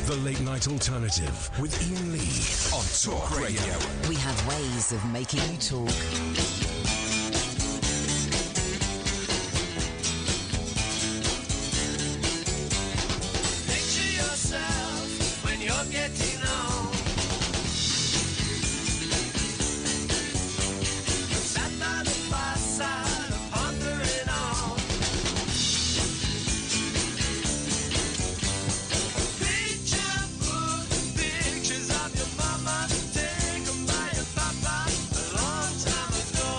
The Late Night Alternative with Iain Lee on Talk Radio. We have ways of making you talk. Picture yourself when you're getting on. Sat by the fireside, pondering on. Picture book, pictures of your mama, taken by your papa a long time ago.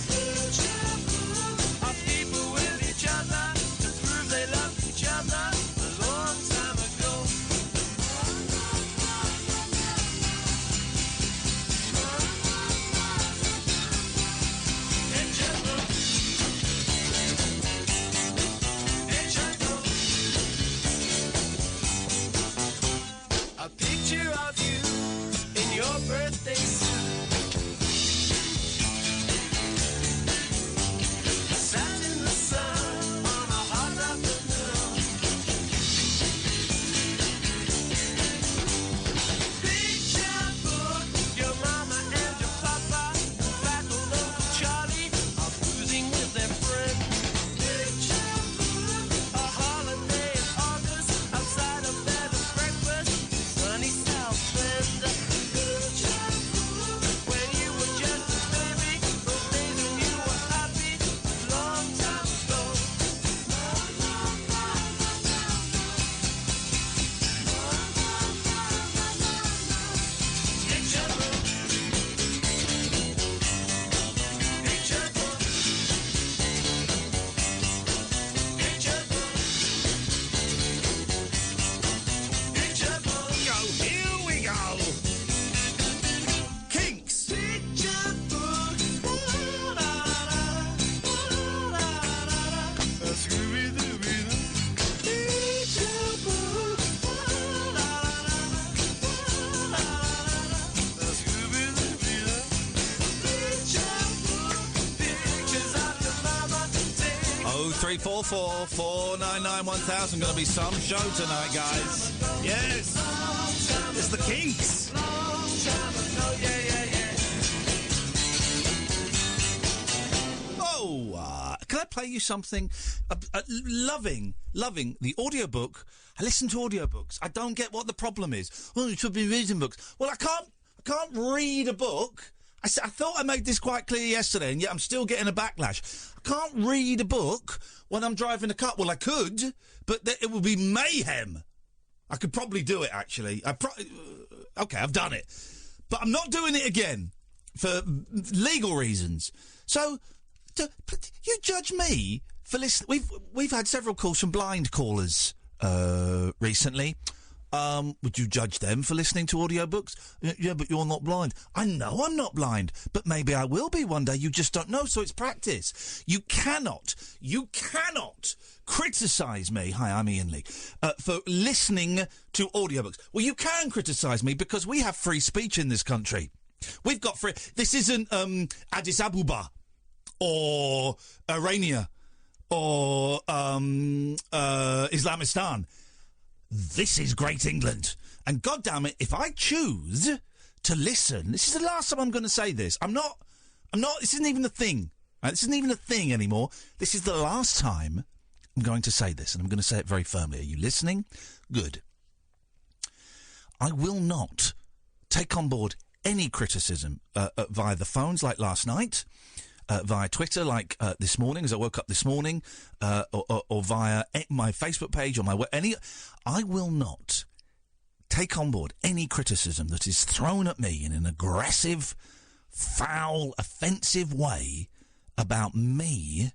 Picture book of people with each other to prove they love each other a long time ago. Picture book, picture book, a picture of you in your birthday suit. Sat in the sun on a hot afternoon. Picture book, your mama and your papa, fat old Uncle Charlie are cruising with their friends. Picture book, a holiday in August outside of bed and breakfast, sunny South Bend. Picture book, when you were just a baby, those days when you were happy, long time ago. Picture book, picture book, picture book, picture book. Here we go. Kinks. Picture book. Scooby-Dooby-Doo. Picture book. Scooby-Dooby-Doo. Picture book. Pictures of your mama. 0344 499 1000. Going to be some show tonight, guys. Yes. It's the Kinks. Long time ago. Yeah, yeah, yeah. Oh, can I play you something? Loving the audiobook. I listen to audiobooks. I don't get what the problem is. Oh, you should be reading books. Well, I can't read a book. I thought I made this quite clear yesterday, and yet I'm still getting a backlash. I can't read a book when I'm driving a car. Well, I could, but it would be mayhem. I could probably do it, actually. Okay, I've done it. But I'm not doing it again for legal reasons. So, you judge me for listening. We've had several calls from blind callers recently. Would you judge them for listening to audiobooks? Yeah, but you're not blind. I know I'm not blind, but maybe I will be one day. You just don't know, so it's practice. You cannot criticise me, hi, I'm Iain Lee, for listening to audiobooks. Well, you can criticise me because we have free speech in this country. We've got free... This isn't Addis Ababa or Irania or Islamistan. This is Great England. And goddamn it, if I choose to listen... This is the last time I'm going to say this. I'm not... This isn't even a thing. Right? This isn't even a thing anymore. This is the last time I'm going to say this, and I'm going to say it very firmly. Are you listening? Good. I will not take on board any criticism via the phones like last night, via Twitter like this morning, as I woke up this morning, or via my Facebook page or I will not take on board any criticism that is thrown at me in an aggressive, foul, offensive way about me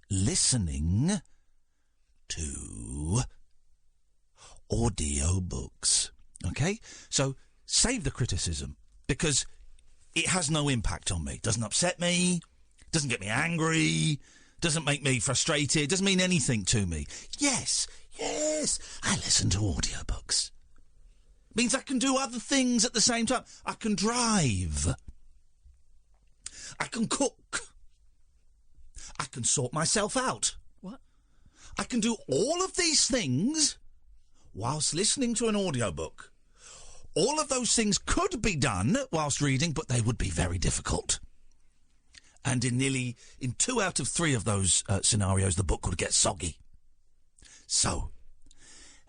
listening to audio books. Okay? So save the criticism, because it has no impact on me. It doesn't upset me, doesn't get me angry, doesn't make me frustrated, doesn't mean anything to me. Yes, I listen to audiobooks. Means I can do other things at the same time. I can drive. I can cook. I can sort myself out. What? I can do all of these things whilst listening to an audiobook. All of those things could be done whilst reading, but they would be very difficult. And in 2 out of 3 of those scenarios, the book would get soggy. So,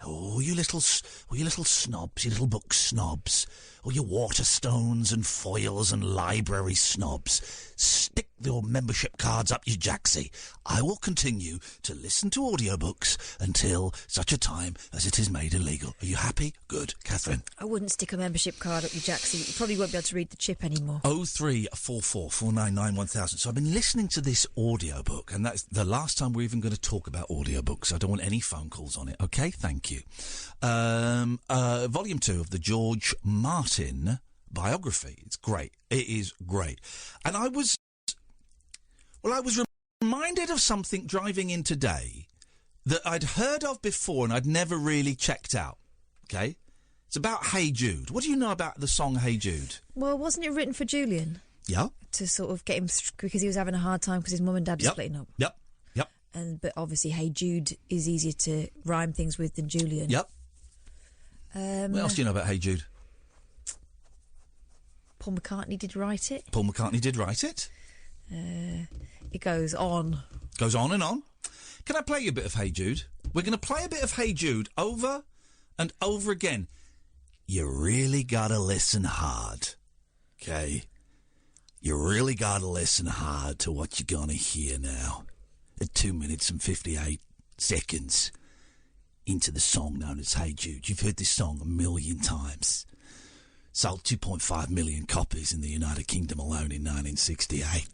all you little snobs, you little book snobs, all you Waterstones and Foils and library snobs, stick your membership cards up your jacksie. I will continue to listen to audiobooks until such a time as it is made illegal. Are you happy? Good. Catherine? I wouldn't stick a membership card up your jacksie. You probably won't be able to read the chip anymore. 0344 499 1000. So I've been listening to this audiobook, and that's the last time we're even going to talk about audiobooks. I don't want any phone calls on it. Okay, thank you. Volume 2 of the George Martin biography. It's great. It is great. And I was reminded of something driving in today that I'd heard of before and I'd never really checked out. Okay? It's about Hey Jude. What do you know about the song Hey Jude? Well, wasn't it written for Julian? Yeah. To sort of get him, because he was having a hard time because his mum and dad were splitting up. Yep. But obviously Hey Jude is easier to rhyme things with than Julian. Yep. What else do you know about Hey Jude? Paul McCartney did write it. Paul McCartney did write it. It goes on. Goes on and on. Can I play you a bit of Hey Jude? We're going to play a bit of Hey Jude over and over again. You really got to listen hard, okay? You really got to listen hard to what you're going to hear now. At 2 minutes and 58 seconds into the song known as Hey Jude. You've heard this song a million times. Sold 2.5 million copies in the United Kingdom alone in 1968.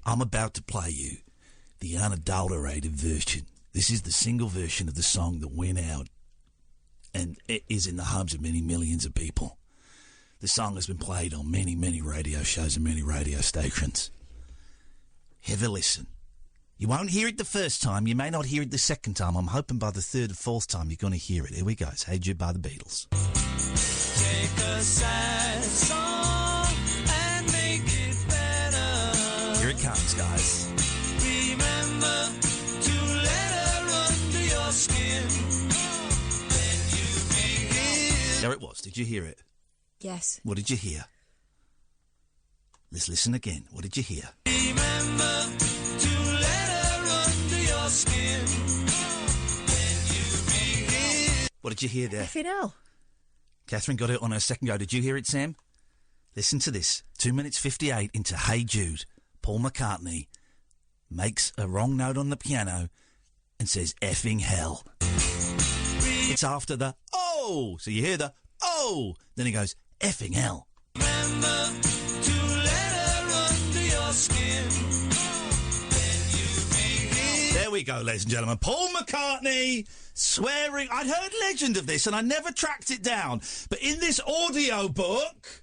I'm about to play you the unadulterated version. This is the single version of the song that went out, and it is in the hubs of many millions of people. The song has been played on many, many radio shows and many radio stations. Have a listen. You won't hear it the first time. You may not hear it the second time. I'm hoping by the third or fourth time you're going to hear it. Here we go. It's Hey Jude by the Beatles. Take a sad song and make it better. Here it comes, guys. Remember to let her under your skin. Then you begin. There it was. Did you hear it? Yes. What did you hear? Let's listen again. What did you hear? Remember to let her under your skin. Then you begin. What did you hear there? Effing hell. Catherine got it on her second go. Did you hear it, Sam? Listen to this. 2 minutes 58 into Hey Jude. Paul McCartney makes a wrong note on the piano and says effing hell. It's after the oh. So you hear the oh. Then he goes effing hell. Remember to let her under your skin. Then you begin. There we go, ladies and gentlemen. Paul McCartney swearing. I'd heard legend of this and I never tracked it down. But in this audio book,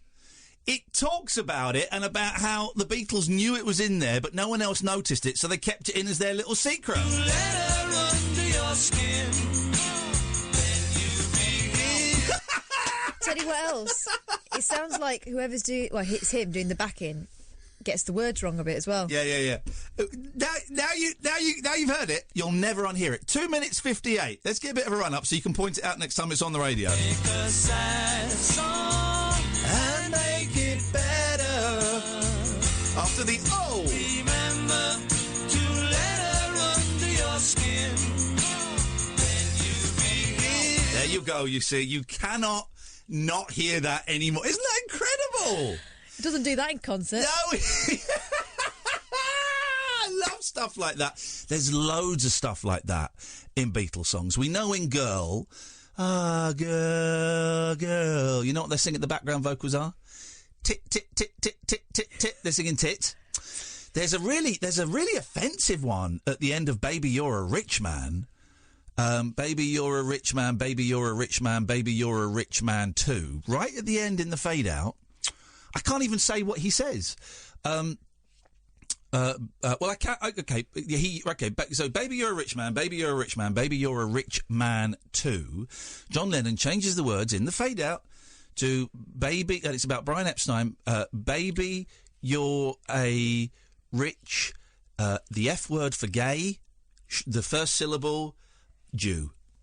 it talks about it and about how the Beatles knew it was in there, but no one else noticed it, so they kept it in as their little secret. Let her under your skin. Then you begin. Tell you what else. It sounds like whoever's doing, well, it's him doing the backing, gets the words wrong a bit as well. Yeah. Now you've heard it. You'll never unhear it. 2 minutes 58. Let's get a bit of a run up so you can point it out next time it's on the radio. Take a sad song and make it better. After the oh. Remember to let her under your skin. Then you begin. There you go. You see, you cannot not hear that anymore. Isn't that incredible? It doesn't do that in concert. No. I love stuff like that. There's loads of stuff like that in Beatles songs. We know in Girl, girl. You know what they're singing? The background vocals are tit tit tit tit tit tit tit. They're singing tit. There's a really offensive one at the end of Baby You're a Rich Man. Baby you're a rich man. Baby you're a rich man. Baby you're a rich man too. Right at the end in the fade out. I can't even say what he says. Well, I can't. Okay. So, baby, you're a rich man. Baby, you're a rich man. Baby, you're a rich man too. John Lennon changes the words in the fade out to baby, and it's about Brian Epstein. Baby, you're a rich. The F word for gay. The first syllable, Jew.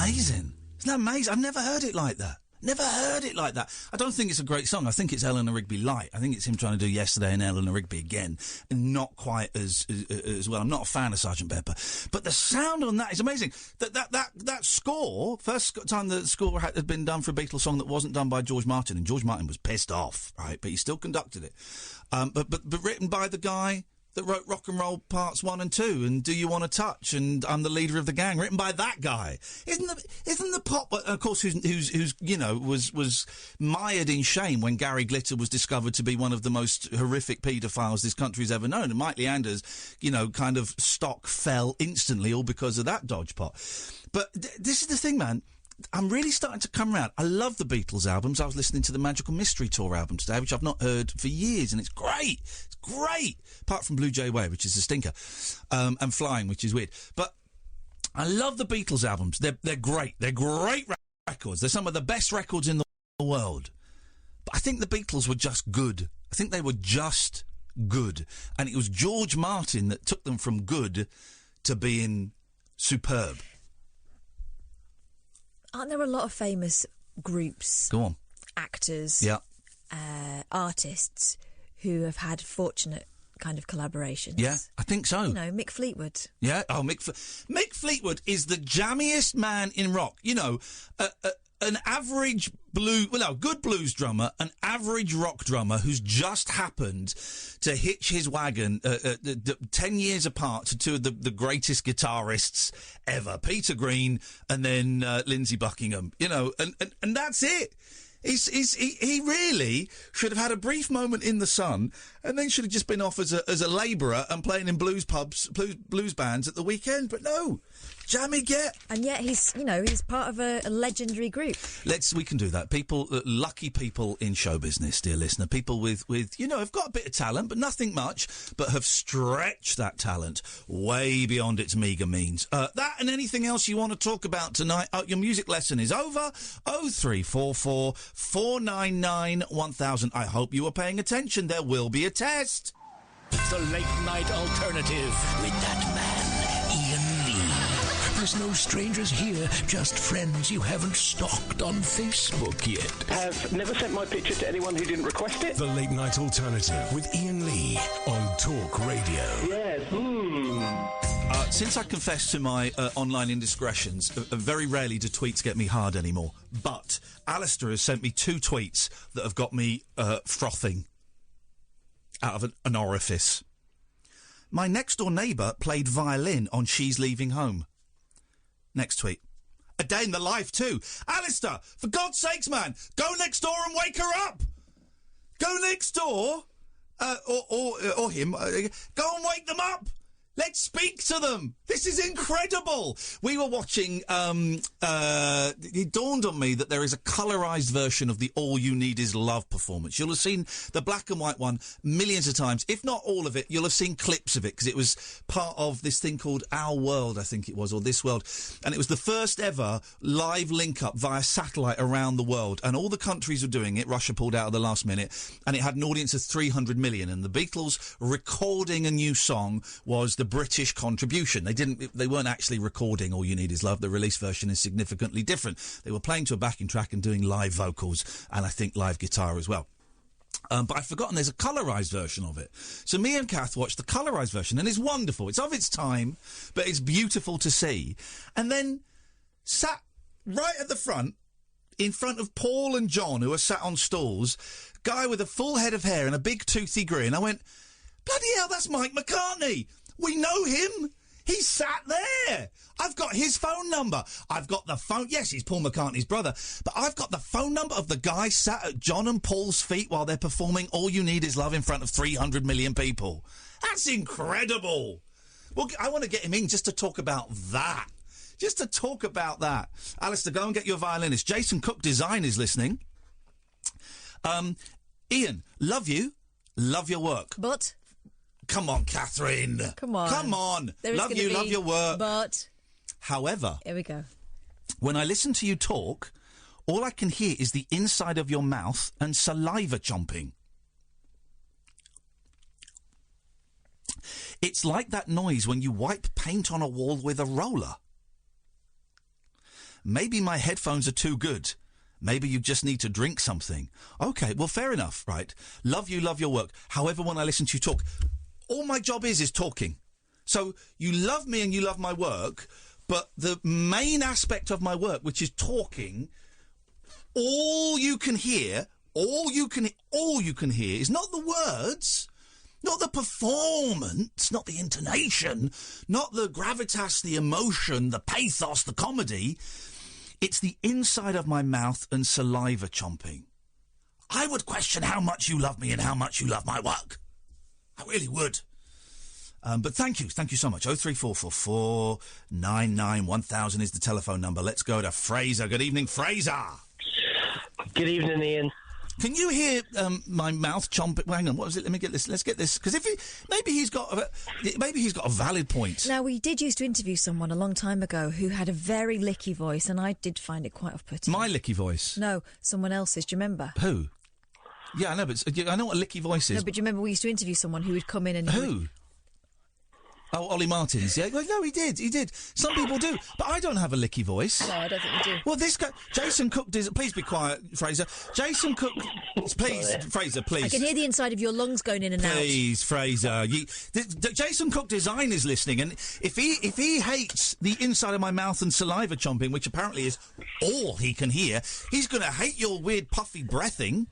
amazing? Isn't that amazing? I've never heard it like that. Never heard it like that. I don't think it's a great song. I think it's Eleanor Rigby light. I think it's him trying to do Yesterday and Eleanor Rigby again, and not quite as well. I'm not a fan of Sgt. Pepper, but the sound on that is amazing. That score, first time the score had been done for a Beatles song that wasn't done by George Martin, and George Martin was pissed off, right? But he still conducted it. But written by the guy that wrote Rock and Roll Parts 1 and 2 and Do You Want to Touch and I'm the Leader of the Gang, written by that guy. Isn't the pop, of course, who's you know, was mired in shame when Gary Glitter was discovered to be one of the most horrific paedophiles this country's ever known, and Mike Leander's, you know, kind of stock fell instantly all because of that dodge pot. But this is the thing, man. I'm really starting to come around. I love the Beatles albums. I was listening to the Magical Mystery Tour album today, which I've not heard for years, and it's great. It's great. Apart from Blue Jay Way, which is a stinker, and Flying, which is weird. But I love the Beatles albums. They're great. They're great records. They're some of the best records in the world. But I think the Beatles were just good. I think they were just good. And it was George Martin that took them from good to being superb. Aren't there a lot of famous groups, Go on. actors, Yeah. artists who have had fortunate kind of collaborations? Yeah, I think so. You know, Mick Fleetwood. Yeah. Oh, Mick Fleetwood is the jammiest man in rock. You know, an average good blues drummer, an average rock drummer who's just happened to hitch his wagon 10 years apart to two of the greatest guitarists ever, Peter Green and then Lindsey Buckingham. You know, and that's it. He really should have had a brief moment in the sun and then should have just been off as a labourer and playing in blues pubs, blues bands at the weekend. But no, jammy get. And yet he's part of a legendary group. We can do that. People, lucky people in show business, dear listener. People with you know, have got a bit of talent, but nothing much, but have stretched that talent way beyond its meagre means. That and anything else you want to talk about tonight. Your music lesson is over. 0344 499 1000. I hope you were paying attention. There will be a test. The Late Night Alternative with that man, Iain Lee. There's no strangers here, just friends you haven't stalked on Facebook yet. Have never sent my picture to anyone who didn't request it. The Late Night Alternative with Iain Lee on Talk Radio. Yes. Since I confessed to my online indiscretions, very rarely do tweets get me hard anymore. But Alistair has sent me 2 tweets that have got me frothing out of an orifice. My next-door neighbour played violin on She's Leaving Home. Next tweet. A day in the life, too. Alistair, for God's sakes, man, go next door and wake her up. Go next door, or him, go and wake them up. Let's speak to them. This is incredible. We were watching, it dawned on me that there is a colourised version of the All You Need Is Love performance. You'll have seen the black and white one millions of times. If not all of it, you'll have seen clips of it because it was part of this thing called Our World, I think it was, or This World. And it was the first ever live link-up via satellite around the world. And all the countries were doing it. Russia pulled out at the last minute. And it had an audience of 300 million. And the Beatles recording a new song was the British contribution. They weren't actually recording All You Need Is Love. The release version is significantly different. They were playing to a backing track and doing live vocals and I think live guitar as well. But I've forgotten there's a colourised version of it. So me and Kath watched the colourised version and it's wonderful. It's of its time, but it's beautiful to see. And then sat right at the front, in front of Paul and John, who are sat on stools, guy with a full head of hair and a big toothy grin. I went, bloody hell, that's Mike McCartney. We know him. He's sat there. I've got his phone number. I've got the phone. Yes, he's Paul McCartney's brother. But I've got the phone number of the guy sat at John and Paul's feet while they're performing All You Need Is Love in front of 300 million people. That's incredible. Well, I want to get him in just to talk about that. Just to talk about that. Alistair, go and get your violinist. Jason Cook Design is listening. Iain, love you. Love your work. But... Come on, Catherine. Come on. Come on. Love you, love your work. But... However... Here we go. When I listen to you talk, all I can hear is the inside of your mouth and saliva chomping. It's like that noise when you wipe paint on a wall with a roller. Maybe my headphones are too good. Maybe you just need to drink something. Okay, well, fair enough, right? Love you, love your work. However, when I listen to you talk, all my job is talking. So you love me and you love my work, but the main aspect of my work, which is talking, all you can hear is not the words, not the performance, not the intonation, not the gravitas, the emotion, the pathos, the comedy. It's the inside of my mouth and saliva chomping. I would question how much you love me and how much you love my work. I really would. But thank you so much. 03444 99 1000 is the telephone number. Let's go to Fraser. Good evening, Fraser. Good evening, Ian. Can you hear my mouth chomping? Well, hang on, what was it? Let me get this. Let's get this, because maybe he's got a valid point. Now, we did used to interview someone a long time ago who had a very licky voice, and I did find it quite off-putting. My licky voice? No, someone else's. Do you remember? Who? Yeah, I know, but I know what a licky voice is. No, but do you remember we used to interview someone who would come in and... Who? Oh, Ollie Martins, yeah. Well, no, he did. Some people do, but I don't have a licky voice. No, I don't think you do. Well, this guy, Jason Cook, please be quiet, Fraser. Jason Cook, please, Fraser, please. I can hear the inside of your lungs going in and out. Please, Fraser. Jason Cook Design is listening, and if he hates the inside of my mouth and saliva chomping, which apparently is all he can hear, he's going to hate your weird puffy breathing.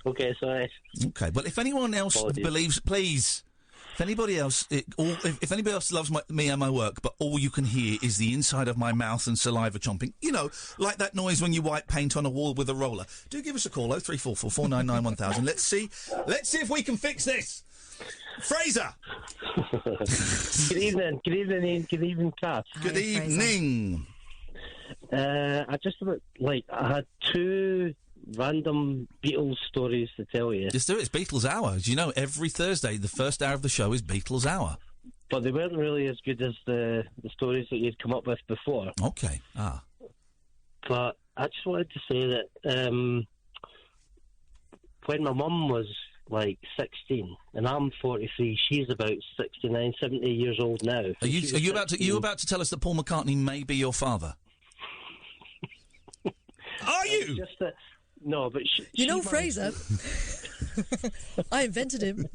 Okay, sorry. Okay, but if anyone else believes, please... If anybody else, if anybody else loves me and my work, but all you can hear is the inside of my mouth and saliva chomping, you know, like that noise when you wipe paint on a wall with a roller, do give us a call, 03444 499 1000. Let's see if we can fix this. Fraser! Good evening, Ian. Good evening, Kath. Good evening. I had two random Beatles stories to tell you. Just do it. It's Beatles Hour. As you know, every Thursday, the first hour of the show is Beatles Hour. But they weren't really as good as the stories that you'd come up with before. Okay. But I just wanted to say that when my mum was like 16 and I'm 43, she's about 69, 70 years old now. Are you about to tell us that Paul McCartney may be your father? Are you? Just that. No, but Fraser. I invented him.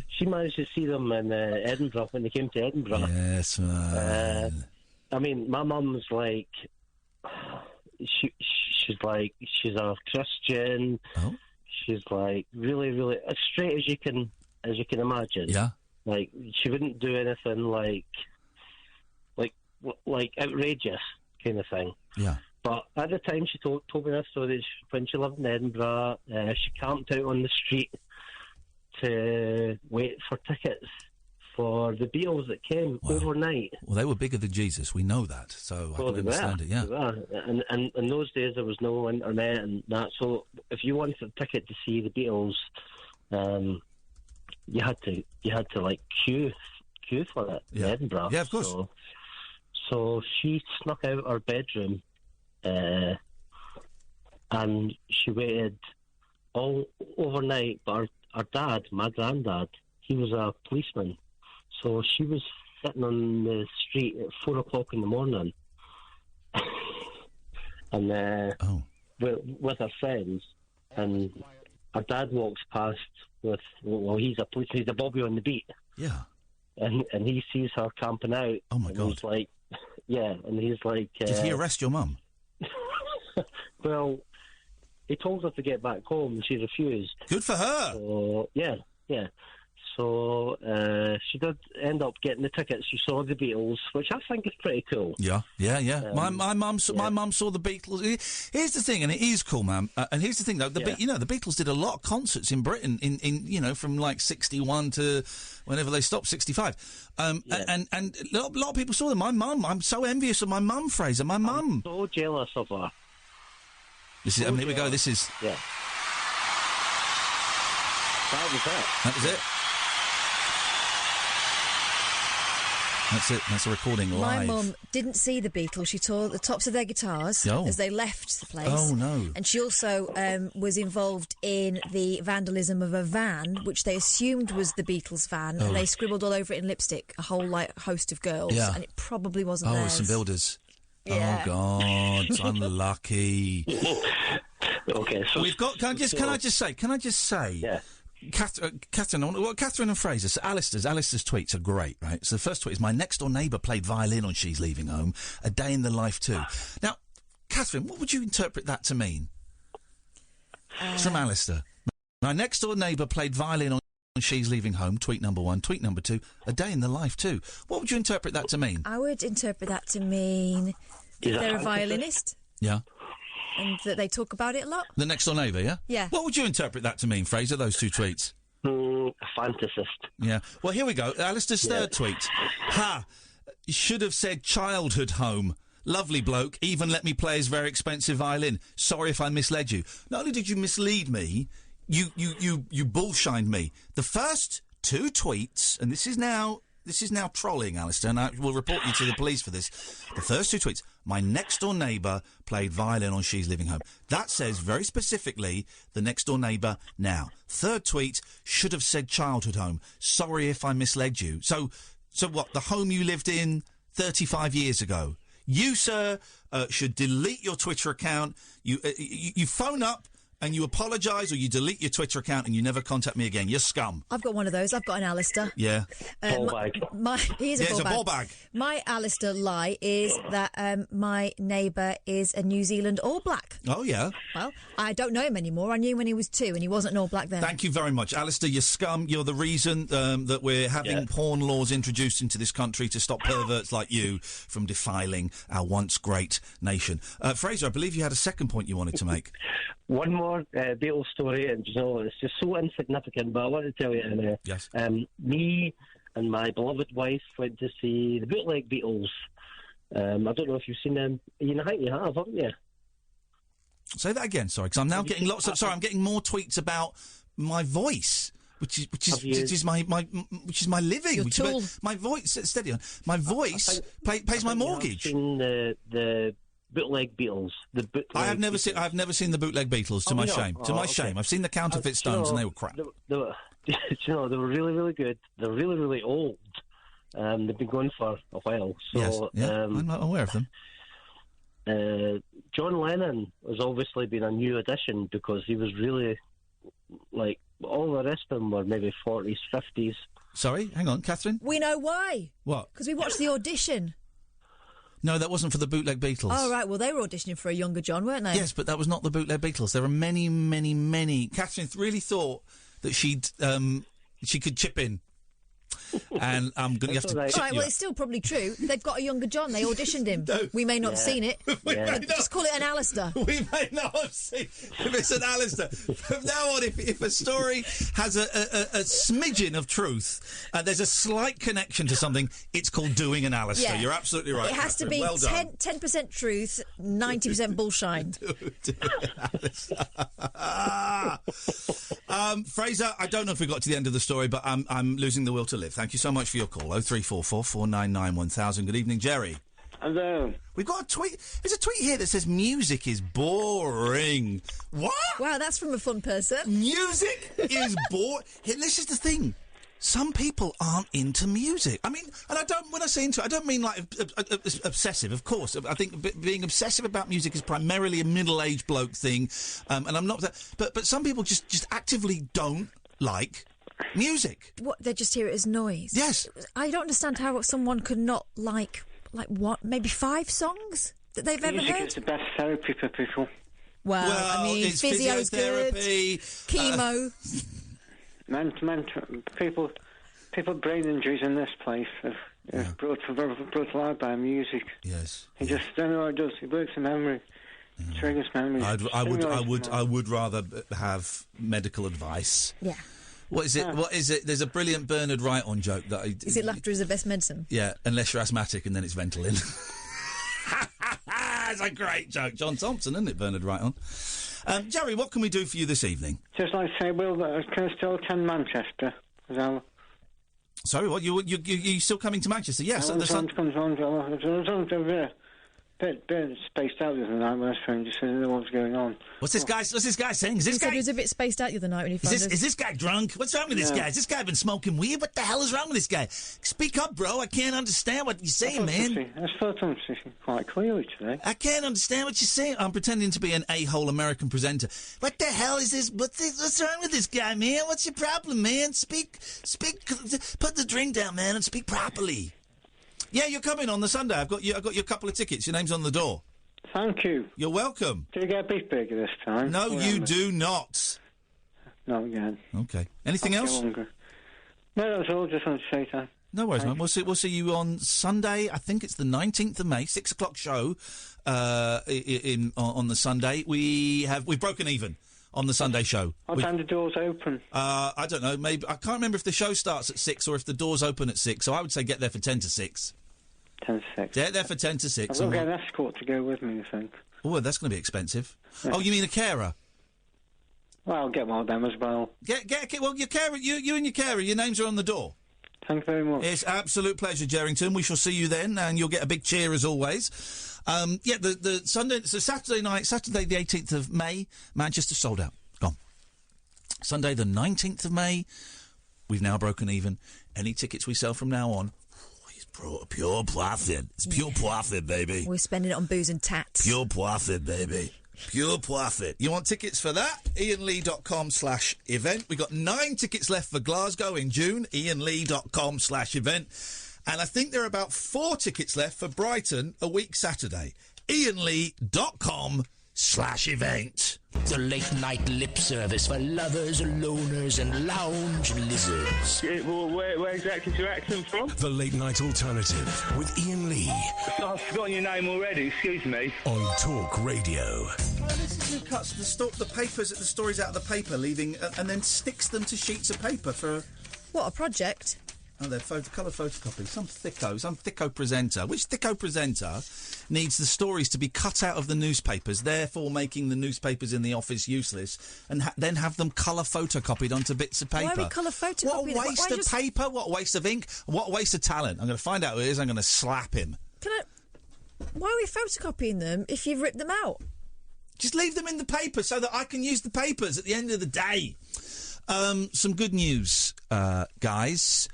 She managed to see them in Edinburgh when they came to Edinburgh. Yes, man. I mean, my mum's like, she's a Christian. Oh. She's like really, really as straight as you can imagine. Yeah. Like she wouldn't do anything like outrageous kind of thing. Yeah. But at the time she told me this story, when she lived in Edinburgh, she camped out on the street to wait for tickets for the Beatles that came overnight. Well, they were bigger than Jesus. We know that, so I can understand it. Yeah. And in those days there was no internet and that. So if you wanted a ticket to see the Beatles, you had to like queue for it in Edinburgh. Yeah, of course. So she snuck out her bedroom. And she waited all overnight, but our dad, my granddad, he was a policeman, so she was sitting on the street at 4 o'clock in the morning, and with her friends, and our dad walks past with, he's a policeman, he's a bobby on the beat, and he sees her camping out. Oh my God! He's like, and he's like, did he arrest your mum? Well, he told her to get back home and she refused. Good for her. So, yeah. So she did end up getting the tickets. She saw the Beatles, which I think is pretty cool. Yeah. My mum saw the Beatles. Here's the thing, and it is cool, man. And here's the thing, though. The Beatles did a lot of concerts in Britain in from like 61 to whenever they stopped, 65. And a lot of people saw them. My mum, I'm so envious of my mum, Fraser. My mum. I'm so jealous of her. Here we go. This is. Yeah. That was it. That's it. That's a recording live. My mum didn't see the Beatles. She tore the tops of their guitars as they left the place. Oh, no. And she also was involved in the vandalism of a van, which they assumed was the Beatles van, and they scribbled all over it in lipstick, a whole host of girls, and it probably wasn't theirs. Oh, some builders. Yeah. Oh, God, unlucky. Okay, so We've got. Can I just say? Yeah. Catherine and Fraser. So Alistair's tweets are great, right? So the first tweet is, my next door neighbour played violin on She's Leaving Home. A day in the life too. Now, Catherine, what would you interpret that to mean? It's from Alistair. My next door neighbour played violin on She's Leaving Home. Tweet number 1. Tweet number 2. A day in the life too. What would you interpret that to mean? I would interpret that to mean that they're a violinist Yeah. and that they talk about it a lot. The next door neighbour, yeah? Yeah. What would you interpret that to mean, Fraser, those two tweets? a fantasist. Yeah. Well, here we go. Alistair's third tweet. Ha! Should have said childhood home. Lovely bloke. Even let me play his very expensive violin. Sorry if I misled you. Not only did you mislead me, you bullshined me. The first two tweets, and this is now trolling, Alistair, and I will report you to the police for this. The first two tweets. My next door neighbour played violin on She's Leaving Home. That says very specifically the next door neighbour now. Third tweet, should have said childhood home. Sorry if I misled you. So what? The home you lived in 35 years ago. You, sir, should delete your Twitter account. You phone up and you apologise, or you delete your Twitter account and you never contact me again. You're scum. I've got one of those. I've got an Alistair. Yeah. Ball bag. He is Yeah, a it's a ball ball bag. My Alistair lie is that my neighbour is a New Zealand All Black. Oh, yeah. Well, I don't know him anymore. I knew him when he was 2 and he wasn't an All Black then. Thank you very much. Alistair, you're scum. You're the reason that we're having porn laws introduced into this country to stop perverts like you from defiling our once great nation. Fraser, I believe you had a second point you wanted to make. One more Beatles story, and you know, it's just so insignificant, but I want to tell you anyway. Yes. Me and my beloved wife went to see the bootleg Beatles. I don't know if you've seen them. Ian, I think you have, haven't you? Say that again, sorry, because I'm now getting lots of. Sorry, I'm getting more tweets about my voice, which is my living. Your Which tool. is my voice. Steady on. My voice pays my mortgage. I've seen the bootleg Beatles. I have never seen the bootleg Beatles. To my shame. To my shame. I've seen the Counterfeit Stones, and they were crap. They were really, really good. They're really, really old. They've been going for a while. So, yes, yeah, I'm not aware of them. John Lennon has obviously been a new addition because he was really, like, all the rest of them were maybe 40s, 50s. Sorry, hang on, Catherine. We know why. What? Because we watched the audition. No, that wasn't for the bootleg Beatles. Oh, right. Well, they were auditioning for a younger John, weren't they? Yes, but that was not the bootleg Beatles. There are many, many, many. Catherine really thought that she could chip in. And I'm going to have to right. chip All right, you well, up. it's still probably true. They've got a younger John. They auditioned him. We may not have seen it. Just call it an Alistair. We may not have seen if it's an Alistair. From now on, if a story has a smidgen of truth, there's a slight connection to something, it's called doing an Alistair. Yeah. You're absolutely right. It has to Catherine. be Well done. 10% truth, 90% bullshine. Fraser, I don't know if we got to the end of the story, but I'm losing the will to live. Thank you so much for your call. 0344 499 1000. Good evening, Jerry. Hello. We've got a tweet. There's a tweet here that says music is boring. What? Wow, that's from a fun person. Music is boring. This is the thing. Some people aren't into music. I mean, and when I say into it, I don't mean like obsessive, of course. I think being obsessive about music is primarily a middle-aged bloke thing, and I'm not that. But some people just actively don't like music. What? They just hear it as noise. Yes. I don't understand how someone could not like what? Maybe 5 songs that they've ever Music heard. is the best therapy for people. Well, I mean, it's physio's good. physiotherapy, Chemo. People brain injuries in this place have brought alive by music. Yes. He just don't know what it does. It works in memory. Triggers memory. I would rather have medical advice. Yeah. What is it? What is it? There's a brilliant Bernard Wright-on joke that Is it laughter is the best medicine? Yeah, unless you're asthmatic, and then it's Ventolin. It's a great joke. John Thompson, isn't it, Bernard Wright-on? Jerry, what can we do for you this evening? Just like say, Will, can I still attend Manchester? Sorry, what? You still coming to Manchester? Yes. The sun comes on. They bit spaced out the other night when I was phoned. Just didn't know what was going on. What's this guy saying? Is this He said guy... he was a bit spaced out the other night when he found us. Is this guy drunk? What's wrong with this guy? Has this guy been smoking weed? What the hell is wrong with this guy? Speak up, bro. I can't understand what you're saying, man. I thought I was speaking quite clearly today. I can't understand what you're saying. I'm pretending to be an a-hole American presenter. What the hell is this? What's wrong with this guy, man? What's your problem, man? Speak. Put the drink down, man, and speak properly. Yeah, you're coming on the Sunday. I've got you a couple of tickets. Your name's on the door. Thank you. You're welcome. Do you get a beef burger this time? No, you do not. Not again. Okay. Anything else? No, that was all. Just wanted to say that. No worries, man. We'll see you on Sunday. I think it's the 19th of May, 6 o'clock show. On the Sunday, we've broken even on the Sunday show. What time do doors open? I don't know. Maybe I can't remember if the show starts at 6 or if the doors open at 6. So I would say get there for 10 to 6. 10 to 6. Get there for 10 to 6. I've got to get an escort to go with me, I think. Oh, that's going to be expensive. Yeah. Oh, you mean a carer? Well, I'll get one of them as well. Well, your carer, you and your carer, your names are on the door. Thank you very much. It's an absolute pleasure, Jerrington. We shall see you then, and you'll get a big cheer as always. The Sunday, so Saturday night, Saturday the 18th of May, Manchester sold out. Gone. Sunday the 19th of May, we've now broken even. Any tickets we sell from now on, it's pure profit. It's pure profit, baby. We're spending it on booze and tats. Pure profit, baby. Pure profit. You want tickets for that? IanLee.com/event. We got 9 tickets left for Glasgow in June. IanLee.com/event. And I think there are about 4 tickets left for Brighton a week Saturday. IanLee.com/event. The late-night lip service for lovers, loners, and lounge lizards. Where exactly is your accent from? The late-night alternative with Iain Lee. I've forgotten your name already, excuse me. On Talk Radio. This is who cuts the papers, the stories out of the paper, leaving and then sticks them to sheets of paper for. What a project! Oh, they're colour photocopies. Some thicko presenter. Which thicko presenter needs the stories to be cut out of the newspapers, therefore making the newspapers in the office useless, and then have them colour photocopied onto bits of paper? Why are we colour photocopying? What a waste of paper, what a waste of ink, what a waste of talent. I'm going to find out who it is, I'm going to slap him. Why are we photocopying them if you've ripped them out? Just leave them in the paper so that I can use the papers at the end of the day. Some good news, guys.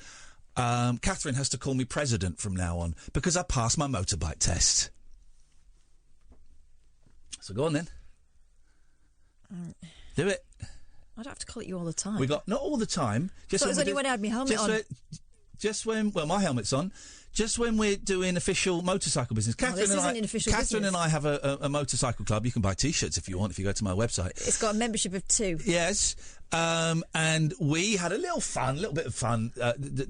Katherine has to call me president from now on because I passed my motorbike test. So go on then. Do it. I don't have to call it you all the time. We got not all the time. Just it was only when I had my helmet on. Just when my helmet's on. Just when we're doing official motorcycle business. Catherine and I have a motorcycle club. You can buy T-shirts if you want, if you go to my website. It's got a membership of 2. Yes. And we had a little bit of fun,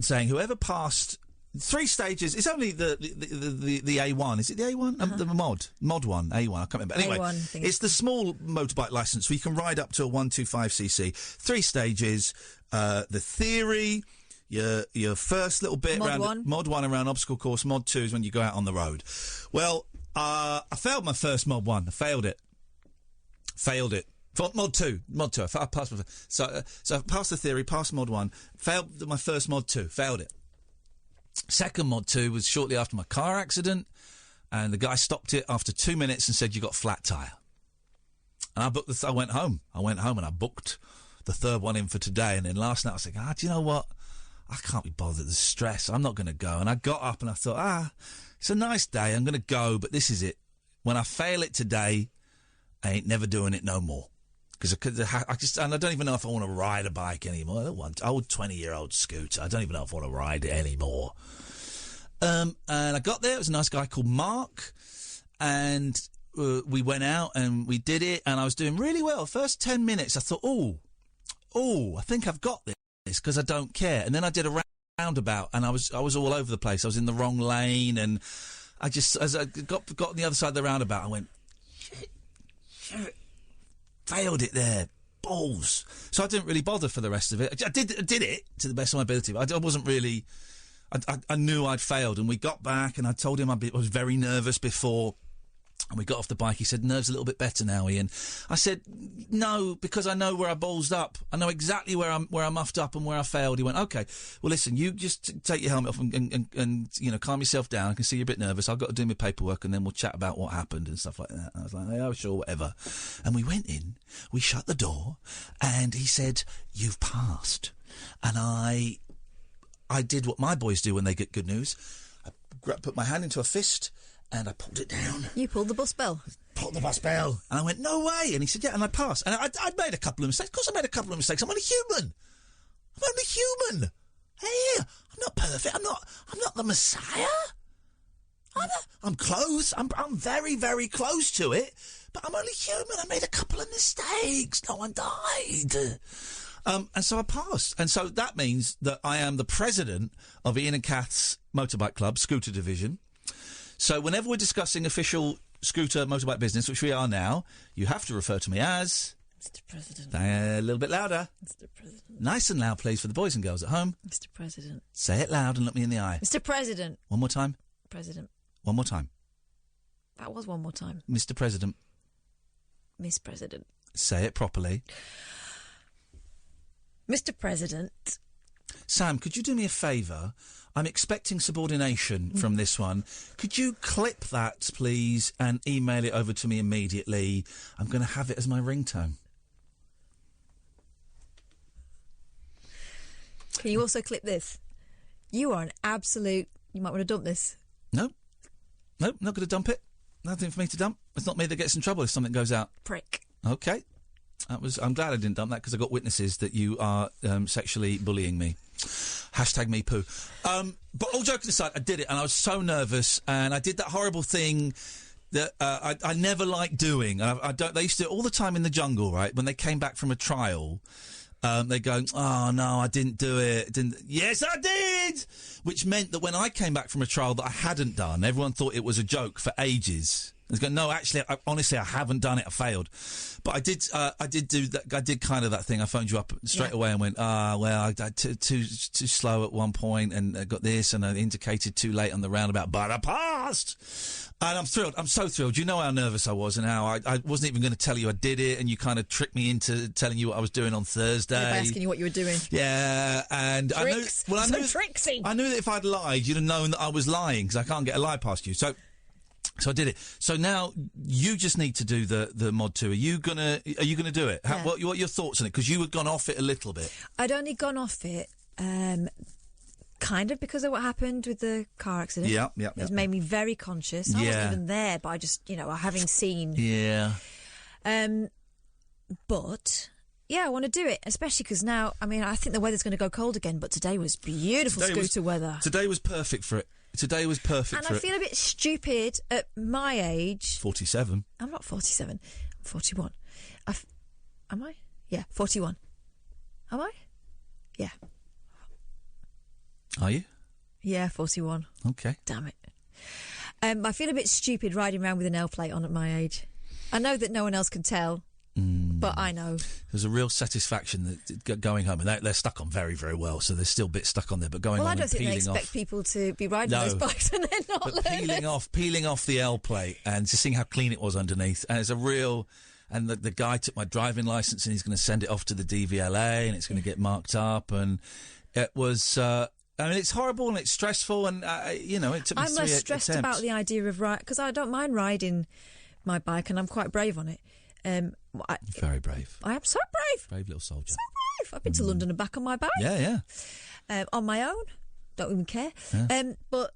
saying whoever passed 3 stages. It's only the A1. Is it the A1? The mod one, A1. I can't remember. Anyway, A1, it's the small motorbike licence, so you can ride up to a 125cc. 3 stages. The theory. Your first little bit mod 1 around obstacle course. Mod 2 is when you go out on the road. Well, I failed my first mod 1. I failed it. For mod 2. I passed my so I passed the theory, passed mod 1, failed my first mod 2, failed it. Second mod 2 was shortly after my car accident, and the guy stopped it after 2 minutes and said, "You got flat tyre." And I went home and I booked the third one in for today. And then last night I was like, do you know what? I can't be bothered. The stress. I'm not going to go. And I got up and I thought, it's a nice day. I'm going to go, but this is it. When I fail it today, I ain't never doing it no more. Because I don't even know if I want to ride a bike anymore. I don't want old 20-year-old scooter. I don't even know if I want to ride it anymore. And I got there. It was a nice guy called Mark. And we went out and we did it. And I was doing really well. First 10 minutes, I thought, I think I've got this because I don't care. And then I did a roundabout and I was all over the place. I was in the wrong lane. And as I got on the other side of the roundabout, I went, shit. Failed it there. Balls. So I didn't really bother for the rest of it. I did it to the best of my ability, but I wasn't really... I knew I'd failed, and we got back, and I told him I was very nervous before And we got off the bike. He said, nerves a little bit better now, Ian. I said, no, because I know where I ballsed up. I know exactly where I muffed up and where I failed. He went, OK, well, listen, you just take your helmet off and you know, calm yourself down. I can see you're a bit nervous. I've got to do my paperwork and then we'll chat about what happened and stuff like that. And I was like, oh, sure, whatever. And we went in, we shut the door, and he said, you've passed. And I did what my boys do when they get good news. I put my hand into a fist, and I pulled it down. You pulled the bus bell. Pulled the bus bell. And I went, no way. And he said, yeah, and I passed. And I'd made a couple of mistakes. Of course I made a couple of mistakes. I'm only human. Hey, I'm not perfect. I'm not the Messiah. I'm close. I'm very, very close to it. But I'm only human. I made a couple of mistakes. No one died. And so I passed. And so that means that I am the president of Iain and Kath's Motorbike Club, Scooter Division. So whenever we're discussing official scooter motorbike business, which we are now, you have to refer to me as... Mr. President. A little bit louder. Mr. President. Nice and loud, please, for the boys and girls at home. Mr. President. Say it loud and look me in the eye. Mr. President. One more time. President. One more time. That was one more time. Mr. President. Miss President. Say it properly. Mr. President. Sam, could you do me a favour? I'm expecting subordination from this one. Could you clip that, please, and email it over to me immediately? I'm going to have it as my ringtone. Can you also clip this? You are an absolute... You might want to dump this. No, not going to dump it. Nothing for me to dump. It's not me that gets in trouble if something goes out. Prick. OK. I'm glad I didn't dump that because I got witnesses that you are sexually bullying me. Hashtag me poo. But all joking aside, I did it and I was so nervous and I did that horrible thing that I never liked doing. They used to do it all the time in the jungle, right? When they came back from a trial, they go, oh no, I didn't do it. Yes, I did! Which meant that when I came back from a trial that I hadn't done, everyone thought it was a joke for ages. I was going, no, actually, honestly, I haven't done it. I failed. But I did do that. I did kind of that thing. I phoned you up straight away and went, well, I too slow at one point and I got this and I indicated too late on the roundabout, but I passed. And I'm thrilled. I'm so thrilled. You know how nervous I was and how I wasn't even going to tell you I did it and you kind of tricked me into telling you what I was doing on Thursday. By asking you what you were doing. Yeah. And Tricks. I knew tricksy. I knew that if I'd lied, you'd have known that I was lying because I can't get a lie past you. So I did it. So now you just need to do the mod 2. Are you gonna do it? Yeah. What are your thoughts on it? Because you had gone off it a little bit. I'd only gone off it, kind of because of what happened with the car accident. Yeah. It's made me very conscious. I wasn't even there, but I just, having seen. Yeah. But yeah, I want to do it, especially because now, I think the weather's going to go cold again. But today was beautiful scooter weather. Today was perfect for it. Today was perfect for it. And I feel a bit stupid at my age. 47. I'm not 47. I'm 41. Am I? Yeah, 41. Am I? Yeah. Are you? Yeah, 41. Okay. Damn it. I feel a bit stupid riding around with an L plate on at my age. I know that no one else can tell. But I know. There's a real satisfaction that going home, and they're stuck on very, very well, so there's still bits stuck on there, but going on and peeling off... Well, I don't think they expect people to be riding those bikes and they're not learning. Peeling off the L plate and just seeing how clean it was underneath, and it's a real... And the guy took my driving licence and he's going to send it off to the DVLA and it's going to get marked up, and it was... it's horrible and it's stressful, and, it took me I'm less stressed attempts. about the idea of... Because I don't mind riding my bike and I'm quite brave on it. Very brave. I am so brave. Brave little soldier. So brave. I've been to London and back on my bike. Yeah. On my own. Don't even care. Yeah. But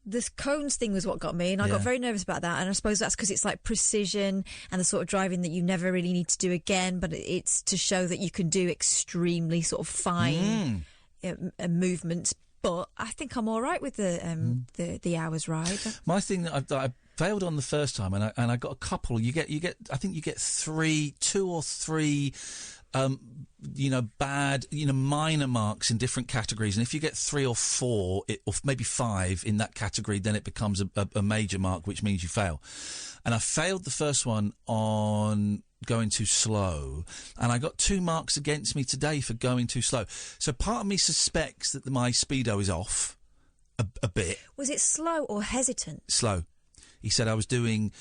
this cones thing was what got me, and I got very nervous about that. And I suppose that's because it's like precision and the sort of driving that you never really need to do again, but it's to show that you can do extremely sort of fine movements. But I think I'm all right with the hour's ride. My thing that I failed on the first time, and I got a couple. I think you get 2 or 3, bad, minor marks in different categories. And if you get 3 or 4, or maybe 5 in that category, then it becomes a major mark, which means you fail. And I failed the first one on going too slow, and I got 2 marks against me today for going too slow. So part of me suspects that my speedo is off a bit. Was it slow or hesitant? Slow. He said I was doing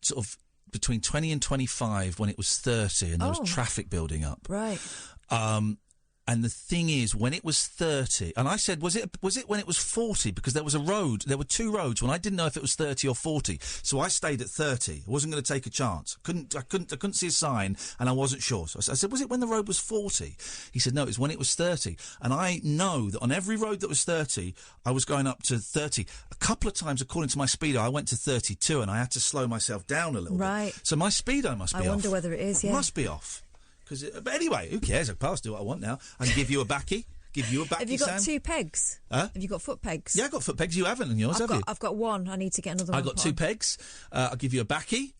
sort of between 20 and 25 when it was 30, and there was traffic building up. Right. And the thing is, when it was 30, and I said, was it when it was 40? Because there was a road, there were two roads when I didn't know if it was 30 or 40. So I stayed at 30. I wasn't going to take a chance. I couldn't see a sign, and I wasn't sure. So I said, was it when the road was 40? He said, no, it's when it was 30. And I know that on every road that was 30, I was going up to 30. A couple of times, according to my speedo, I went to 32, and I had to slow myself down a little bit. So my speedo must be off. I wonder whether it is, yeah. Must be off. But anyway, who cares? I'll do what I want now. I can give you a backy. Have you got Sam. 2 pegs? Huh? Have you got foot pegs? Yeah, I've got foot pegs. You haven't in yours, have you? I've got one. I need to get another one. I've got 2 pegs. I'll give you a backy.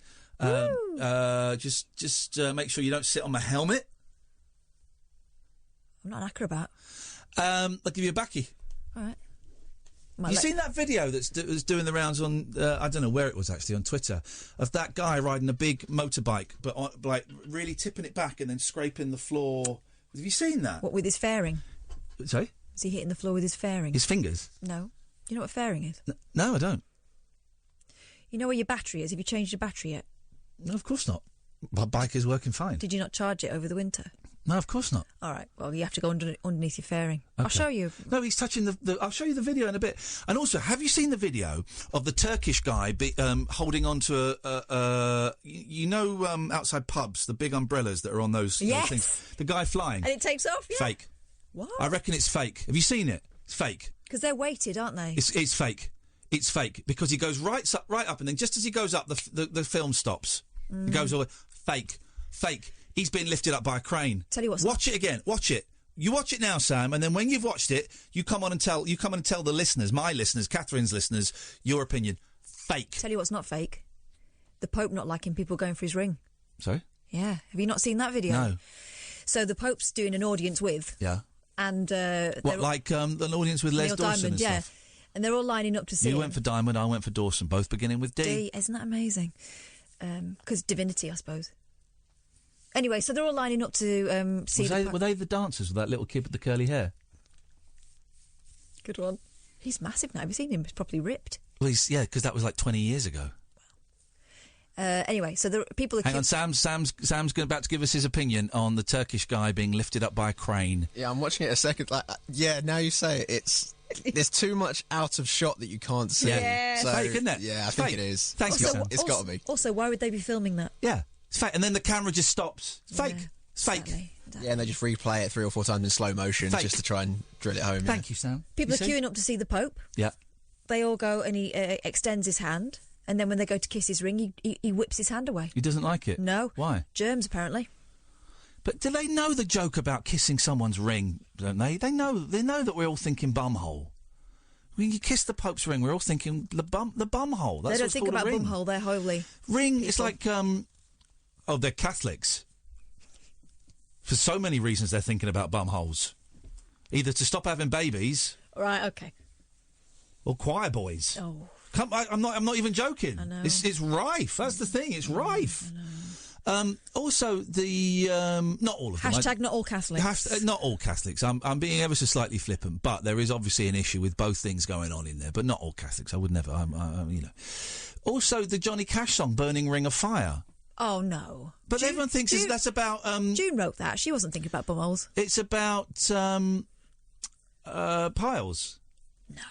Just make sure you don't sit on my helmet. I'm not an acrobat. I'll give you a backy. All right. You seen that video that's doing the rounds on, I don't know where it was actually, on Twitter, of that guy riding a big motorbike, but like really tipping it back and then scraping the floor? Have you seen that? What, with his fairing? Sorry? Is he hitting the floor with his fairing? His fingers? No. You know what fairing is? No, I don't. You know where your battery is? Have you changed your battery yet? No, of course not. My bike is working fine. Did you not charge it over the winter? No, of course not. All right. Well, you have to go underneath your fairing. Okay. I'll show you. No, he's touching the. I'll show you the video in a bit. And also, have you seen the video of the Turkish guy holding on to outside pubs, the big umbrellas that are on those things? The guy flying. And it takes off, yeah? Fake. What? I reckon it's fake. Have you seen it? It's fake. Because they're weighted, aren't they? It's fake. It's fake because he goes right up, and then just as he goes up, the film stops. It goes all fake. He's been lifted up by a crane. Tell you what. Watch it again. Watch it. You watch it now, Sam, and then when you've watched it, you come on and tell the listeners, my listeners, Catherine's listeners, your opinion. Fake. Tell you what's not fake. The Pope not liking people going for his ring. Sorry? Yeah. Have you not seen that video? No. So the Pope's doing an audience with. Yeah. And an audience with Les Neil Dawson Diamond, and stuff. And they're all lining up to see You him. went for Diamond, I went for Dawson, both beginning with D. Isn't that amazing? Because divinity, I suppose. Anyway, so they're all lining up to see. Were they the dancers with that little kid with the curly hair? Good one. He's massive now. Have you seen him? He's properly ripped. Well, because that was like 20 years ago. Anyway, so the people are... Hang on, Sam's about to give us his opinion on the Turkish guy being lifted up by a crane. Yeah, I'm watching it a second. Now you say it, there's too much out of shot that you can't see. Yeah. So, Fake, isn't it? Yeah, I think it is. Thanks, Sam. It's got to be. Also, why would they be filming that? Yeah, it's fake. And then the camera just stops. It's fake. Yeah, It's fake. exactly. Yeah, and they just replay it 3 or 4 times in slow motion Fake. just to try and drill it home. Thank you, Sam. People are queuing up to see the Pope. Yeah. They all go and he extends his hand. And then when they go to kiss his ring, he whips his hand away. He doesn't like it? No. Why? Germs, apparently. But do they know the joke about kissing someone's ring, don't they? They know that we're all thinking bumhole. When you kiss the Pope's ring, we're all thinking the bumhole. They don't think about bumhole, they're holy. Ring, people. it's like, they're Catholics. For so many reasons they're thinking about bumholes. Either to stop having babies... Right, okay. Or choir boys. Oh. I'm not even joking. I know. It's rife. That's the thing. It's rife. Also, the not all of them. Hashtag not all Catholics. Not all Catholics. I'm being ever so slightly flippant, but there is obviously an issue with both things going on in there. But not all Catholics. I would never. Also, the Johnny Cash song "Burning Ring of Fire." Oh no! But everyone thinks that's about. June wrote that. She wasn't thinking about bumholes. It's about piles. No.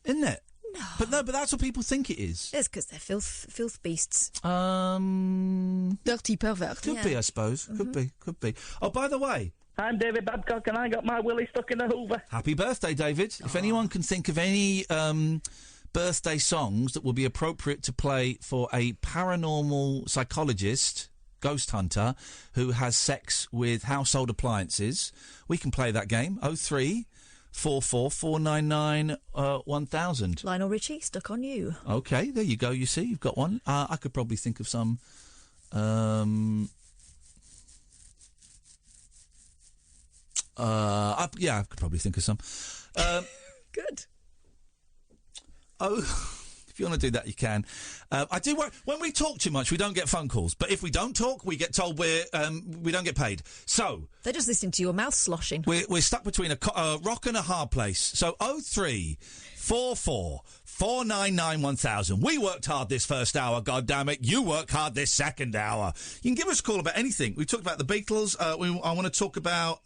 Isn't it? No. But that's what people think it is. It's because they're filth beasts. Dirty pervert. Could be, I suppose. Mm-hmm. Could be. Oh, by the way. I'm David Babcock and I got my willy stuck in the Hoover. Happy birthday, David. If anyone can think of any birthday songs that will be appropriate to play for a paranormal psychologist, ghost hunter, who has sex with household appliances, we can play that game. 03444991000. Lionel Richie, Stuck on You. Okay, there you go. You see, you've got one. I could probably think of some. I could probably think of some. Good. Oh, if If you want to do that, you can. I do worry. When we talk too much, we don't get phone calls. But if we don't talk, we get told we don't get paid. So they're just listening to your mouth sloshing. We're stuck between a rock and a hard place. So 0344 499 1000. We worked hard this first hour. God damn it! You work hard this second hour. You can give us a call about anything. We talked about the Beatles. I want to talk about.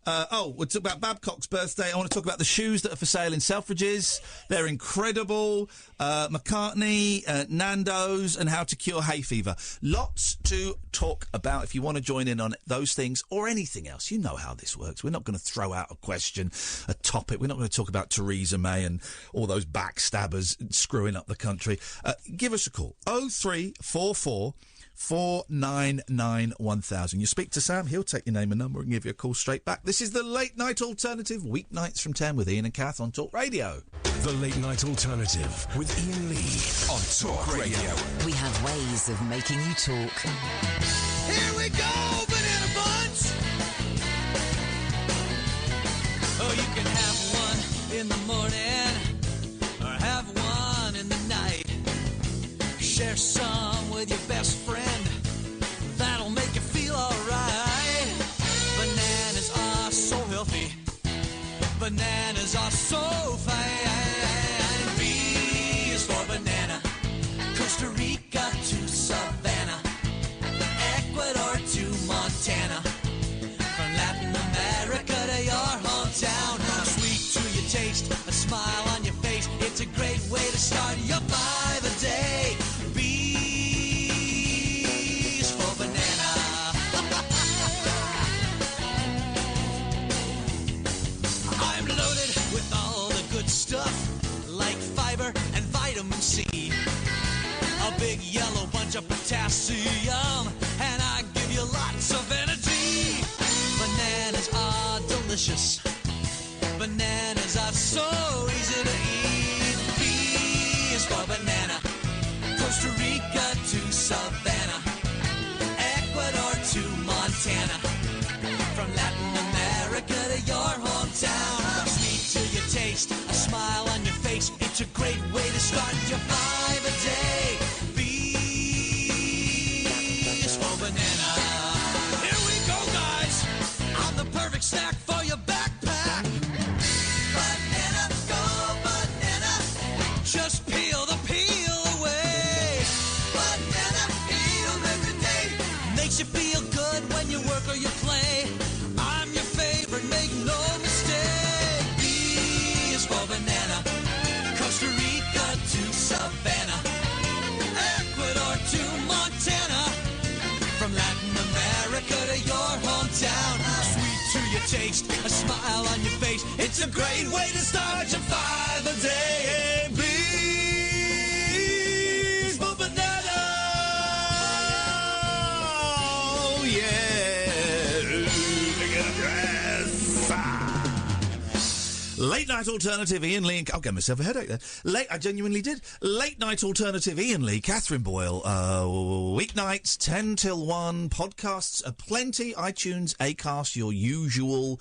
We'll talk about Babcock's birthday. I want to talk about the shoes that are for sale in Selfridges. They're incredible. McCartney, Nando's, and how to cure hay fever. Lots to talk about if you want to join in on those things or anything else. You know how this works. We're not going to throw out a question, a topic. We're not going to talk about Theresa May and all those backstabbers screwing up the country. Give us a call. 0344 499 1000. You speak to Sam, he'll take your name and number and give you a call straight back. This is the Late Night Alternative, weeknights from 10 with Iain and Kath on Talk Radio. The Late Night Alternative with Iain Lee on Talk Radio. We have ways of making you talk. Here we go, banana buns. Oh, you can have one in the morning or have one in the night. Share some with your best friend. That'll make you feel alright. Bananas are so healthy. Bananas are so fine. B is for banana. Costa Rica to Savannah. Ecuador to Montana. From Latin America to your hometown. Sweet to your taste, a smile on your face. It's a great way to start your vibe a day. B's for banana. I'm loaded with all the good stuff, like fiber and vitamin C. A big yellow bunch of potassium, and I give you lots of energy. Bananas are delicious. Bananas are so easy to eat. B is for banana. Costa Rica to Savannah. Ecuador to Montana. From Latin America to your hometown. Sweet to your taste, a smile on your face. It's a great way to start your vibe a day. B is for banana. Here we go, guys. I'm the perfect snack for your backpack. Banana, go banana. Just peel the peel away. Banana peel every day. Makes you feel good when you work or you play. I'm your favorite, make no mistake. B is for banana. Costa Rica to Savannah. Ecuador to Montana. From Latin America to your hometown. Sweet to your taste, a smile on your face. It's a great way to start your vibe a day. B's for banana. Oh, yeah. Look at the dress. Late Night Alternative, Iain Lee and... I'll get myself a headache there. I genuinely did. Late Night Alternative, Iain Lee, Catherine Boyle. Weeknights, 10 till 1. Podcasts aplenty. iTunes, Acast, your usual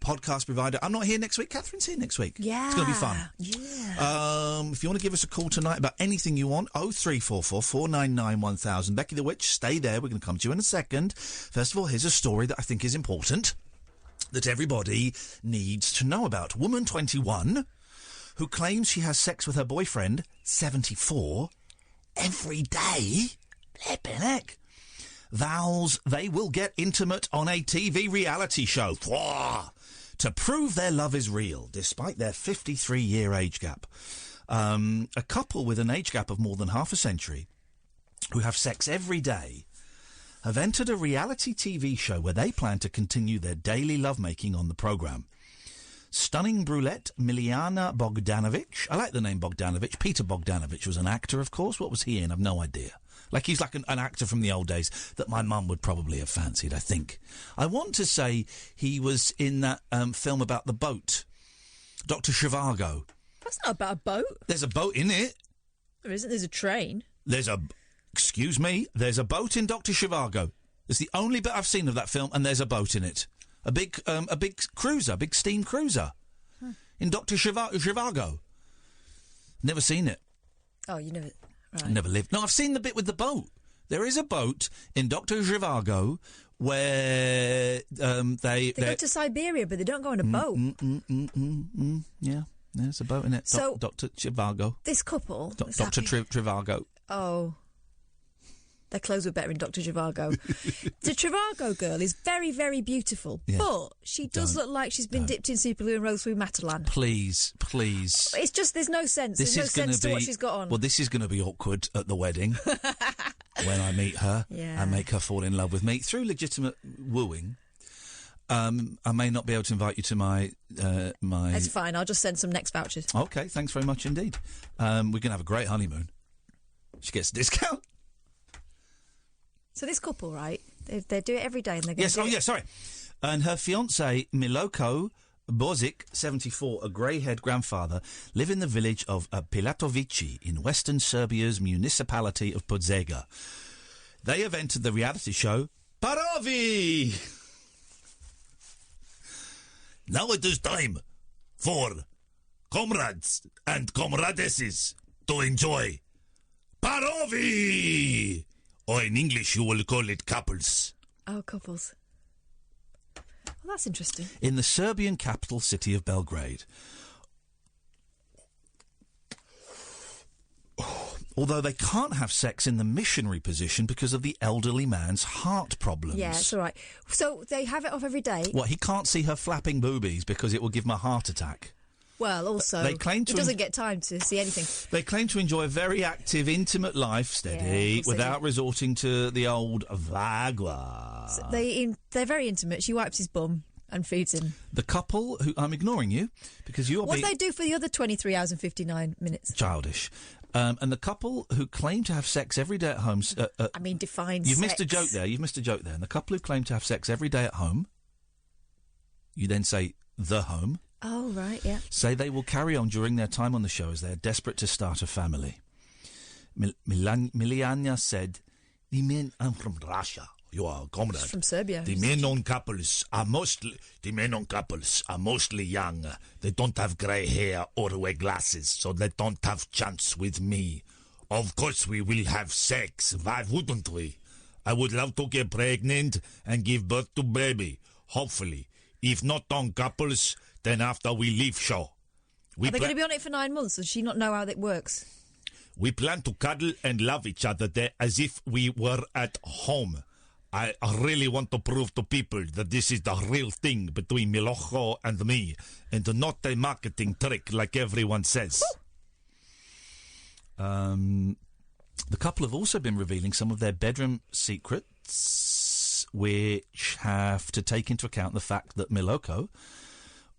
podcast provider. I'm not here next week. Catherine's here next week. Yeah. It's going to be fun. Yeah. If you want to give us a call tonight about anything you want, 0344 499 1000. Becky the Witch, stay there. We're going to come to you in a second. First of all, here's a story that I think is important, that everybody needs to know about. Woman 21 who claims she has sex with her boyfriend, 74, every day, flippin' heck, vows they will get intimate on a TV reality show to prove their love is real, despite their 53-year age gap. A couple with an age gap of more than half a century who have sex every day have entered a reality TV show where they plan to continue their daily lovemaking on the programme. Stunning brunette Miliana Bogdanovich. I like the name Bogdanovich. Peter Bogdanovich was an actor, of course. What was he in? I've no idea. Like, he's like an actor from the old days that my mum would probably have fancied, I think. I want to say he was in that film about the boat, Dr. Zhivago. That's not about a boat. There's a boat in it. There isn't. There's a train. Excuse me, there's a boat in Dr. Zhivago. It's the only bit I've seen of that film, and there's a boat in it. A big cruiser, big steam cruiser. In Dr. Zhivago. Never seen it. Oh, you never... Right. I never lived. No, I've seen the bit with the boat. There is a boat in Dr. Zhivago where they go to Siberia, but they don't go on a boat. Yeah, there's a boat in it. So, Dr. Zhivago. This couple... Dr. Trivago. Oh... Their clothes were better in Dr. Zhivago. The Trivago girl is very, very beautiful, but she does look like she's been dipped in super glue and rose through Matalan. Please. It's just, there's no sense. There's no sense to what she's got on. Well, this is going to be awkward at the wedding when I meet her and make her fall in love with me. Through legitimate wooing, I may not be able to invite you to my... It's fine, I'll just send some next vouchers. OK, thanks very much indeed. We're going to have a great honeymoon. She gets a discount. So this couple, right, they do it every day and they're going to sorry. And her fiancé, Miloko Bozic, 74, a grey-haired grandfather, live in the village of Pilatovici in western Serbia's municipality of Podzega. They have entered the reality show Parovi! Now it is time for comrades and comradesses to enjoy Parovi! Or in English, you will call it couples. Oh, couples. Well, that's interesting. In the Serbian capital city of Belgrade. Although they can't have sex in the missionary position because of the elderly man's heart problems. Yeah, it's all right. So they have it off every day. What, he can't see her flapping boobies because it will give him a heart attack? Well, also, they claim he doesn't get time to see anything. They claim to enjoy a very active, intimate life, without resorting to the old Viagra. So they're very intimate. She wipes his bum and feeds him. The couple who... I'm ignoring you because you are... What do they do for the other 23 hours and 59 minutes? Childish. And the couple who claim to have sex every day at home... define You've sex. missed a joke there. And the couple who claim to have sex every day at home, you then say the home... Oh, right, yeah. Say they will carry on during their time on the show as they are desperate to start a family. Miliana said, "The men, I'm from Russia. You are a comrade. From Serbia. The men on couples are mostly young. They don't have grey hair or wear glasses, so they don't have chance with me. Of course we will have sex. Why wouldn't we? I would love to get pregnant and give birth to baby. Hopefully. If not on couples, then after we leave show. Are they going to be on it for 9 months? Does she not know how it works? We plan to cuddle and love each other there as if we were at home. I really want to prove to people that this is the real thing between Miloko and me, and not a marketing trick like everyone says." The couple have also been revealing some of their bedroom secrets, which have to take into account the fact that Miloko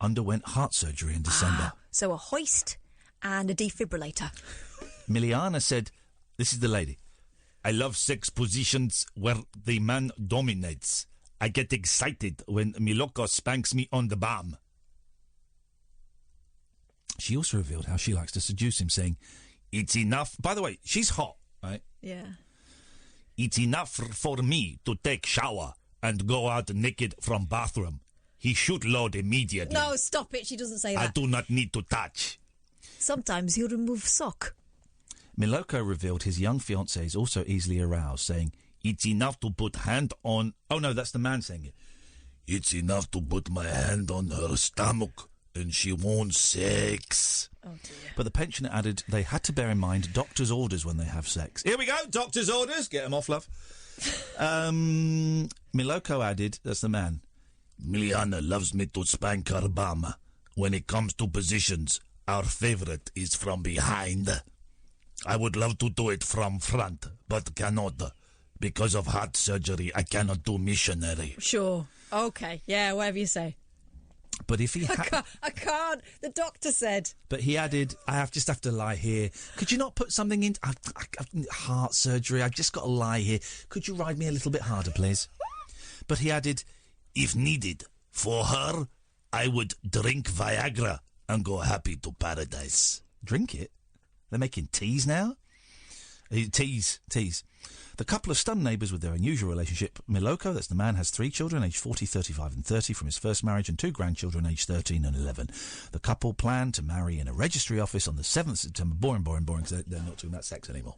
underwent heart surgery in December. So a hoist and a defibrillator. Miliana said, this is the lady, "I love sex positions where the man dominates. I get excited when Miloko spanks me on the bum." She also revealed how she likes to seduce him, saying, "It's enough..." By the way, she's hot, right? Yeah. "It's enough for me to take shower and go out naked from bathroom. He should load immediately. No, stop it. She doesn't say that. I do not need to touch." Sometimes he'll remove sock. Miloko revealed his young fiancée is also easily aroused, saying, "It's enough to put hand on..." Oh, no, that's the man saying it. "It's enough to put my hand on her stomach and she wants sex." Oh, dear. But the pensioner added they had to bear in mind doctor's orders when they have sex. Here we go, doctor's orders. Get them off, love. Miloko added, that's the man, "Miliana loves me to spank her bum. When it comes to positions, our favourite is from behind. I would love to do it from front, but cannot. Because of heart surgery, I cannot do missionary." Sure. Okay. Yeah, whatever you say. But if he I can't. The doctor said. But he added, "I just have to lie here. Could you not put something in... heart surgery, I've just got to lie here. Could you ride me a little bit harder, please?" But he added, "If needed, for her, I would drink Viagra and go happy to paradise." Drink it? They're making teas now? Teas. The couple are stunned neighbours with their unusual relationship. Miloko, that's the man, has 3 children, aged 40, 35 and 30 from his first marriage, and 2 grandchildren, aged 13 and 11. The couple plan to marry in a registry office on the 7th of September. Boring, because they're not talking about sex anymore.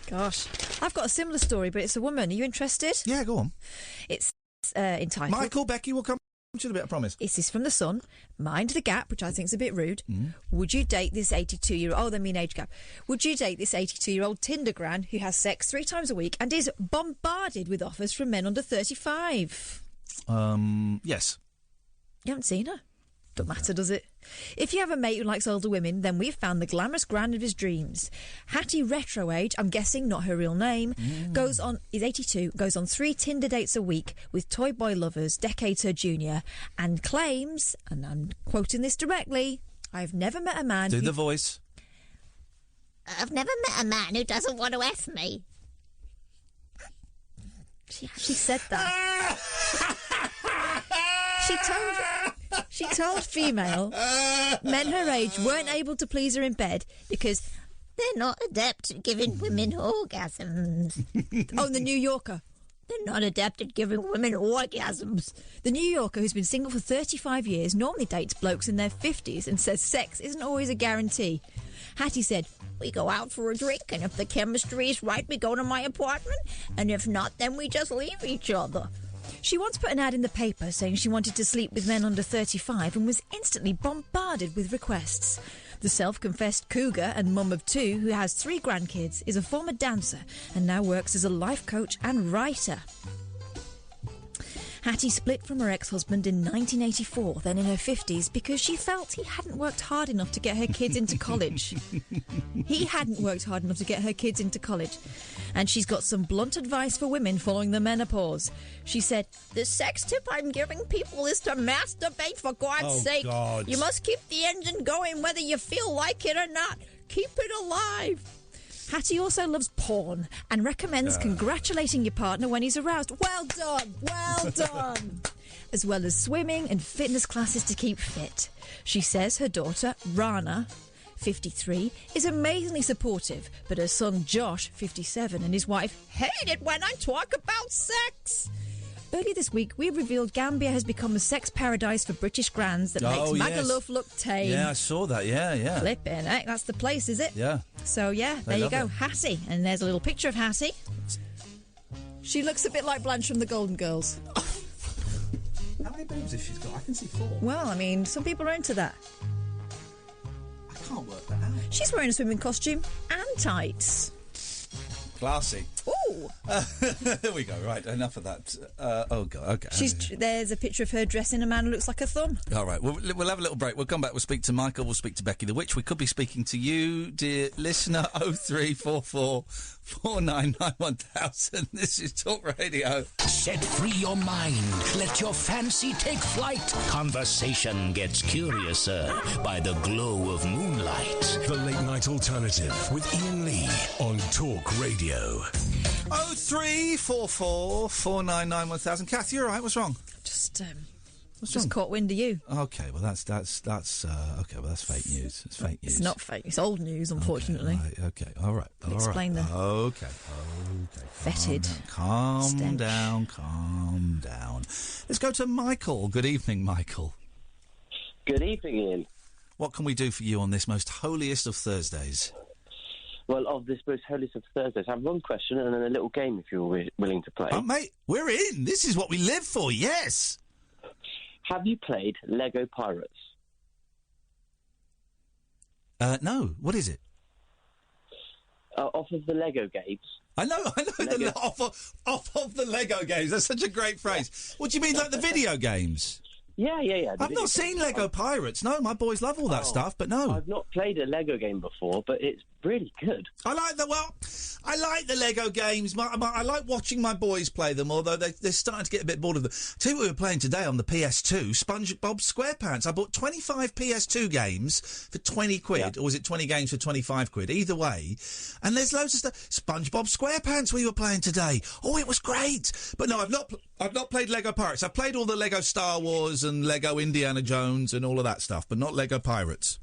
Gosh. I've got a similar story, but it's a woman. Are you interested? Yeah, go on. It's entitled... Michael, Becky will come to the bit, I promise. This is from The Sun. Mind the gap, which I think is a bit rude. Would you date this 82-year-old... Oh, they mean age gap. Would you date this 82-year-old Tinder gran who has sex 3 times a week and is bombarded with offers from men under 35? Yes. You haven't seen her? Don't matter, does it? If you have a mate who likes older women, then we've found the glamorous gran of his dreams. Hattie Retroage, I'm guessing not her real name, is 82, goes on 3 Tinder dates a week with toy boy lovers, decades her junior, and claims, and I'm quoting this directly, I've never met a man Do the voice. I've never met a man who doesn't want to F me. She actually said that. She told female men her age weren't able to please her in bed because they're not adept at giving women orgasms. Oh, the New Yorker. They're not adept at giving women orgasms. The New Yorker, who's been single for 35 years, normally dates blokes in their 50s and says sex isn't always a guarantee. Hattie said, we go out for a drink, and if the chemistry is right, we go to my apartment, and if not, then we just leave each other. She once put an ad in the paper saying she wanted to sleep with men under 35 and was instantly bombarded with requests. The self-confessed cougar and mum of 2, who has 3 grandkids, is a former dancer and now works as a life coach and writer. Hattie split from her ex-husband in 1984, then in her 50s, because she felt he hadn't worked hard enough to get her kids into college. He hadn't worked hard enough to get her kids into college. And she's got some blunt advice for women following the menopause. She said, the sex tip I'm giving people is to masturbate, for God's sake. God. You must keep the engine going whether you feel like it or not. Keep it alive. Hattie also loves porn and recommends congratulating your partner when he's aroused. Well done, well done. As well as swimming and fitness classes to keep fit. She says her daughter, Rana, 53, is amazingly supportive, but her son Josh, 57, and his wife hate it when I talk about sex. Earlier this week, we revealed Gambia has become a sex paradise for British grands that makes Magaluf look tame. Yeah, I saw that, yeah. Flippin' heck, that's the place, is it? Yeah. So, yeah, there you go, Hattie. And there's a little picture of Hattie. She looks a bit like Blanche from the Golden Girls. How many boobs has she got? I can see 4. Well, I mean, some people are into that. I can't work that out. She's wearing a swimming costume and tights. Classy. Ooh. There we go. Right, enough of that. Oh, God, OK. There's a picture of her dressing a man who looks like a thumb. All right, we'll have a little break. We'll come back. We'll speak to Michael. We'll speak to Becky the Witch. We could be speaking to you, dear listener. 0344 499 1000. This is Talk Radio. Set free your mind. Let your fancy take flight. Conversation gets curiouser by the glow of moonlight. The Late Night Alternative with Iain Lee on Talk Radio. 0344 499 1000. Kath, you all right? What's wrong? Just caught wind of you. Okay, well that's okay. Well, that's fake news. It's fake news. It's not fake. It's old news, unfortunately. Okay, all right. I'll explain that. Okay. Fetid. Calm down. Let's go to Michael. Good evening, Michael. Good evening, Ian. What can we do for you on this most holiest of Thursdays? Well, of this most holiest of Thursdays, I have one question and then a little game if you're willing to play. Oh, mate, we're in. This is what we live for, yes. Have you played Lego Pirates? No. What is it? Off of the Lego games. I know. Off of the Lego games. That's such a great phrase. What do you mean, like the video games? Yeah. I've not seen Lego Pirates. No, my boys love all that stuff, but no. I've not played a Lego game before, but it's really good. I like the Lego games. I like watching my boys play them, although they're starting to get a bit bored of them. Tell you what we were playing today on the PS2, SpongeBob SquarePants. I bought 25 PS2 games for 20 quid, or was it 20 games for 25 quid? Either way. And there's loads of stuff. SpongeBob SquarePants we were playing today. Oh, it was great. But no, I've not played Lego Pirates. I've played all the Lego Star Wars and Lego Indiana Jones and all of that stuff, but not Lego Pirates.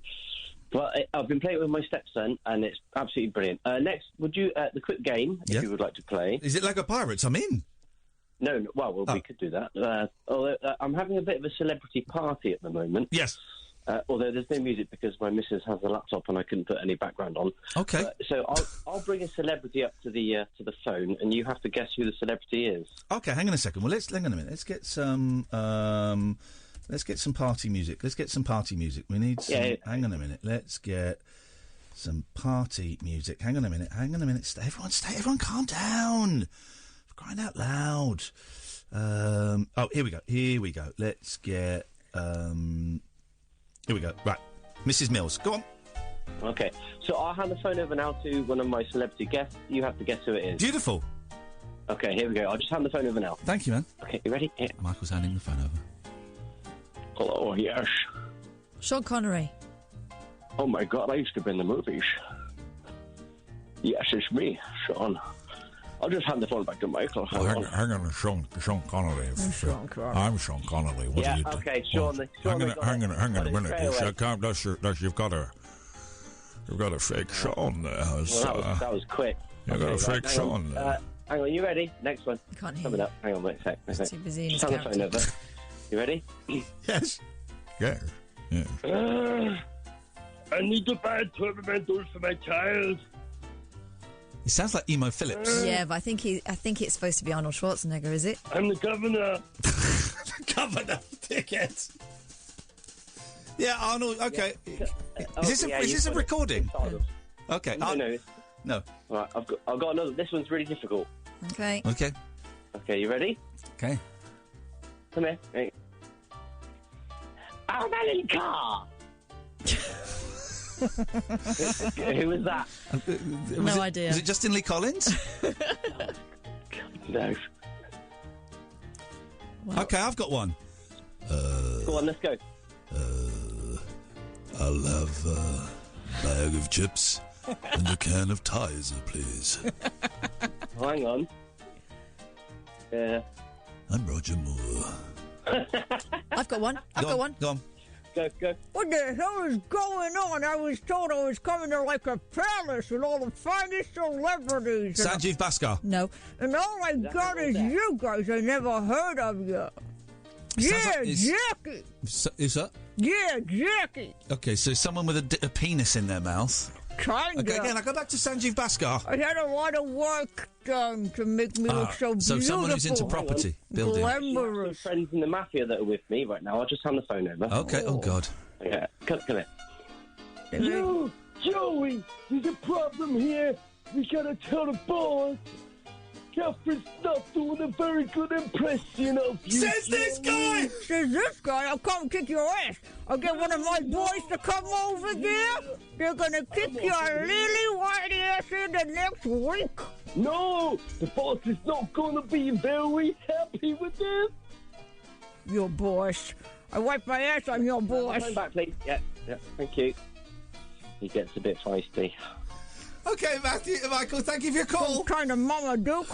Well, I've been playing it with my stepson, and it's absolutely brilliant. Next, would you the quick game if you would like to play? Is it Lego Pirates? I'm in. No, we could do that. Although I'm having a bit of a celebrity party at the moment. Yes. Although there's no music because my missus has a laptop and I couldn't put any background on. Okay. So I'll bring a celebrity up to the phone, and you have to guess who the celebrity is. Okay, hang on a second. Well, hang on a minute. Let's get some party music. We need some. Yeah. Hang on a minute. Let's get some party music. Hang on a minute. Everyone, calm down. For crying out loud. Here we go. Let's get. Here we go. Right, Mrs. Mills, go on. Okay, so I'll hand the phone over now to one of my celebrity guests. You have to guess who it is. Beautiful. Okay, here we go. I'll just hand the phone over now. Thank you, man. Okay, you ready? Yeah. Michael's handing the phone over. Hello, yes. Sean Connery. Oh my God, I used to be in the movies. Yes, it's me, Sean. I'll just hand the phone back to Michael. Hang on, Sean Connery. I'm Sean Connery. What are you doing? Okay, Sean. Hang on a minute. You've got a fake Sean there. That was quick. You've got a fake Sean there. Hang on, you ready? Next one. I can't hear Coming you. up. Hang on, wait a sec. He's too busy in his hand the phone character. over. You ready? Yes. Yeah. I need to buy a tournamental for my child. He sounds like Emo Phillips. Yeah, but I think it's supposed to be Arnold Schwarzenegger, is it? I'm the governor. Governor, dickhead. Yeah, Arnold. Okay. Is this a recording? Okay. No. All right, I've got another. This one's really difficult. Okay. Okay. Okay, you ready? Okay. Come here. Hey. I'm Alan Carr. Who was that? No idea. Was it Justin Lee Collins? No. Well, Okay, I've got one. Go on, let's go. I'll have a bag of chips and a can of Tizer, please. Hang on. I'm Roger Moore. I've got one. Go on. Go. What the hell is going on? I was told I was coming to like a palace with all the finest celebrities. Sanjeev Bhaskar. No. And all I got is you guys. I never heard of you. Yeah, Jackie. Is that? Yeah, Jackie. Okay, so someone with a penis in their mouth. Kinda. Okay, again, I go back to Sanjeev Bhaskar. I had a lot of work done to make me look so beautiful. So someone who's into property building. Glamorous. Some friends in the mafia that are with me right now. I'll just hand the phone over. Okay. Oh God. Yeah. Come here. Yo, Joey, there's a problem here. We gotta tell the boss. Catherine's not doing a very good impression of you. Says this guy! Says this guy, I'll come kick your ass. I'll get one of my boys to come over there. They're gonna kick your lily white ass in the next week. No, the boss is not gonna be very happy with this. Your boss. I wipe my ass on your boss. Phone back, please. Yeah, thank you. He gets a bit feisty. Okay, Michael, thank you for your call. Some kind of Mama Duke.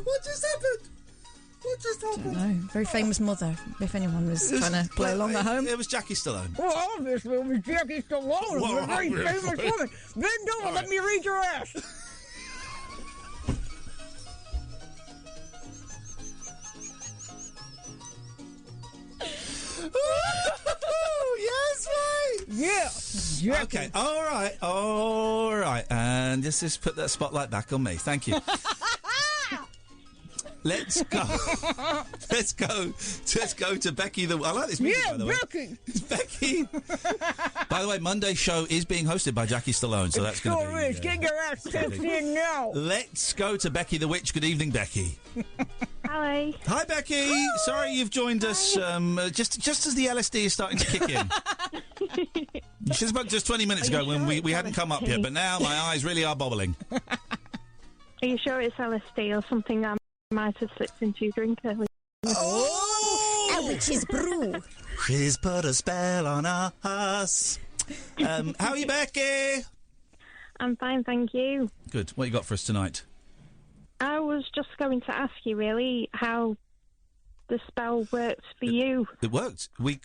What just happened? No. Very famous mother, if anyone was trying to play along at home. It was Jackie Stallone. Well, obviously it was Jackie Stallone, a very famous woman. Bend over, let me read your ass. Yes, mate. Yeah. Jackie. Okay, all right. And just put that spotlight back on me. Thank you. Let's go. Let's go to Becky. I like this music, by the way. Becky. It's Becky. By the way, Monday's show is being hosted by Jackie Stallone, so that's going to be. Is. Get your ass kicked in now. Let's go to Becky the Witch. Good evening, Becky. Hi. Hi, Becky. Sorry you've joined us just as the LSD is starting to kick in. You should have spoken to us 20 minutes ago when we hadn't come up yet, but now my eyes really are bobbling. Are you sure it's LSD or something I might have slipped into your drink earlier? A witch's brew. She's put a spell on us. How are you, Becky? I'm fine, thank you. Good. What you got for us tonight? I was just going to ask you, really, how the spell worked for you. It worked. We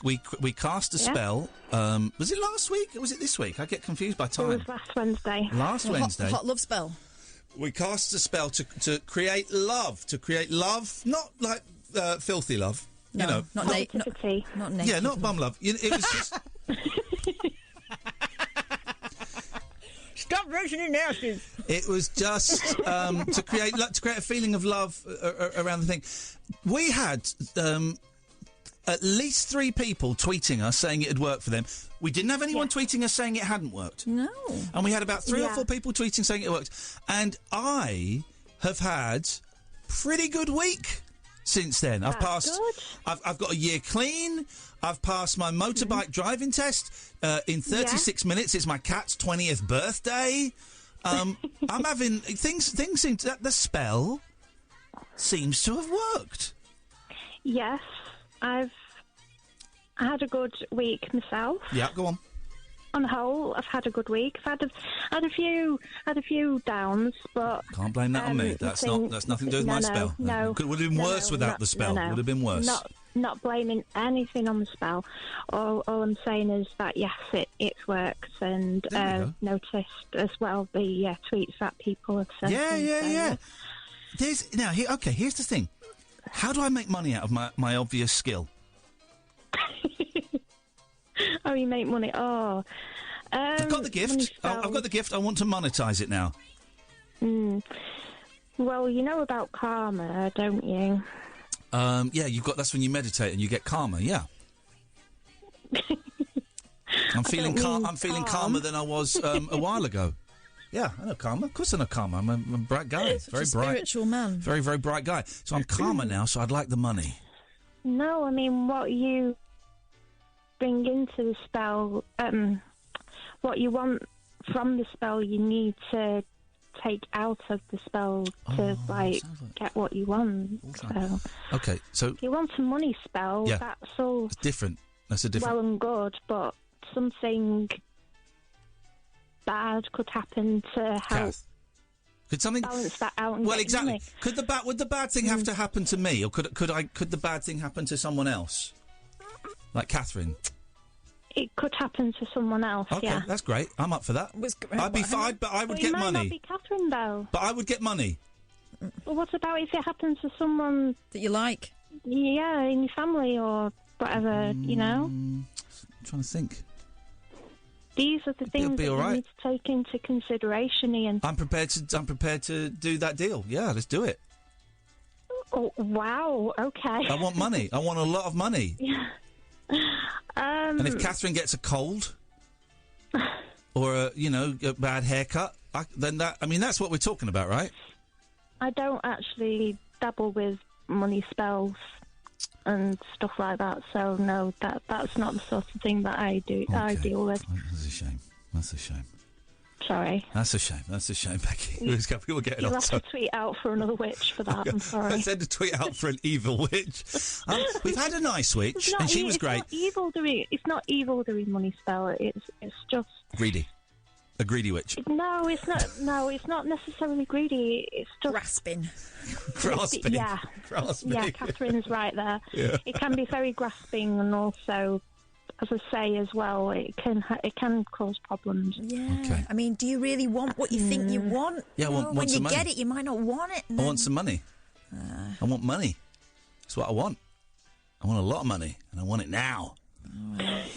cast a spell. Was it last week or was it this week? I get confused by time. It was last Wednesday. Wednesday. Hot love spell. We cast a spell to create love. To create love, not like filthy love. No, you know, not naked. Not naked. Yeah, not bum love. It was just. Stop mentioning nasties. It was just to create a feeling of love around the thing. We had at least 3 people tweeting us saying it had worked for them. We didn't have anyone tweeting us saying it hadn't worked. No. And we had about 3 or 4 people tweeting saying it worked. And I have had pretty good week since then. I've passed. I've got a year clean. I've passed my motorbike driving test in 36 minutes. It's my cat's 20th birthday. I'm having things seem to, the spell seems to have worked. Yes, I've had a good week myself. Yeah, go on. On the whole, I've had a good week. I've had a few downs, but can't blame that on me. That's nothing to do with my spell. No, would have been worse without the spell. Would have been worse. Not blaming anything on the spell. All I'm saying is that yes, it works, and noticed as well the tweets that people have sent. Yeah. Here's the thing. How do I make money out of my obvious skill? Oh, you make money. Oh, I've got the gift. I've got the gift. I want to monetize it now. Well, you know about karma, don't you? Yeah, that's when you meditate and you get karma. Yeah. I'm feeling calmer than I was a while ago. Yeah, I know karma. Of course I know karma. I'm a bright guy. Very bright. Spiritual man. Very, very bright guy. So I'm calmer now, so I'd like the money. No, I mean, what you bring into the spell, what you want from the spell, you need to take out of the spell to, get what you want. So. Okay, so... If you want a money spell, that's all... It's different. That's a different... Well and good, but something bad could happen to help could something balance that out. And well, get exactly. Money. Would the bad thing have to happen to me, or could the bad thing happen to someone else, like Katherine? It could happen to someone else. Okay, yeah, that's great. I'm up for that. I'd be fine, but I would get money. It might not be Katherine though. But I would get money. Well, what about if it happens to someone that you like? Yeah, in your family or whatever. You know. I'm trying to think. These are the things that you need to take into consideration, Ian. I'm prepared to do that deal. Yeah, let's do it. Oh, wow. Okay. I want money. I want a lot of money. Yeah. And if Katherine gets a cold or a bad haircut, then that's what we're talking about, right? I don't actually dabble with money spells and stuff like that, so no, that's not the sort of thing that I do. Okay. I deal with. That's a shame. That's a shame. Sorry. That's a shame, Becky. We'll get it You'll off. have to tweet out for another witch for that. I'm sorry. I sent a tweet out for an evil witch. We've had a nice witch, and she was great. It's not evil doing money spell. It's just greedy. A greedy witch. No, it's not. No, it's not necessarily greedy. It's just grasping. Grasping. Yeah. Grasping. Yeah, Catherine's right there. Yeah. It can be very grasping, and also, as I say as well, it can cause problems. Yeah. Okay. I mean, do you really want what you think you want? Yeah, when you get it, you might not want it. I want some money. I want money. That's what I want. I want a lot of money, and I want it now.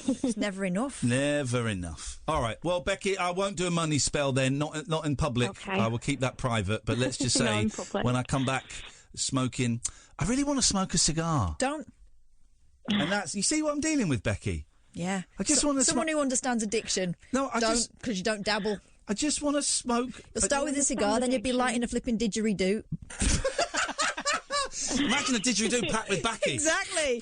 It's never enough. Never enough. All right. Well, Becky, I won't do a money spell then. Not in public. Okay. I will keep that private. But let's just say, when I come back smoking, I really want to smoke a cigar. Don't. And you see what I'm dealing with, Becky? Yeah. I just want to someone who understands addiction. No, don't, because you don't dabble. I just want to smoke. You'll start with a cigar, then you'll be lighting a flipping didgeridoo. Imagine a didgeridoo packed with baccy. Exactly.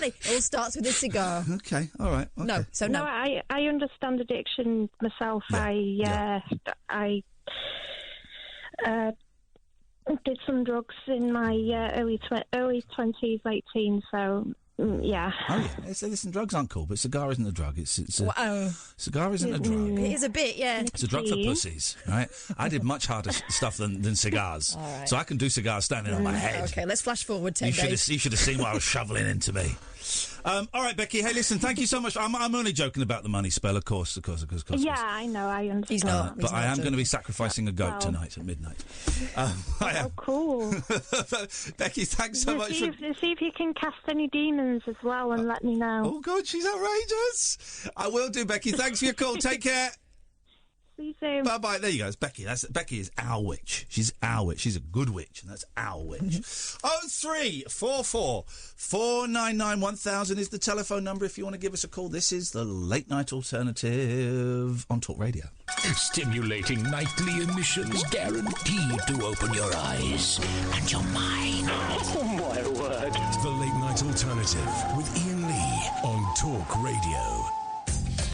It all starts with a cigar. Okay, all right. Okay. No, I understand addiction myself. Yeah. I did some drugs in my early 20s, late teens, so Yeah. Oh yeah. Listen, drugs aren't cool, but cigar isn't a drug. Cigar isn't a drug. It is a bit, yeah. It's a drug for pussies, right? I did much harder stuff than cigars, All right. so I can do cigars standing on my head. Okay, let's flash forward 10 You days. should have seen what I was shoveling into me. All right, Becky. Hey, listen. Thank you so much. I'm only joking about the money spell, of course. Yeah, I know. I understand. He's not. But I am going to be sacrificing a goat tonight at midnight. I am. Oh, cool. Becky, thanks so much. See if you can cast any demons as well and let me know. Oh, God, she's outrageous. I will do, Becky. Thanks for your call. Take care. See you soon. Bye-bye. There you go. It's Becky. Becky is our witch. She's our witch. She's a good witch, and that's our witch. 0344 499 1000 is the telephone number if you want to give us a call. This is the Late Night Alternative on Talk Radio. Stimulating nightly emissions guaranteed to open your eyes and your mind. Oh, my word. The Late Night Alternative with Iain Lee on Talk Radio.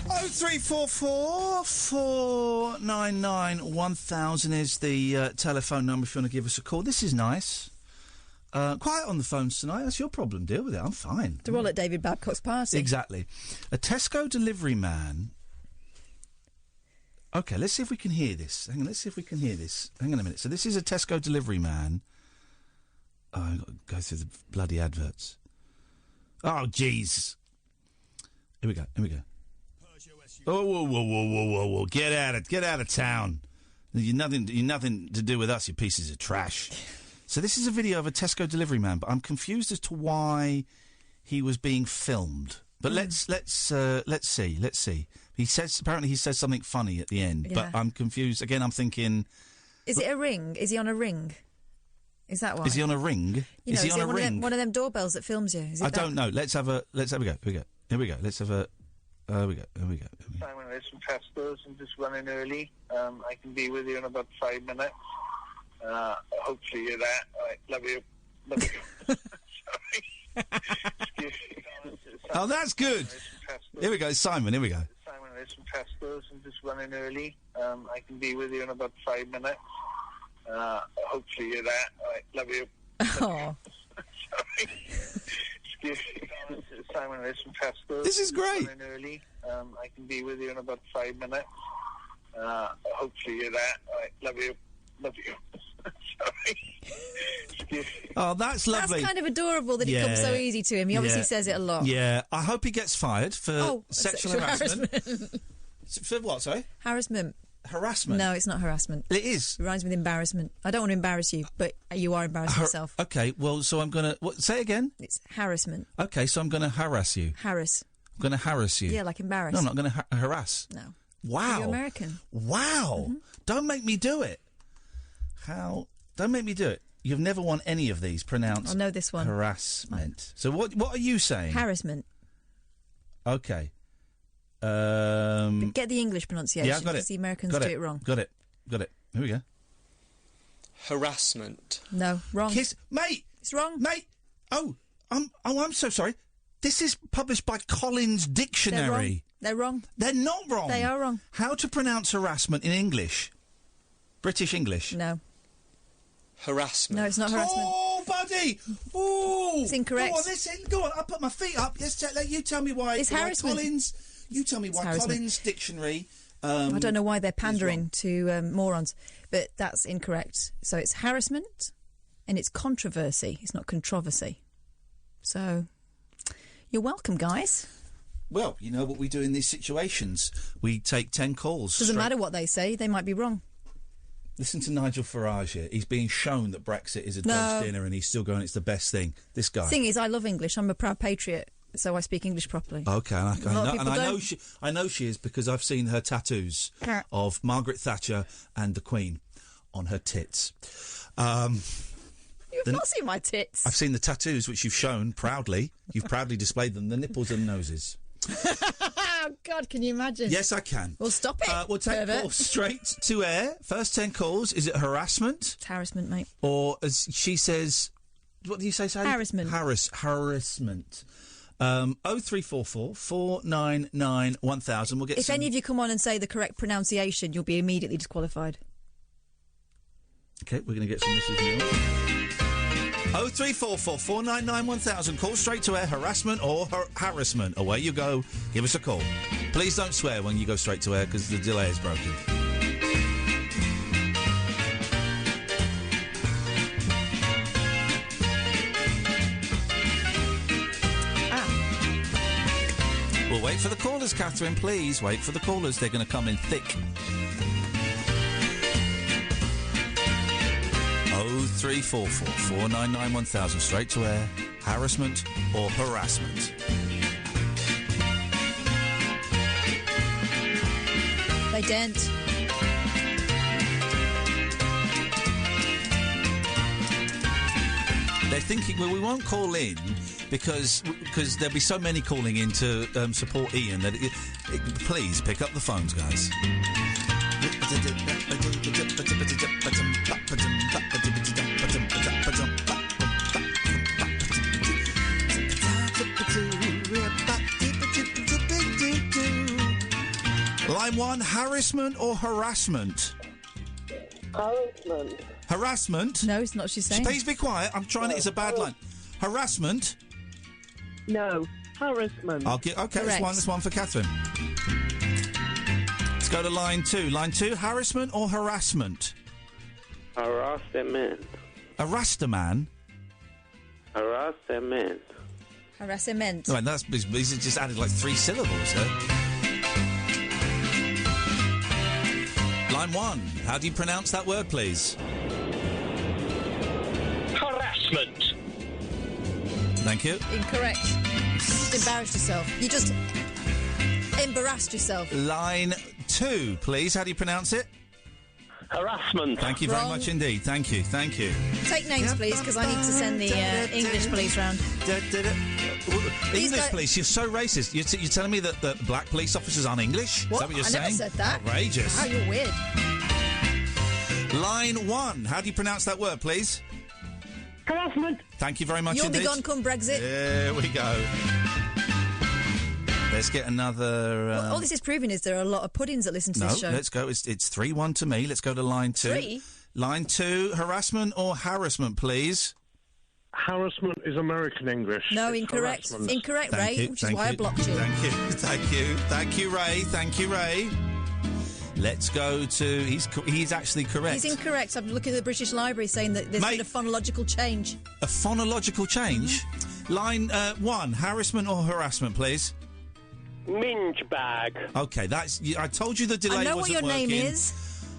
0344 499 1000 is the telephone number if you want to give us a call. This is nice. Quiet on the phones tonight. That's your problem. Deal with it. I'm fine. They're all at David Babcock's party. Exactly. A Tesco delivery man. Okay, let's see if we can hear this. Hang on, let's see if we can hear this. Hang on a minute. So this is a Tesco delivery man. Oh, I've got to go through the bloody adverts. Oh, jeez. Here we go. Oh, whoa. Get out of town. You're nothing to do with us, you pieces of trash. So this is a video of a Tesco delivery man, but I'm confused as to why he was being filmed. But let's see. Apparently he says something funny at the end, but I'm confused. Again, I'm thinking, is it a ring? Is he on a ring? Is that why? Is he on a ring? Is he on a ring? One of them doorbells that films you. Is it I don't know. Let's have a go. Here we go. Let's have a. Here we go. Simon is from Tesco's. I'm just running early. I can be with you in about 5 minutes. Hopefully you're there. All right, love you. Sorry. Oh, that's good. Here we go, Simon. Here we go. Simon is from Tesco's. I'm just running early. I can be with you in about 5 minutes. Hopefully you're there. All right, love you. Oh. Sorry. Excuse me. Simon is from Tesco's. This is great. Running early. I can be with you in about 5 minutes. Hopefully you're there. All right, love you. Sorry. Excuse me. Oh, that's lovely. That's kind of adorable that it comes so easy to him. He obviously says it a lot. Yeah, I hope he gets fired for sexual harassment. For what, sorry? Harassment. Harassment? No, it's not harassment. It is. It rhymes with embarrassment. I don't want to embarrass you, but you are embarrassing yourself. Okay, well, so I'm going to... Say it again? It's harassment. Okay, so I'm going to harass you. Harass. I'm going to harass you. Yeah, like embarrass. No, I'm not going to harass. No. Wow. You're American. Wow. Mm-hmm. Don't make me do it. How? Don't make me do it. You've never won any of these pronounced. I know this one. Harassment. So what are you saying? Harassment. Okay. Get the English pronunciation. Yeah, I got it. Because the Americans do it wrong. Got it. Here we go. Harassment. No, wrong. Mate. It's wrong. Mate. I'm so sorry. This is published by Collins Dictionary. They're wrong. They're not wrong. They are wrong. How to pronounce harassment in English? British English. No. Harassment. No, it's not harassment. Oh, buddy! Oh, it's incorrect. Go on. I'll put my feet up. Let you tell me why. It's harassment. You tell me why Collins Dictionary. I don't know why they're pandering to morons, but that's incorrect. So it's harassment, and it's controversy. It's not controversy. So you're welcome, guys. Well, you know what we do in these situations. We take 10 calls. Doesn't matter what they say. They might be wrong. Listen to Nigel Farage here. He's being shown that Brexit is a dog's dinner and he's still going, it's the best thing. This guy. The thing is, I love English. I'm a proud patriot, so I speak English properly. Okay, I know she is because I've seen her tattoos of Margaret Thatcher and the Queen on her tits. You've not seen my tits. I've seen the tattoos which you've shown proudly. You've proudly displayed them, the nipples and noses. Oh, God, can you imagine? Yes, I can. Well, stop it. We'll take calls straight to air. First 10 calls. Is it harassment? It's harassment, mate. Or, as she says... What do you say, Sally? Harassment. Harassment. 0344 499 1000. We'll get If any of you come on and say the correct pronunciation, you'll be immediately disqualified. Okay, we're going to get some messages now. 0344 499 1000. Call straight to air. Harassment or harassment. Away you go. Give us a call. Please don't swear when you go straight to air because the delay is broken. We'll wait for the callers, Catherine, please. Wait for the callers. They're going to come in thick. 0344 499 1000. Straight to air. Harassment or harassment. They dent. They're thinking, well, we won't call in because there'll be so many calling in to support Ian that please pick up the phones, guys. Line 1, harassment or harassment? Harassment. Harassment? No, it's not what she's saying. Please be quiet. I'm trying it. It's a bad line. Harassment? No. Harassment. Okay, Correct. that's one for Catherine. Let's go to line 2. Line 2, harassment or harassment? Harassment. Harassment? Harassment. Harassment. Right, he's just added like 3 syllables there. Line 1, how do you pronounce that word, please? Harassment. Thank you. Incorrect. You just embarrassed yourself. You just embarrassed yourself. Line 2, please. How do you pronounce it? Harassment. Thank you very Wrong. much indeed. Thank you. Take names, please, because I need to send the English police round. English police, you're so racist. You're telling me that the black police officers aren't English? What? Is that what you're I saying? never said that. Outrageous. Oh, you're weird. Line 1, how do you pronounce that word, please? Harassment. Thank you very much You'll indeed. be gone come Brexit. There we go. Let's get another... Well, all this is proving is there are a lot of puddings that listen to No, this show. let's go. It's 3-1 to me. Let's go to line 2. 3? Line 2, harassment or harassment, please? Harassment is American English. No, It's incorrect. harassment. Incorrect, Thank Ray, you, which is thank why I you, blocked you. Thank you, thank you, thank you, Ray. Let's go to... He's actually correct. He's incorrect. I'm looking at the British Library saying that there's been a phonological change. A phonological change? Line 1, harassment or harassment, please? Minge bag. Okay, that's... I told you the delay I know wasn't what your working. name is.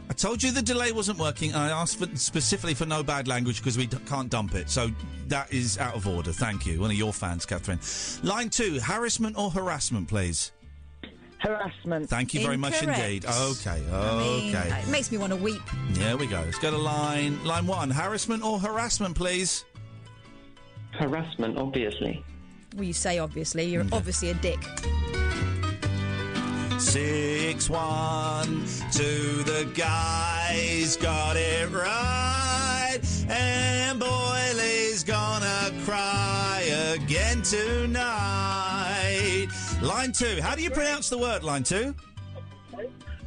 I told you the delay wasn't working. I asked specifically for no bad language because we can't dump it. So that is out of order. Thank you. One of your fans, Catherine. Line 2, harassment or harassment, please? Harassment. Thank you very much Incorrect. indeed. Okay. It makes me want to weep. There we go. Let's go to line 1. Harassment or harassment, please? Harassment, obviously. Well, you say obviously. You're obviously a dick. 6-1 to the guys, got it right, and Boyley's gonna cry again tonight. Line 2, how do you pronounce the word, line 2?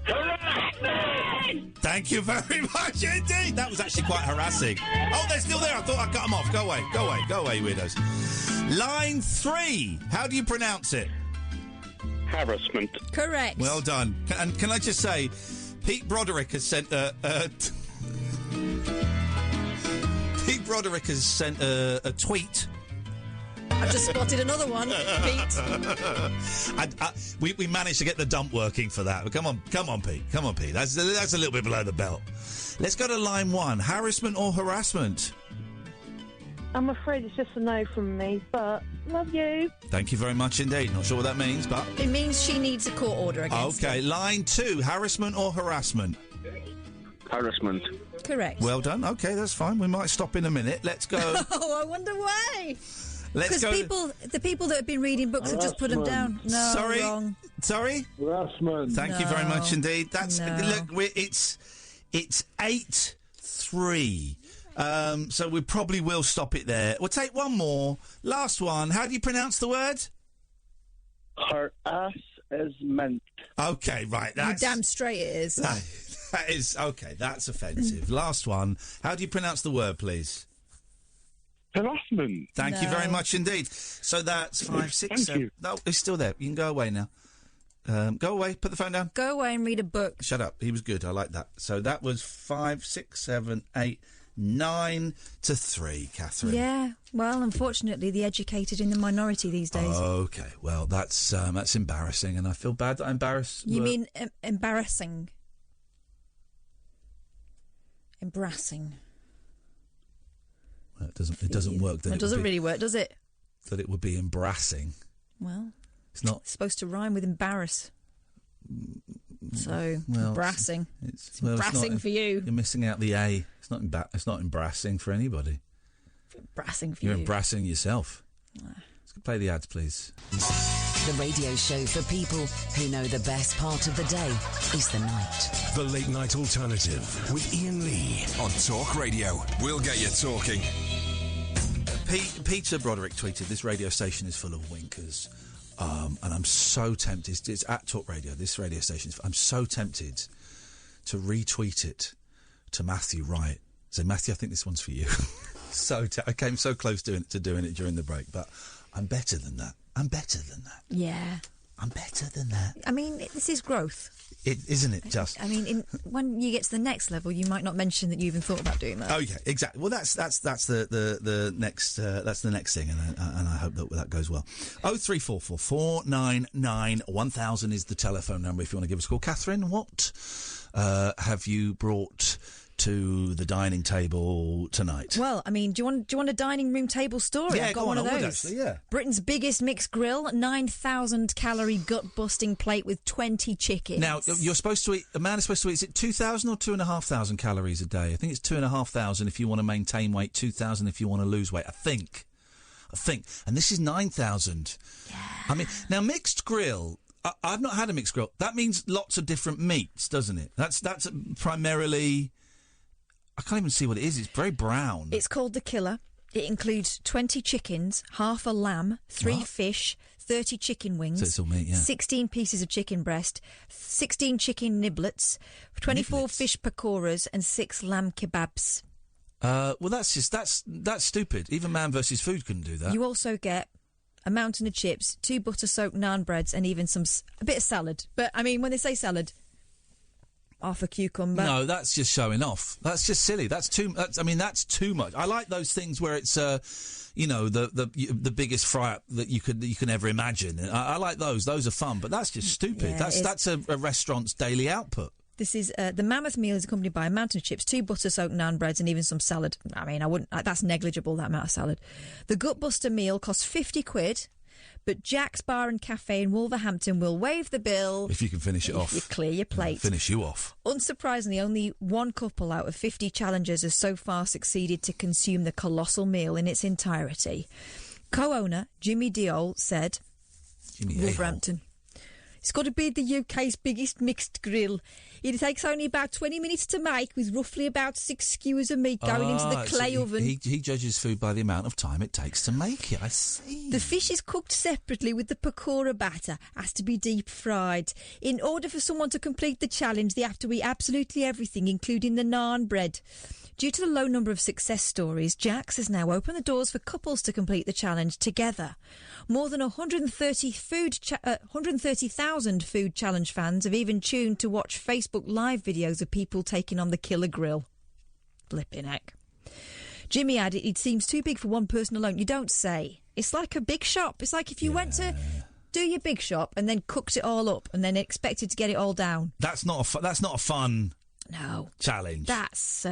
Harassment! Thank you very much indeed. That was actually quite harassing. Oh, they're still there. I thought I'd cut them off. Go away, weirdos. Line 3, how do you pronounce it? Harassment. Correct. Well done. And can I just say, Pete Broderick has sent a tweet. I've just spotted another one, Pete. We managed to get the dump working for that. Come on, Pete. That's a little bit below the belt. Let's go to line 1. Harassment or harassment? I'm afraid it's just a no from me, but love you. Thank you very much indeed. Not sure what that means, but... It means she needs a court order against Okay, her. line 2. Harassment or harassment? Harassment. Correct. Well done. Okay, that's fine. We might stop in a minute. Let's go. Oh, I wonder why. Let's Because go. the people that have been reading books have just put them down. No, Sorry. wrong. Sorry? Harassment. Thank you very much indeed. That's No. look. It's 8-3. So we probably will stop it there. We'll take one more. Last one. How do you pronounce the word? Harassment. Okay, right. You're That's damn straight it is. that is okay. That's offensive. Last one. How do you pronounce the word, please? Harassment. Thank you very much indeed. So that's 5, 6, Thank 7. you. No, it's still there. You can go away now. Go away. Put the phone down. Go away and read a book. Shut up. He was good. I like that. So that was 5, 6, 7, 8, 9 to 3, Catherine. Yeah. Well, unfortunately, the educated in the minority these days. Okay. Well, that's embarrassing, and I feel bad that I embarrass. You mean embarrassing? Embarrassing. Well, it doesn't work. It doesn't really work, does it? That it would be embarrassing. Well, it's not. It's supposed to rhyme with embarrass. So, well, embarrassing. It's embarrassing for you. You're missing out the A. It's not embarrassing for anybody. Embarrassing for You're you. embarrassing yourself. Let's play the ads, please. The radio show for people who know the best part of the day is the night. The Late Night Alternative with Iain Lee on Talk Radio. We'll get you talking. Peter Broderick tweeted, "This radio station is full of winkers." And I'm so tempted. It's at Talk Radio. This radio station. I'm so tempted to retweet it to Matthew Wright. Say, Matthew, I think this one's for you. I came so close to doing it during the break, but I'm better than that. Yeah. I'm better than that. I mean, this is growth. Isn't it just? I mean, when you get to the next level, you might not mention that you even thought about doing that. Oh yeah, exactly. Well, that's the next thing, and I hope that goes well. 0344 499 1000 is the telephone number if you want to give us a call. Catherine, what have you brought to the dining table tonight? Well, I mean, do you want a dining room table story? Yeah, I've got go one on, of I would those. actually, yeah. Britain's biggest mixed grill, 9,000 calorie gut busting plate with 20 chickens. Now, you're supposed to eat. A man is supposed to eat. Is it 2,000 or 2,500 calories a day? I think it's 2,500 if you want to maintain weight, 2,000 if you want to lose weight. I think, and this is 9,000. Yeah. I mean, now mixed grill. I've not had a mixed grill. That means lots of different meats, doesn't it? That's primarily. I can't even see what it is. It's very brown. It's called the Killer. It includes 20 chickens, half a lamb, 3 fish, 30 chicken wings, So it's all meat, yeah. 16 pieces of chicken breast, 16 chicken niblets, 24 fish pakoras, and 6 lamb kebabs. Well, that's stupid. Even Man vs. Food couldn't do that. You also get a mountain of chips, 2 butter-soaked naan breads, and even a bit of salad. But, I mean, when they say salad, half a cucumber. No, that's just showing off. That's just silly. That's too much. I like those things where it's, the biggest fry-up that you can ever imagine. I like those. Those are fun. But that's just stupid. Yeah, that's a restaurant's daily output. This is the mammoth meal is accompanied by a mountain of chips, 2 butter-soaked naan breads, and even some salad. I mean, I wouldn't. That's negligible, that amount of salad. The Gutbuster meal costs £50, but Jack's Bar and Cafe in Wolverhampton will waive the bill If you can finish it off. You clear your plate. Finish you off. Unsurprisingly, only one couple out of 50 challengers has so far succeeded to consume the colossal meal in its entirety. Co-owner Jimmy Diol said, Wolverhampton, "It's got to be the UK's biggest mixed grill. It takes only about 20 minutes to make, with roughly about 6 skewers of meat going into the clay oven." He judges food by the amount of time it takes to make it. I see. The fish is cooked separately with the pakora batter, has to be deep fried. In order for someone to complete the challenge, they have to eat absolutely everything, including the naan bread. Due to the low number of success stories, Jack's has now opened the doors for couples to complete the challenge together. More than 130,000 food challenge fans have even tuned to watch Facebook Live videos of people taking on the Killer Grill. Flipping heck. Jimmy added, "It seems too big for one person alone." You don't say. It's like a big shop. It's like if you went to do your big shop and then cooked it all up and then expected to get it all down. That's not a fun challenge. That's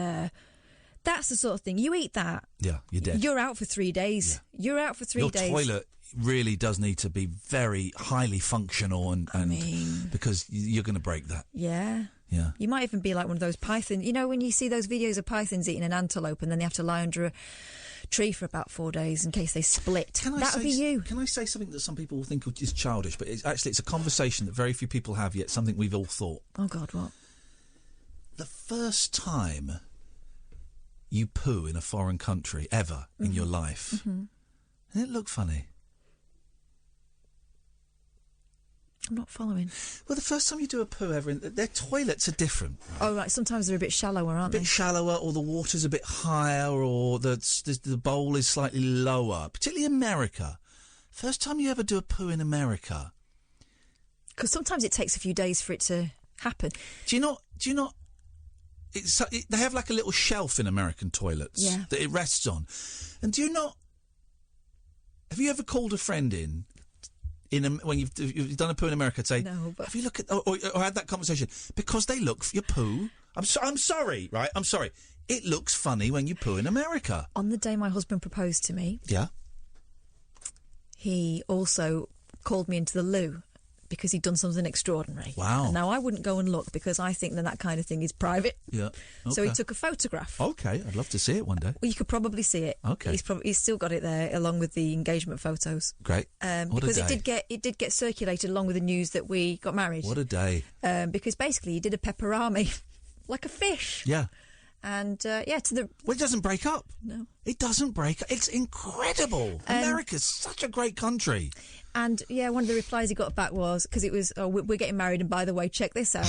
the sort of thing. You eat that. Yeah, you're dead. You're out for 3 days. Yeah. You're out for 3 days. Your toilet really does need to be very highly functional and because you're going to break that. Yeah. Yeah. You might even be like one of those pythons. You know when you see those videos of pythons eating an antelope and then they have to lie under a tree for about 4 days in case they split. That would be you. Can I say something that some people will think is childish, but it's a conversation that very few people have yet, something we've all thought. Oh, God, what? The first time you poo in a foreign country ever in your life, doesn't it look funny? I'm not following. Well, the first time you do a poo ever, their toilets are different. Oh, right. Sometimes they're a bit shallower, aren't A bit shallower, or the water's a bit higher, or the bowl is slightly lower. Particularly America. First time you ever do a poo in America. Because sometimes it takes a few days for it to happen. Do you not? They have like a little shelf in American toilets that it rests on. And do you not? Have you ever called a friend when you've done a poo in America? Say, no, but have you looked at or had that conversation because they look for your poo? I'm sorry, right? I'm sorry. It looks funny when you poo in America. On the day my husband proposed to me, he also called me into the loo because he'd done something extraordinary. Wow. And now I wouldn't go and look because I think that kind of thing is private. Yeah. Okay. So he took a photograph. Okay, I'd love to see it one day. Well, you could probably see it. Okay. He's still got it there along with the engagement photos. Great. What because a day. it did get circulated along with the news that we got married. What a day. Because basically he did a pepperami like a fish. Yeah. And to the well, it doesn't break up. No, it doesn't break up. It's incredible. America's such a great country. And one of the replies he got back was because it was, we're getting married, and by the way, check this out.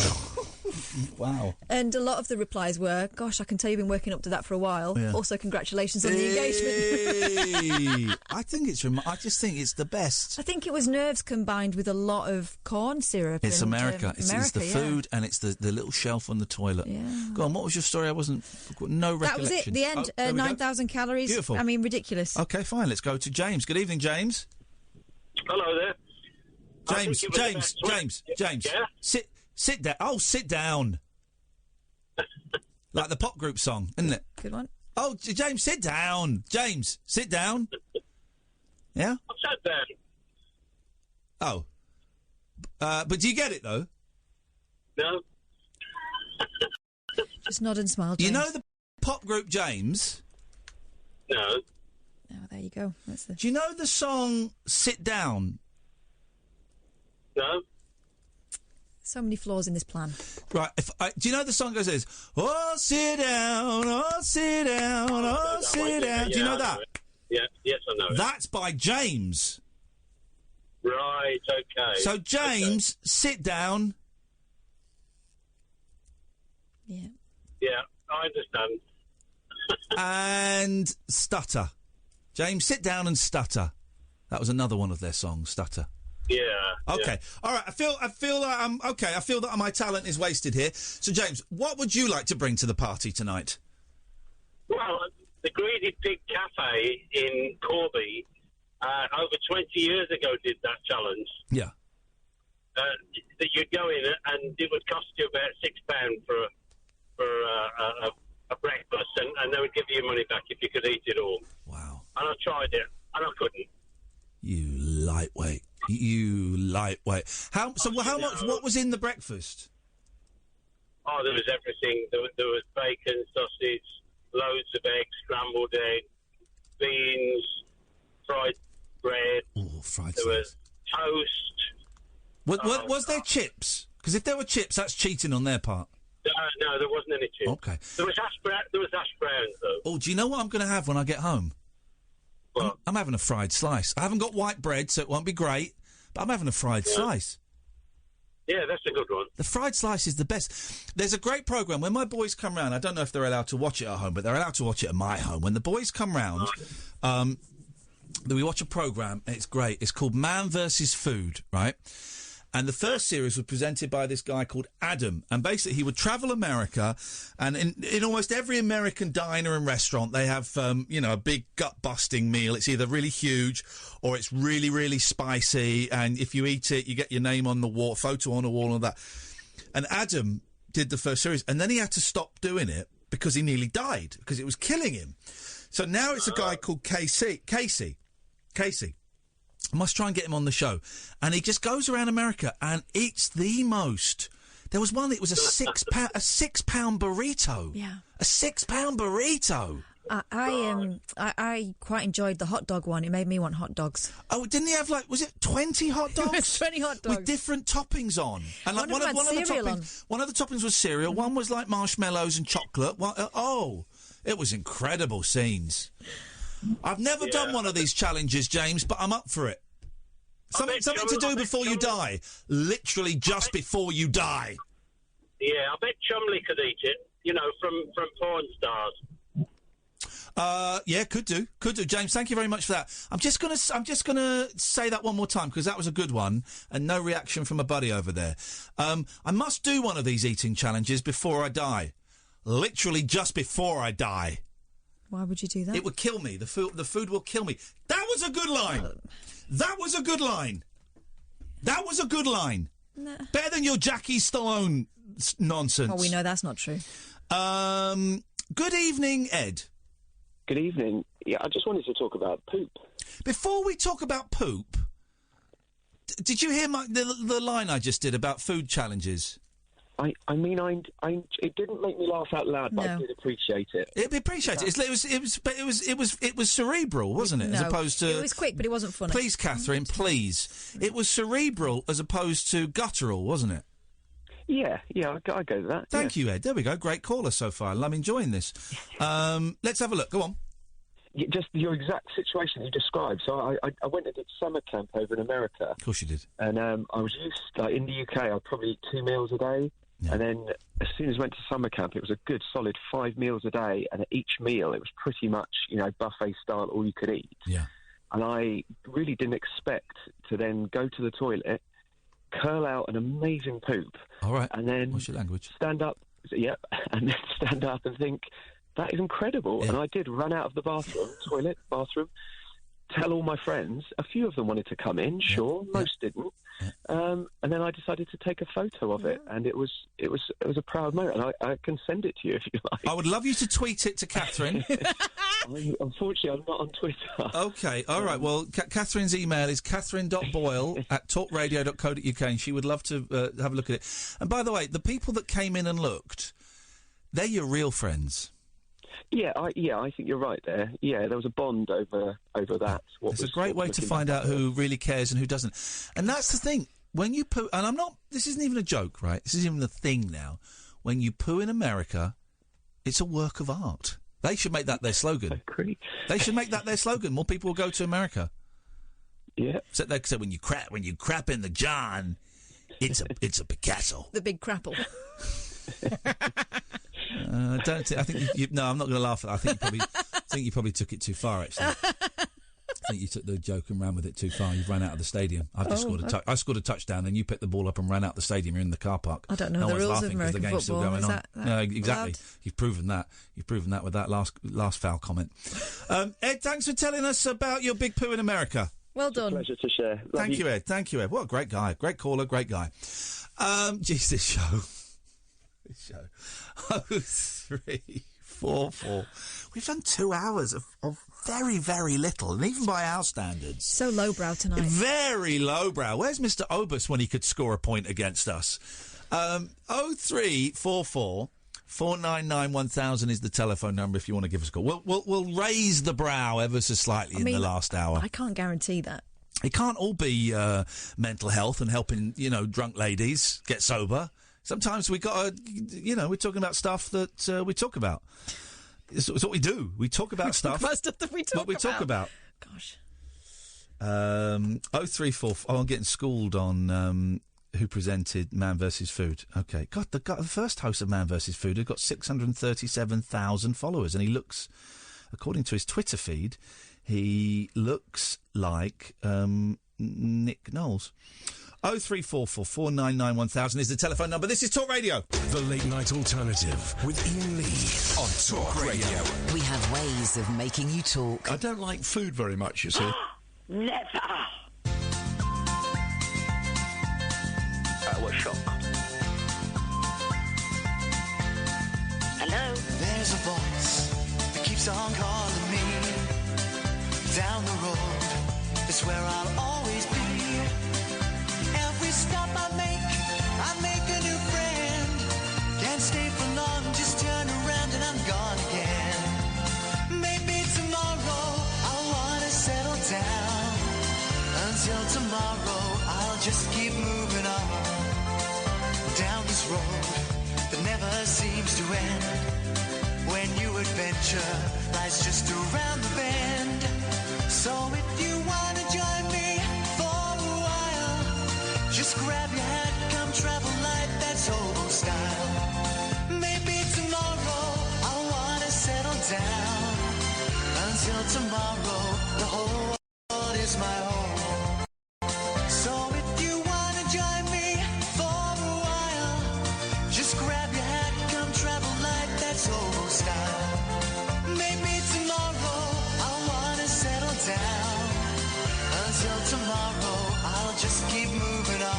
Wow. And a lot of the replies were, gosh, I can tell you've been working up to that for a while. Yeah. Also, congratulations on the engagement. I just think it's the best. I think it was nerves combined with a lot of corn syrup. It's and, America. It's the food and it's the little shelf on the toilet. Yeah. Go on, what was your story? I wasn't... No recollection. That was it, the end. 9,000 calories. Beautiful. I mean, ridiculous. OK, fine, let's go to James. Good evening, James. Hello there. James. Yeah? Sit down. Oh, sit down. Like the pop group song, isn't it? Good one. Oh, James, sit down. James, sit down. Yeah? I've sat down. Oh. But do you get it, though? No. Just nod and smile, James. You know the pop group James? No. Oh, there you go. Do you know the song Sit Down? No. So many flaws in this plan. Right. Do you know the song goes this? Oh, sit down, oh, sit down, oh, sit down. Do you know that? Yeah, yes, I know. That's by James. Right, okay. So, James, sit down. Yeah. Yeah, I understand. And stutter. James, sit down and stutter. That was another one of their songs, Stutter. Yeah. Okay. Yeah. All right. I feel that I'm okay. I feel that my talent is wasted here. So, James, what would you like to bring to the party tonight? Well, the Greedy Pig Cafe in Corby over 20 years ago did that challenge. Yeah. That you'd go in and it would cost you about £6 for a breakfast, and they would give you your money back if you could eat it all. Wow. And I tried it, and I couldn't. You lightweight. How much? What was in the breakfast? Oh, there was everything. There was bacon, sausage, loads of eggs, scrambled egg, beans, fried bread. Oh, fried. There was toast. Was there chips? Because if there were chips, that's cheating on their part. No, there wasn't any chips. Okay. There was hash browns, though. Oh, do you know what I'm going to have when I get home? What? I'm having a fried slice. I haven't got white bread, so it won't be great, but I'm having a fried slice. Yeah, that's a good one. The fried slice is the best. There's a great programme. When my boys come round, I don't know if they're allowed to watch it at home, but they're allowed to watch it at my home. When the boys come round, we watch a programme, and it's great. It's called Man vs. Food, right? And the first series was presented by this guy called Adam. And basically, he would travel America, and in almost every American diner and restaurant, they have, a big gut-busting meal. It's either really huge or it's really, really spicy. And if you eat it, you get your name on the wall, photo on the wall, and all that. And Adam did the first series, and then he had to stop doing it because he nearly died, because it was killing him. So now it's a guy called Casey. I must try and get him on the show. And he just goes around America and eats the most. There was one that was a £6 burrito. Yeah. A £6 burrito. I quite enjoyed the hot dog one. It made me want hot dogs. Oh, didn't he have, was it 20 hot dogs? It was 20 hot dogs. With different toppings on. And One of the toppings was cereal. One was like marshmallows and chocolate. It was incredible scenes. I've never done one of these challenges, James, but I'm up for it. Something to do before you die. Literally just before you die. Yeah, I bet Chumley could eat it. You know, from porn stars. Yeah, could do. James, thank you very much for that. I'm just gonna say that one more time because that was a good one, and no reaction from a buddy over there. I must do one of these eating challenges before I die. Literally just before I die. Why would you do that? It would kill me. The food will kill me. That was a good line. That was a good line. That was a good line. Nah. Better than your Jackie Stallone nonsense. Well, we know that's not true. Good evening, Ed. Good evening. Yeah, I just wanted to talk about poop. Before we talk about poop, did you hear the line I just did about food challenges? I mean, it didn't make me laugh out loud, but I did appreciate it. It appreciated it. It was cerebral, wasn't it? No, as opposed to it was quick, but it wasn't funny. Please, Catherine, please. It was cerebral as opposed to guttural, wasn't it? Yeah, I go with that. Thank you, Ed. There we go. Great caller so far. I'm enjoying this. Let's have a look. Go on. Yeah, just your exact situation you described. So I went and did summer camp over in America. Of course you did. And I was used, like, in the UK, I'd probably eat 2 meals a day. Yeah. And then as soon as I went to summer camp, it was a good, solid 5 meals a day. And at each meal, it was pretty much, buffet style, all you could eat. Yeah. And I really didn't expect to then go to the toilet, curl out an amazing poop. All right. And then what's your language? Stand up. Yep. And then stand up and think, that is incredible. Yeah. And I did run out of the bathroom, tell all my friends. A few of them wanted to come in, sure. Most didn't. Yeah. And then I decided to take a photo of it, and it was a proud moment. And I can send it to you if you like. I would love you to tweet it to Catherine. Unfortunately, I'm not on Twitter. Okay, all right. Well, Catherine's email is catherine.boyle@talkradio.co.uk, and she would love to have a look at it. And by the way, the people that came in and looked, they're your real friends. Yeah, I think you're right there. Yeah, there was a bond over that. It's a great way to find out who really cares and who doesn't. And that's the thing. When you poo, and this isn't even a joke, right? This isn't even a thing now. When you poo in America, it's a work of art. They should make that their slogan. I agree. They should make that their slogan. More people will go to America. Yeah. So when you crap in the John, it's a Picasso. The big crapple. I don't think. I think no. I'm not going to laugh at that. I think you probably took it too far. Actually, I think you took the joke and ran with it too far. You've ran out of the stadium. I've just I scored a touchdown, and you picked the ball up and ran out the stadium. You're in the car park. I don't know the rules of American football. Still going on. No, exactly. Allowed? You've proven that. You've proven that with that last foul comment. Ed, thanks for telling us about your big poo in America. Well done. Pleasure to share. Thank you, Ed. Thank you, Ed. What a great guy. Great caller. Great guy. Geez, this show. 0344. We've done 2 hours of very, very little, and even by our standards. So lowbrow tonight. Very lowbrow. Where's Mr. Obus when he could score a point against us? 0344 499 1000 is the telephone number if you want to give us a call. We'll raise the brow ever so slightly in the last hour. I can't guarantee that. It can't all be mental health and helping, drunk ladies get sober. Sometimes we got to, we're talking about stuff that we talk about. It's what we do. We talk about stuff. That we talk about. Gosh. 0344. Oh, I'm getting schooled on who presented Man vs. Food. Okay. God, the first host of Man vs. Food had got 637,000 followers, and he looks, according to his Twitter feed, he looks like Nick Knowles. 0344 499 1000 is the telephone number. This is Talk Radio. The Late Night Alternative with Iain Lee on Talk Radio. We have ways of making you talk. I don't like food very much, you see. Never. What shock. Hello? There's a voice that keeps on calling me. Down the road, it's where I'll always be. Every stop I make a new friend. Can't stay for long, just turn around and I'm gone again. Maybe tomorrow I'll wanna settle down. Until tomorrow I'll just keep moving on. Down this road that never seems to end. When new adventure lies just around the bend. So if you wanna join me for a Until tomorrow, the whole world is my home. So if you wanna join me for a while, just grab your hat, come travel light, that's hobo style. Maybe tomorrow I'll wanna settle down. Until tomorrow, I'll just keep moving on.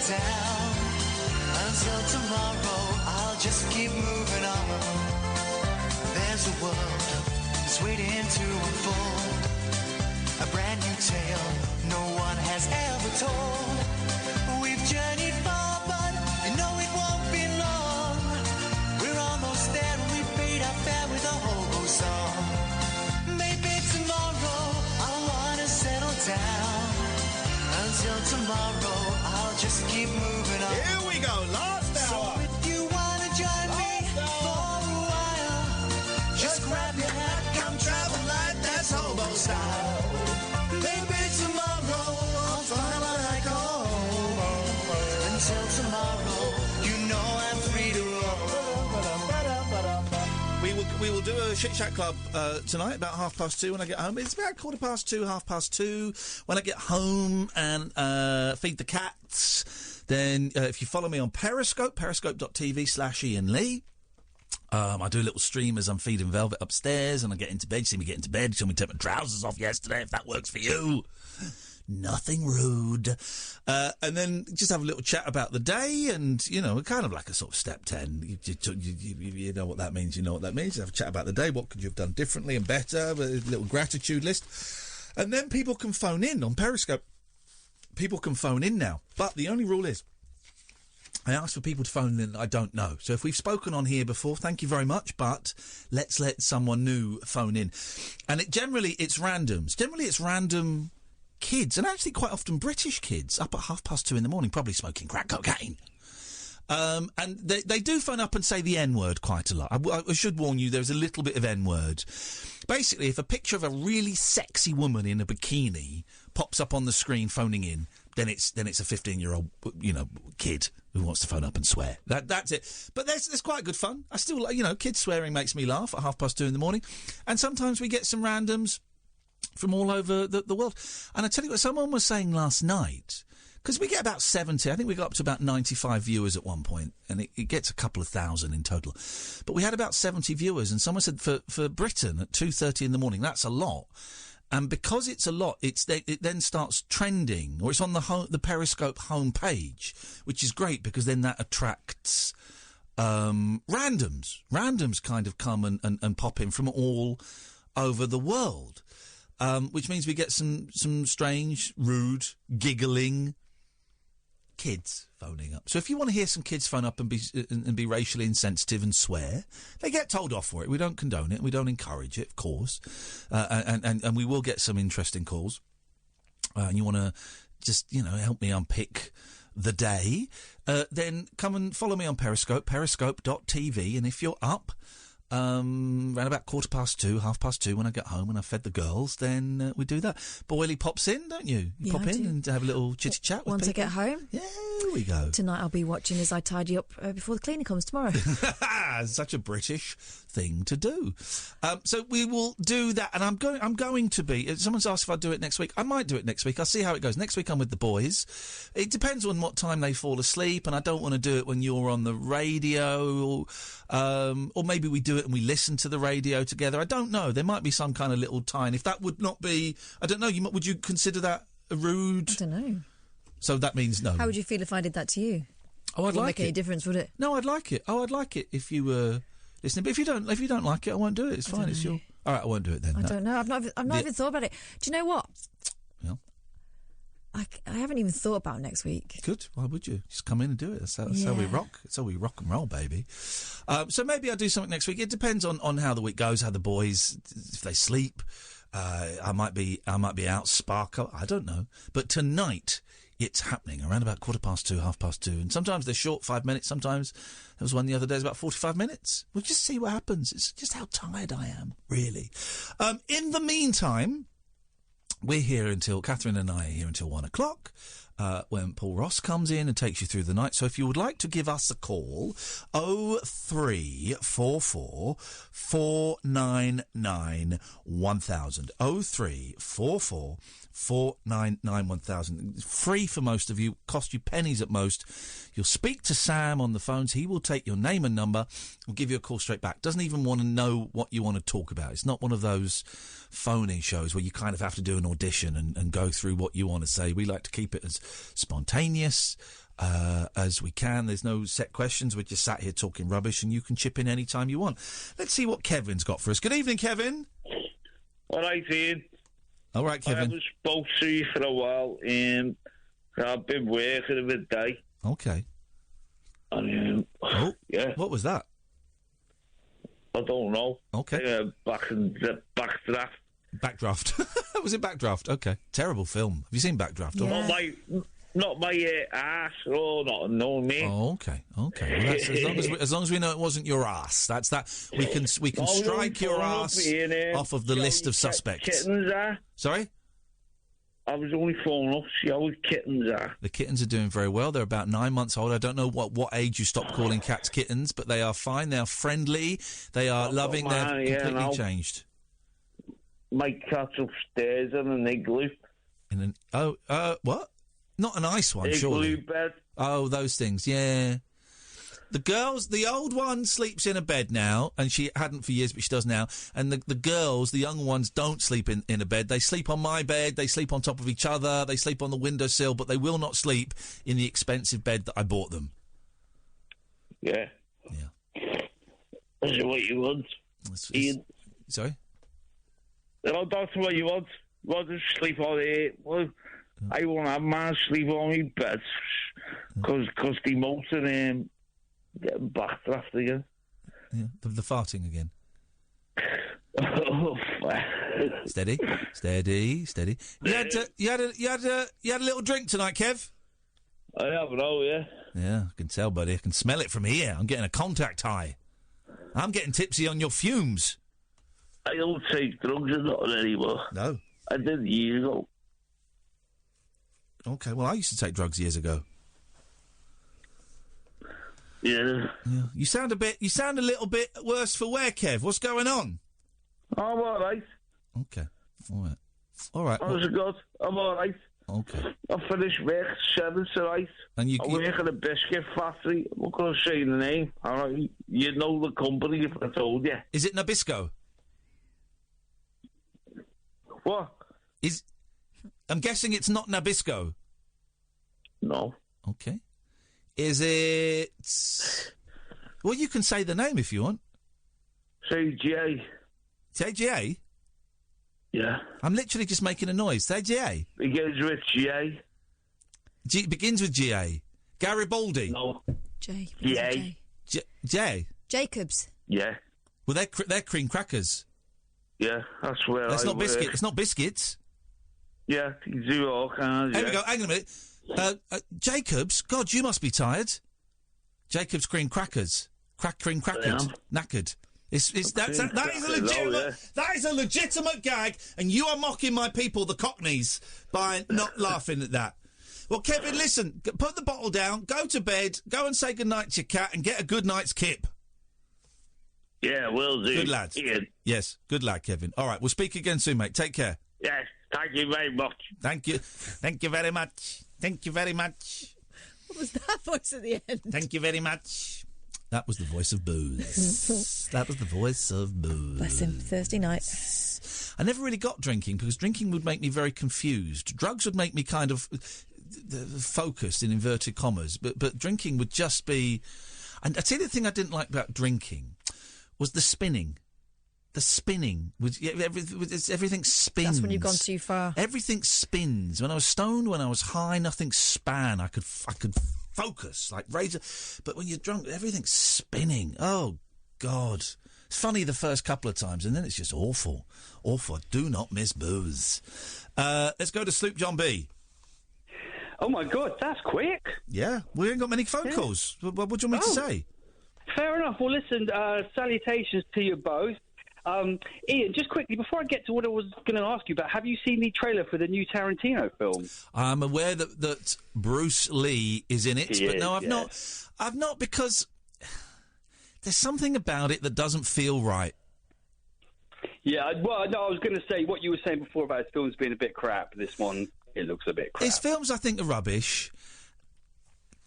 Down. Until tomorrow, I'll just keep moving on. There's a world that's waiting to unfold, a brand new tale no one has ever told. We've journeyed far, but you know it won't be long. We're almost there and we paid our fare with a hobo song. Maybe tomorrow I'll wanna settle down. Until tomorrow, I'll just keep moving on. Here we go, last hour. So if you wanna join me for a while, just grab your hat, come travel light, that's hobo style. Maybe tomorrow I'll find out I go home. Until tomorrow, you know I'm free to roam. We will do a Chit Chat Club tonight about 2:30 when I get home. It's about 2:15, 2:30 when I get home and feed the cats. Then if you follow me on Periscope, periscope.tv/Iain Lee. I do a little stream as I'm feeding Velvet upstairs and I get into bed. You see me get into bed. You saw me take my trousers off yesterday, if that works for you. Nothing rude. And then just have a little chat about the day and, you know, kind of like a sort of step 10. You know what that means, you know what that means. Have a chat about the day. What could you have done differently and better? A little gratitude list. And then people can phone in on Periscope. People can phone in now. But the only rule is, I ask for people to phone in I don't know. So if we've spoken on here before, thank you very much, but let's let someone new phone in. And it's randoms. Generally it's random kids, and actually quite often British kids, up at 2:30 in the morning, probably smoking crack cocaine. And they do phone up and say the N-word quite a lot. I should warn you, there's a little bit of N-word. Basically, if a picture of a really sexy woman in a bikini pops up on the screen phoning in, then it's a 15-year-old, kid who wants to phone up and swear. That's it. But there's quite good fun. I still, kids swearing makes me laugh at 2:30 in the morning. And sometimes we get some randoms from all over the world. And I tell you what, someone was saying last night, because we get about 70, I think we got up to about 95 viewers at one point, and it gets a couple of thousand in total. But we had about 70 viewers, and someone said for Britain at 2:30 in the morning, that's a lot. And because it's a lot, it then starts trending, or it's on the Periscope homepage, which is great because then that attracts randoms. Randoms kind of come and pop in from all over the world, which means we get some strange, rude, giggling kids phoning up. So if you want to hear some kids phone up and be racially insensitive and swear, they get told off for it. We don't condone it. We don't encourage it, of course. And we will get some interesting calls. And you want to just, help me unpick the day, then come and follow me on Periscope, periscope.tv. And if you're up around about 2:15, 2:30 when I get home and I've fed the girls, then we do that. Boyley pops in, don't you? You pop in and have a little chitty chat with Once people. I get home. Yeah, here we go. Tonight I'll be watching as I tidy up before the cleaner comes tomorrow. Such a British thing to do. So we will do that, and I'm going to be. Someone's asked if I'll do it next week. I might do it next week. I'll see how it goes. Next week I'm with the boys. It depends on what time they fall asleep, and I don't want to do it when you're on the radio, or maybe we do it and we listen to the radio together. I don't know. There might be some kind of little time. If that would not be, I don't know. Would you consider that rude? I don't know. So that means no. How would you feel if I did that to you? Oh, I'd Wouldn't like make it. any difference, would it? No, I'd like it. Oh, I'd like it if you were listening. But if you don't like it, I won't do it. It's fine. It's your. All right, I won't do it then. I don't know. I've not even thought about it. Do you know what? Yeah. I haven't even thought about next week. Good. Why would you? Just come in and do it. That's how we rock. That's how we rock and roll, baby. So maybe I'll do something next week. It depends on how the week goes, how the boys, if they sleep. I might be out sparkle. I don't know. But tonight it's happening around about 2:15, 2:30, and sometimes they're short, 5 minutes. Sometimes there was one the other day, it's about 45 minutes. We'll just see what happens. It's just how tired I am, really. In the meantime, we're here until Catherine and I are here until 1 o'clock. When Paul Ross comes in and takes you through the night. So if you would like to give us a call, 0344 499 1000. 0344 499 1000. Free for most of you, cost you pennies at most. You'll speak to Sam on the phones. He will take your name and number. We'll give you a call straight back. Doesn't even want to know what you want to talk about. It's not one of those phone-in shows where you kind of have to do an audition and go through what you want to say. We like to keep it as spontaneous as we can. There's no set questions. We're just sat here talking rubbish, and you can chip in any time you want. Let's see what Kevin's got for us. Good evening, Kevin. All right, Ian. All right, Kevin. I haven't spoke to you for a while, and I've been working a bit day. Okay. And, yeah. What was that? I don't know. Okay. Backdraft. Backdraft. Was it Backdraft? Okay. Terrible film. Have you seen Backdraft? Yeah. Not my ass or not. No, me. Oh, okay. Okay. Well, that's, as long as we know it wasn't your ass. That's that. We can strike your ass off of the list of suspects. Kittens are. Sorry. I was only phoning up to see how the kittens are. The kittens are doing very well. They're about 9 months old. I don't know what age you stopped calling cats kittens, but they are fine. They are friendly. They are loving. They're completely changed. My cat's upstairs in an igloo. What? Not an ice one, surely. Igloo bed. Oh, those things, yeah. The old one sleeps in a bed now, and she hadn't for years, but she does now. And the girls, the young ones, don't sleep in a bed. They sleep on my bed, they sleep on top of each other, they sleep on the windowsill, but they will not sleep in the expensive bed that I bought them. Yeah. Yeah. That's what you want, Ian. Sorry? No, that's what you want. Want to sleep on it. Well, I won't have man sleep on my bed because the motor getting backdraft again. Yeah, the farting again. Oh, steady. You had a little drink tonight, Kev? I have now, yeah. Yeah, I can tell, buddy. I can smell it from here. I'm getting a contact high. I'm getting tipsy on your fumes. I don't take drugs or nothing anymore. No. I did years ago. Okay, well, I used to take drugs years ago. Yeah. You sound a little bit worse for wear, Kev. What's going on? I'm all right. Okay. All right. How's it good? I'm all right. Okay. I finished work at 7 tonight. And I work at a biscuit factory. I'm not going to say the name. All right. You know the company if I told you. Is it Nabisco? What? I'm guessing it's not Nabisco. No. Okay. Is it... Well, you can say the name if you want. Say J. Say J? Yeah. I'm literally just making a noise. Say J. Begins with J. Begins with G-A. Garibaldi? No. J. J. J? Jacobs. Yeah. Well, they're cream crackers. Yeah, that's where That's not biscuit. It's not biscuits. Yeah, you do all kinds. Here we go. Hang on a minute. Jacobs? God, you must be tired. Jacobs cream crackers. Cream crackers. Knackered. That is a legitimate gag, and you are mocking my people, the Cockneys, by not laughing at that. Well, Kevin, listen. Put the bottle down. Go to bed. Go and say goodnight to your cat, and get a good night's kip. Yeah, will do. Good lad. Ian. Yes, good lad, Kevin. All right, we'll speak again soon, mate. Take care. Yes, thank you very much. Thank you. Thank you very much. Thank you very much. What was that voice at the end? Thank you very much. That was the voice of booze. That was the voice of booze. Bless him. Thursday night. I never really got drinking because drinking would make me very confused. Drugs would make me kind of focused, in inverted commas, but drinking would just be... And I'd say the thing I didn't like about drinking was the spinning. The spinning. Everything spins. That's when you've gone too far. Everything spins. When I was stoned, when I was high, nothing span. I could focus, like razor. But when you're drunk, everything's spinning. Oh, God. It's funny the first couple of times, and then it's just awful. Awful. I do not miss booze. Let's go to Sloop John B. Oh, my God, that's quick. Yeah, we ain't got many phone calls. What do you want me to say? Fair enough. Well, listen, salutations to you both. Ian, just quickly, before I get to what I was going to ask you about, have you seen the trailer for the new Tarantino film? I'm aware that Bruce Lee is in it, but no, I've not. I've not, because there's something about it that doesn't feel right. Yeah, well, no, I was going to say what you were saying before about his films being a bit crap. This one, it looks a bit crap. His films, I think, are rubbish.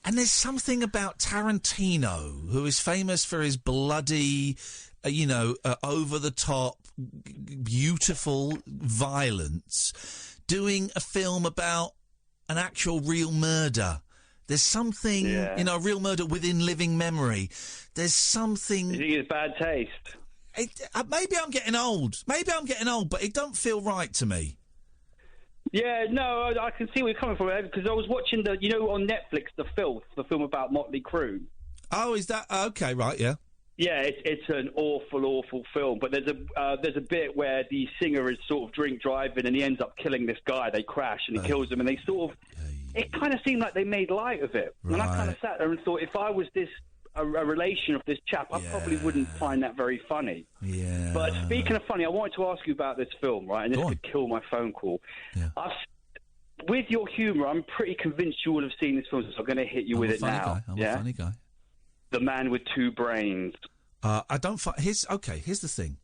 And there's something about Tarantino, who is famous for his bloody, over-the-top, beautiful violence, doing a film about an actual real murder. There's something, real murder within living memory. There's something... You think it's bad taste? Maybe I'm getting old. But it don't feel right to me. Yeah, no, I can see where you're coming from, because I was watching on Netflix, The Filth, the film about Motley Crue. Oh, is that... Okay, right, yeah. Yeah, it's an awful film, but there's a bit where the singer is sort of drink driving and he ends up killing this guy. They crash and he kills him, and they sort of... It kind of seemed like they made light of it. Right. And I kind of sat there and thought, if I was a relation of this chap, I probably wouldn't find that very funny. Yeah. But speaking of funny, I wanted to ask you about this film, right? And this could kill my phone call. Yeah. With your humour, I'm pretty convinced you will have seen this film, so I'm going to hit you with it now. I'm a funny guy. The Man with Two Brains. I don't find... Here's the thing.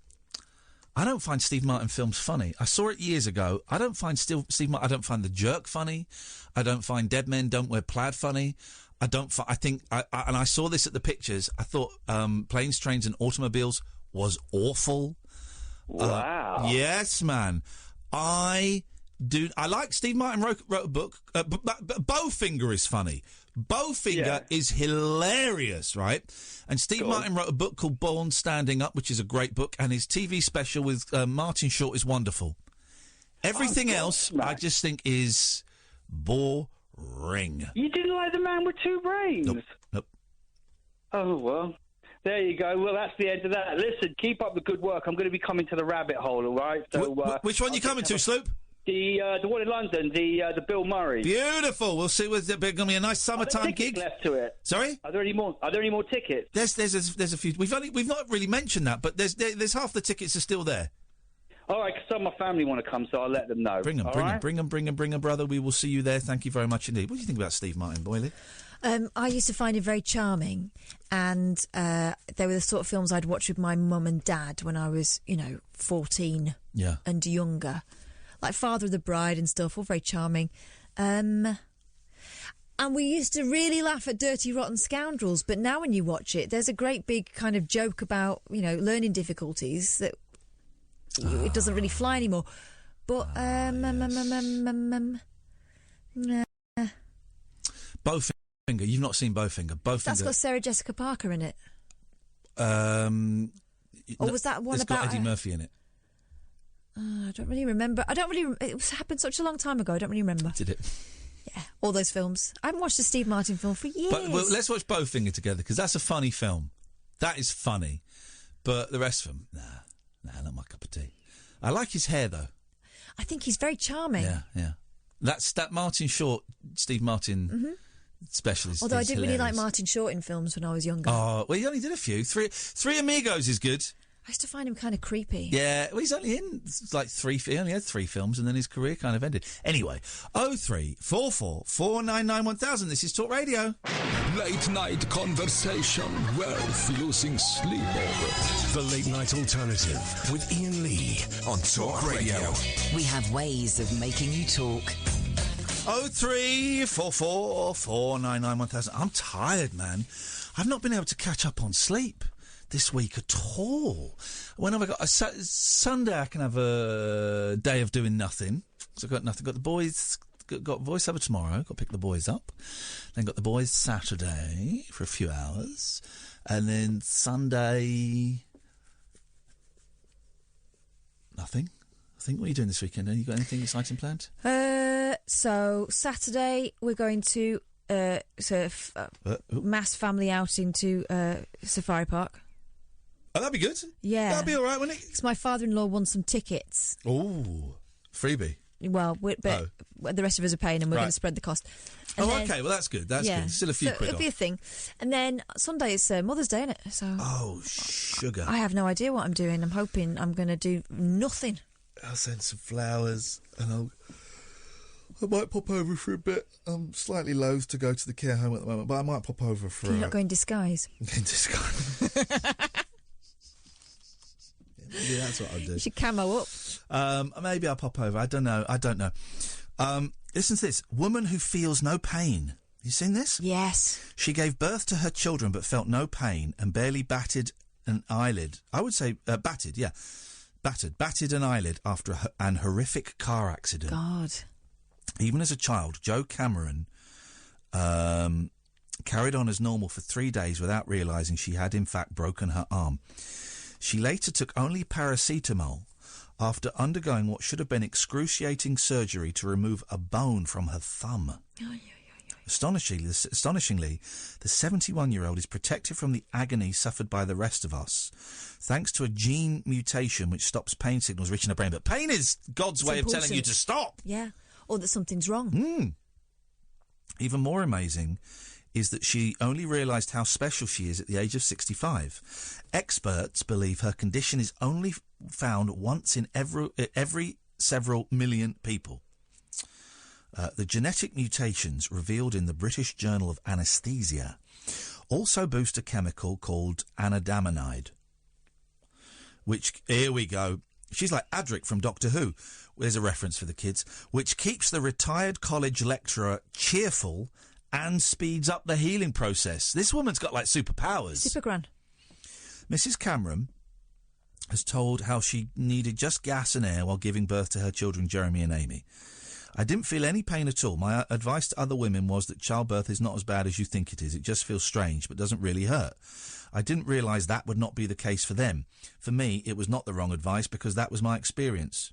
I don't find Steve Martin films funny. I saw it years ago. I don't find Steve Martin... I don't find The Jerk funny. I don't find Dead Men Don't Wear Plaid funny. I think... and I saw this at the pictures. I thought Planes, Trains and Automobiles was awful. Wow. Yes, man. I like Steve Martin wrote a book. Bowfinger is funny. Bowfinger is hilarious, right? And Steve Martin wrote a book called Born Standing Up, which is a great book, and his TV special with Martin Short is wonderful. Everything else, I just think, is boring. You didn't like The Man with Two Brains? Nope. Oh, well. There you go. Well, that's the end of that. Listen, keep up the good work. I'm going to be coming to the rabbit hole, all right? So, which one are you coming to, Sloop? The one in London, the Bill Murray. Beautiful. We'll see. There's going to be a nice summertime gig. Left to it. Sorry? Are there any more tickets? There's a few. We've not really mentioned that, but there's half the tickets are still there. All right, because some of my family want to come, so I'll let them know. Bring them, brother. We will see you there. Thank you very much indeed. What do you think about Steve Martin, Boyley? I used to find him very charming, and they were the sort of films I'd watch with my mum and dad when I was, 14 and younger. Like Father of the Bride and stuff, all very charming. And we used to really laugh at Dirty Rotten Scoundrels, but now when you watch it, there's a great big kind of joke about, learning difficulties that it doesn't really fly anymore. But, Bowfinger. You've not seen Bowfinger. That's got Sarah Jessica Parker in it. Or was that one it's about... It's got Eddie Murphy in it. I don't really remember. It happened such a long time ago. I don't really remember. Did it? Yeah, all those films. I haven't watched a Steve Martin film for years. But let's watch Bowfinger together, because that's a funny film. That is funny. But the rest of them, nah, not my cup of tea. I like his hair, though. I think he's very charming. Yeah. That Martin Short, Steve Martin special is Although I didn't hilarious. really like Martin Short in films when I was younger. Oh, well, he only did a few. Three Amigos is good. I used to find him kind of creepy. Yeah, well, he's only in he only had 3 films, and then his career kind of ended. Anyway, 0344 499 1000. This is Talk Radio. Late night conversation worth losing sleep over. The Late Night Alternative with Iain Lee on Talk Radio. We have ways of making you talk. 0344 499 1000. I'm tired, man. I've not been able to catch up on sleep this week at all. When have I got a Sunday? I can have a day of doing nothing. So I've got nothing. Got the boys. Got voiceover tomorrow. Got to pick the boys up. Then got the boys Saturday for a few hours, and then Sunday nothing. I think. What are you doing this weekend? Have you got anything exciting planned? So Saturday we're going to mass family outing to Safari Park. Oh, that'd be good. Yeah. That'd be all right, wouldn't it? Because my father-in-law won some tickets. Oh, freebie. Well, but the rest of us are paying, and we're going to spread the cost. And then, okay. Well, that's good. That's good. Still a few quid it'll off. be a thing. And then Sunday is Mother's Day, isn't it? So sugar. I have no idea what I'm doing. I'm hoping I'm going to do nothing. I'll send some flowers, and I might pop over for a bit. I'm slightly loath to go to the care home at the moment, but I might pop over for. Can you not go in disguise? In disguise. Maybe that's what I'll do. You should camo up. Maybe I'll pop over. I don't know. Listen to this. Woman who feels no pain. You seen this? Yes. She gave birth to her children but felt no pain and barely batted an eyelid. I would say batted, yeah. Batted an eyelid after an horrific car accident. God. Even as a child, Jo Cameron carried on as normal for 3 days without realising she had in fact broken her arm. She later took only paracetamol after undergoing what should have been excruciating surgery to remove a bone from her thumb. Astonishingly, the 71-year-old is protected from the agony suffered by the rest of us, thanks to a gene mutation which stops pain signals reaching the brain. But pain is God's way of telling you to stop. Yeah, or that something's wrong. Even more amazing is that she only realised how special she is at the age of 65. Experts believe her condition is only found once in every several million people. The genetic mutations revealed in the British Journal of Anaesthesia also boost a chemical called anadamanide, which, here we go, she's like Adric from Doctor Who, there's a reference for the kids, which keeps the retired college lecturer cheerful and speeds up the healing process. This woman's got, like, superpowers. Supergran. Mrs. Cameron has told how she needed just gas and air while giving birth to her children, Jeremy and Amy. I didn't feel any pain at all. My advice to other women was that childbirth is not as bad as you think it is. It just feels strange, but doesn't really hurt. I didn't realise that would not be the case for them. For me, it was not the wrong advice because that was my experience.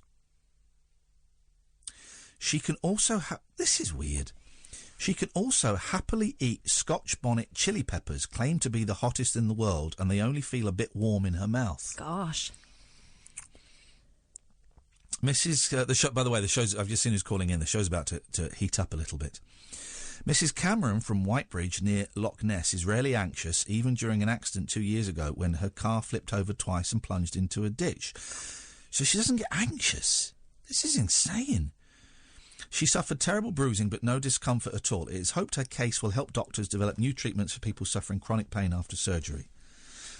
She can also this is weird. She can also happily eat Scotch bonnet chili peppers, claimed to be the hottest in the world, and they only feel a bit warm in her mouth. Gosh. Mrs. The show, by the way, the show's, I've just seen who's calling in. The show's about to heat up a little bit. Mrs. Cameron from Whitebridge near Loch Ness is rarely anxious, even during an accident 2 years ago when her car flipped over twice and plunged into a ditch. So she doesn't get anxious. This is insane. She suffered terrible bruising but no discomfort at all. It is hoped her case will help doctors develop new treatments for people suffering chronic pain after surgery.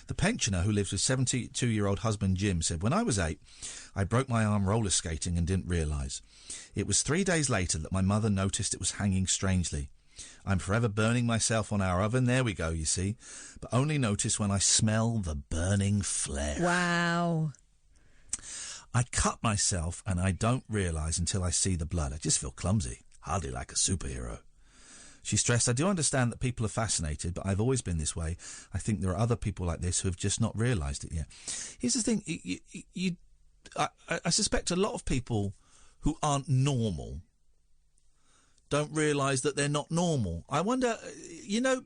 The pensioner, who lives with 72-year-old husband Jim, said, "When I was 8, I broke my arm roller skating and didn't realise. It was 3 days later that my mother noticed it was hanging strangely. I'm forever burning myself on our oven. There we go, you see. But only notice when I smell the burning flare." Wow. I cut myself and I don't realise until I see the blood. I just feel clumsy, hardly like a superhero. She stressed, "I do understand that people are fascinated, but I've always been this way. I think there are other people like this who have just not realised it yet." Here's the thing. I suspect a lot of people who aren't normal don't realise that they're not normal. I wonder, you know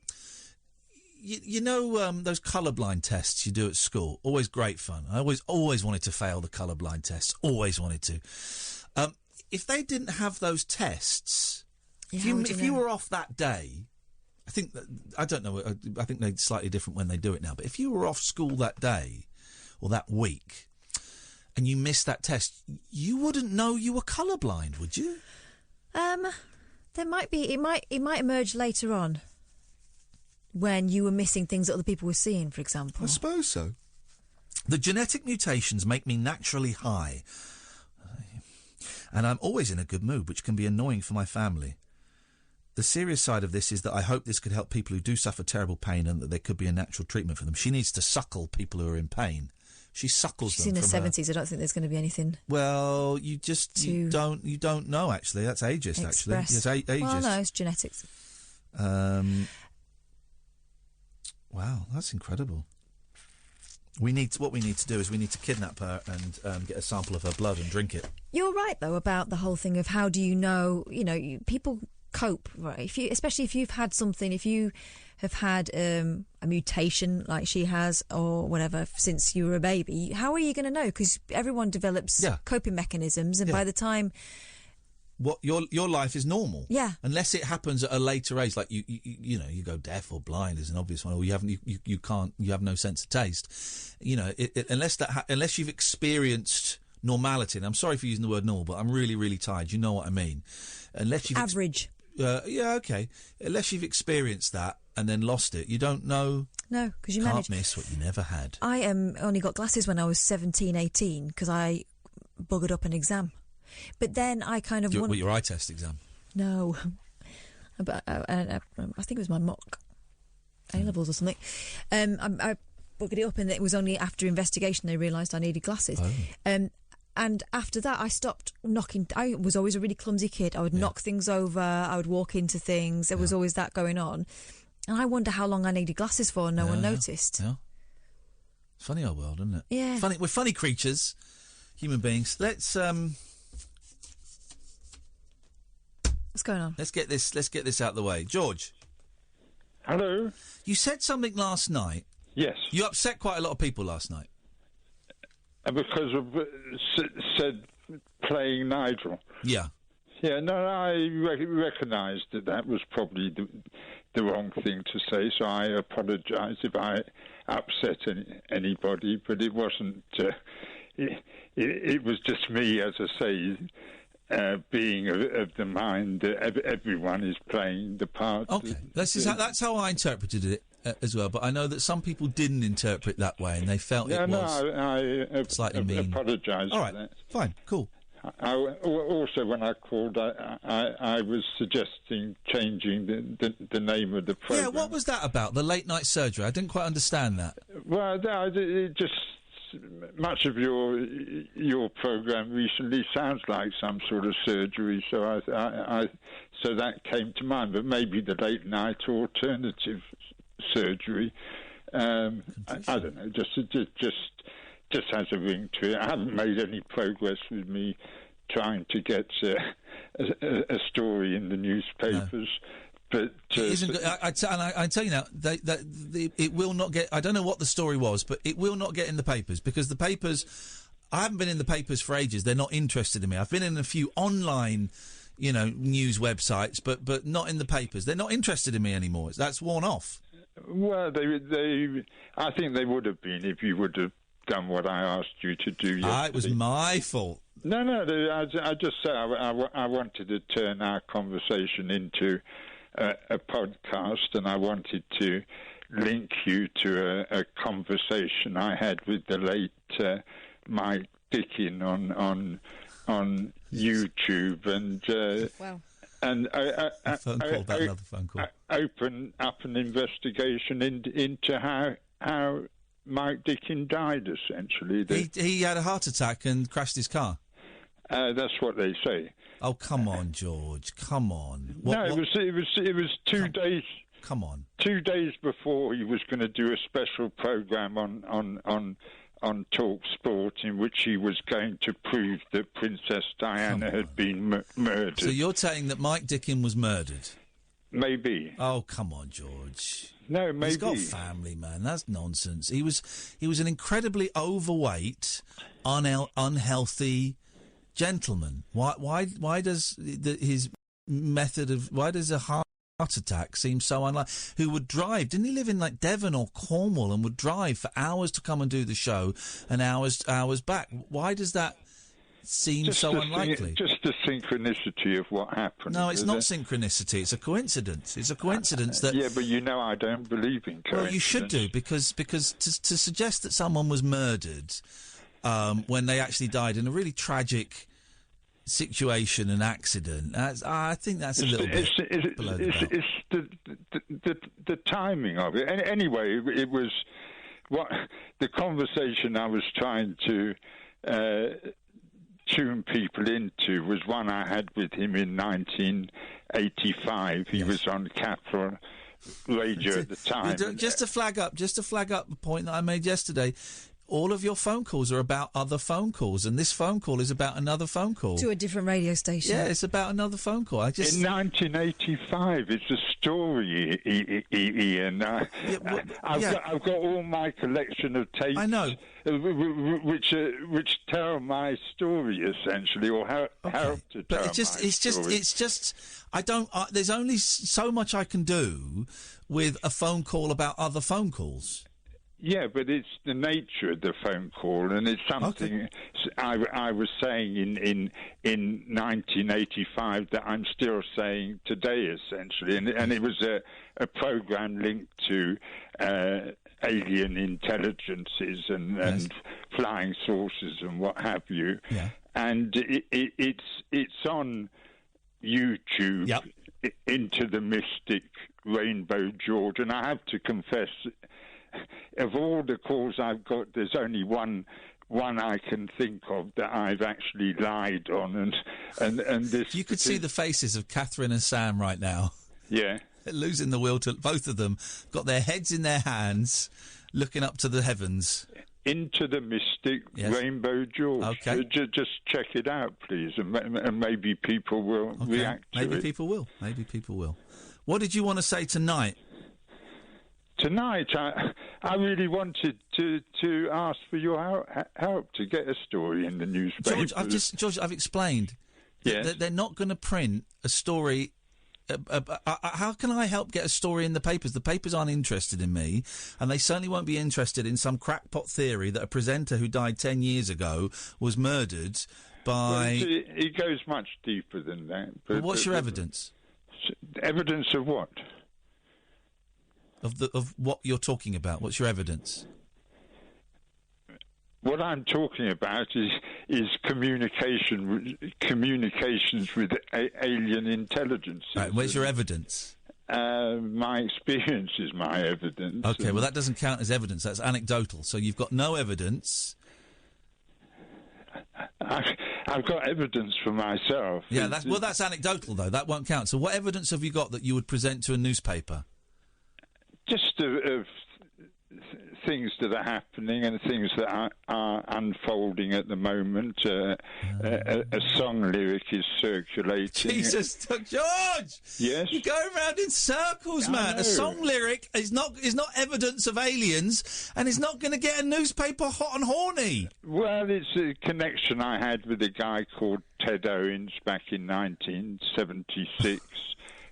those colourblind tests you do at school? Always great fun. I always wanted to fail the colourblind tests. Always wanted to. If they didn't have those tests... If you were off that day, I think they're slightly different when they do it now, but if you were off school that day or that week and you missed that test, you wouldn't know you were colourblind, would you? There might be, it might emerge later on when you were missing things that other people were seeing, for example. I suppose so. The genetic mutations make me naturally high, and I'm always in a good mood, which can be annoying for my family. The serious side of this is that I hope this could help people who do suffer terrible pain and that there could be a natural treatment for them. She needs to suckle people who are in pain. She suckles She's them. She's in her 70s. Her... I don't think there's going to be anything. Well, you don't know, actually. That's ageist, actually. It's ageist. Well, no, it's genetics. Wow, that's incredible. What we need to do is we need to kidnap her and get a sample of her blood and drink it. You're right, though, about the whole thing of how do you know, people cope, right? Especially if you've had something, if you have had a mutation like she has or whatever since you were a baby, how are you going to know? Because everyone develops coping mechanisms, and by the time what your life is normal. Yeah. Unless it happens at a later age, like you know, you go deaf or blind is an obvious one, or you have no sense of taste. You know, unless you've experienced normality, and I'm sorry for using the word normal, but I'm really, really tired. You know what I mean? Unless you've average. Okay. Unless you've experienced that and then lost it, you don't know. No, because you can't miss what you never had. I only got glasses when I was 17, 18, because I buggered up an exam. But then I kind of your eye test exam? No. But I think it was my mock A-levels or something. I buggered it up, and it was only after investigation they realised I needed glasses. Oh. And after that, I stopped knocking. I was always a really clumsy kid. I would knock things over. I would walk into things. There was always that going on. And I wonder how long I needed glasses for and no one noticed. Yeah. Funny old world, isn't it? Yeah. We're funny creatures, human beings. Let's What's going on? Let's get this out of the way. George. Hello. You said something last night. Yes. You upset quite a lot of people last night. Because of said playing Nigel. Yeah. Yeah, no, I recognised that was probably the wrong thing to say, so I apologise if I upset anybody, but it wasn't... it was just me, as I say, being of the mind that everyone is playing the part. Okay, that's how I interpreted it as well, but I know that some people didn't interpret that way, and they felt it was I slightly mean. Apologise All right, for that. fine, cool. Also, when I called, I was suggesting changing the name of the programme. Yeah, what was that about? The late night surgery? I didn't quite understand that. Well, it just much of your programme recently sounds like some sort of surgery, so so that came to mind. But maybe the late night alternative surgery. I don't know. Just has a ring to it. I haven't made any progress with me trying to get a story in the newspapers. No. But it isn't good. I tell you now, it will not get. I don't know what the story was, but it will not get in the papers because the papers. I haven't been in the papers for ages. They're not interested in me. I've been in a few online, news websites, but not in the papers. They're not interested in me anymore. That's worn off. Well, I think they would have been if you would have done what I asked you to do yesterday. It was my fault. No, I just said I wanted to turn our conversation into a podcast, and I wanted to link you to a conversation I had with the late Mike Dickin on YouTube, and wow. And a phone call about another phone call. Open up an investigation into how Mike Dickin died, essentially. He had a heart attack and crashed his car. That's what they say. Oh, come on, George. Come on. It was 2 days. Come on. 2 days before he was going to do a special programme on Talk Sport, in which he was going to prove that Princess Diana had been murdered. So you're saying that Mike Dickin was murdered? Maybe. Oh, come on, George. No, maybe. He's got family, man. That's nonsense. He was an incredibly overweight, unhealthy gentleman. Why does his method of why does a heart attack seem so unlikely? Who would drive? Didn't he live in like Devon or Cornwall and would drive for hours to come and do the show and hours back? Why does that seem so unlikely? Just the synchronicity of what happened. No, it's not synchronicity. It's a coincidence. It's a coincidence that. Yeah, but I don't believe in coincidence. Well, you should do because to suggest that someone was murdered when they actually died in a really tragic situation and accident, I think that's a little bit below the belt. It's the timing of it. Anyway, it was the conversation I was trying to tune people into was one I had with him in 1985. He was on Capital Radio at the time. Just to flag up the point that I made yesterday. all of your phone calls are about other phone calls, and this phone call is about another phone call. To a different radio station. Yeah, it's about another phone call. In 1985, it's a story, Ian. I've got all my collection of tapes. I know. Which tell my story essentially, or help to tell my story. It's just. I don't. There's only so much I can do with a phone call about other phone calls. Yeah, but it's the nature of the phone call, and it's something I was saying in 1985 that I'm still saying today, essentially, and it was a program linked to alien intelligences and flying saucers and what have you, and it's on YouTube. Yep. Into the Mystic, Rainbow George, and I have to confess, of all the calls I've got, there's only one I can think of that I've actually lied on, and this. You could see the faces of Katherine and Sam right now. Yeah, they're losing the will to. Both of them got their heads in their hands, looking up to the heavens. Into the Mystic, Rainbow George. Okay. Just check it out, please, and maybe people will react to it. Maybe people will. Maybe people will. What did you want to say tonight? Tonight, I really wanted to ask for your help to get a story in the newspaper. George, I've explained. Yes. They're not going to print a story. How can I help get a story in the papers? The papers aren't interested in me, and they certainly won't be interested in some crackpot theory that a presenter who died 10 years ago was murdered by... Well, it goes much deeper than that. But what's your evidence? Evidence of what? Of what you're talking about. What's your evidence? What I'm talking about is communications with alien intelligence. Right, where's your evidence? My experience is my evidence. Okay, well that doesn't count as evidence. That's anecdotal. So you've got no evidence. I've got evidence for myself. Yeah, that's anecdotal though. That won't count. So what evidence have you got that you would present to a newspaper? Just of things that are happening and things that are unfolding at the moment. A song lyric is circulating. Jesus, George! Yes? You go around in circles, man. A song lyric is not evidence of aliens, and it's not going to get a newspaper hot and horny. Well, it's a connection I had with a guy called Ted Owens back in 1976,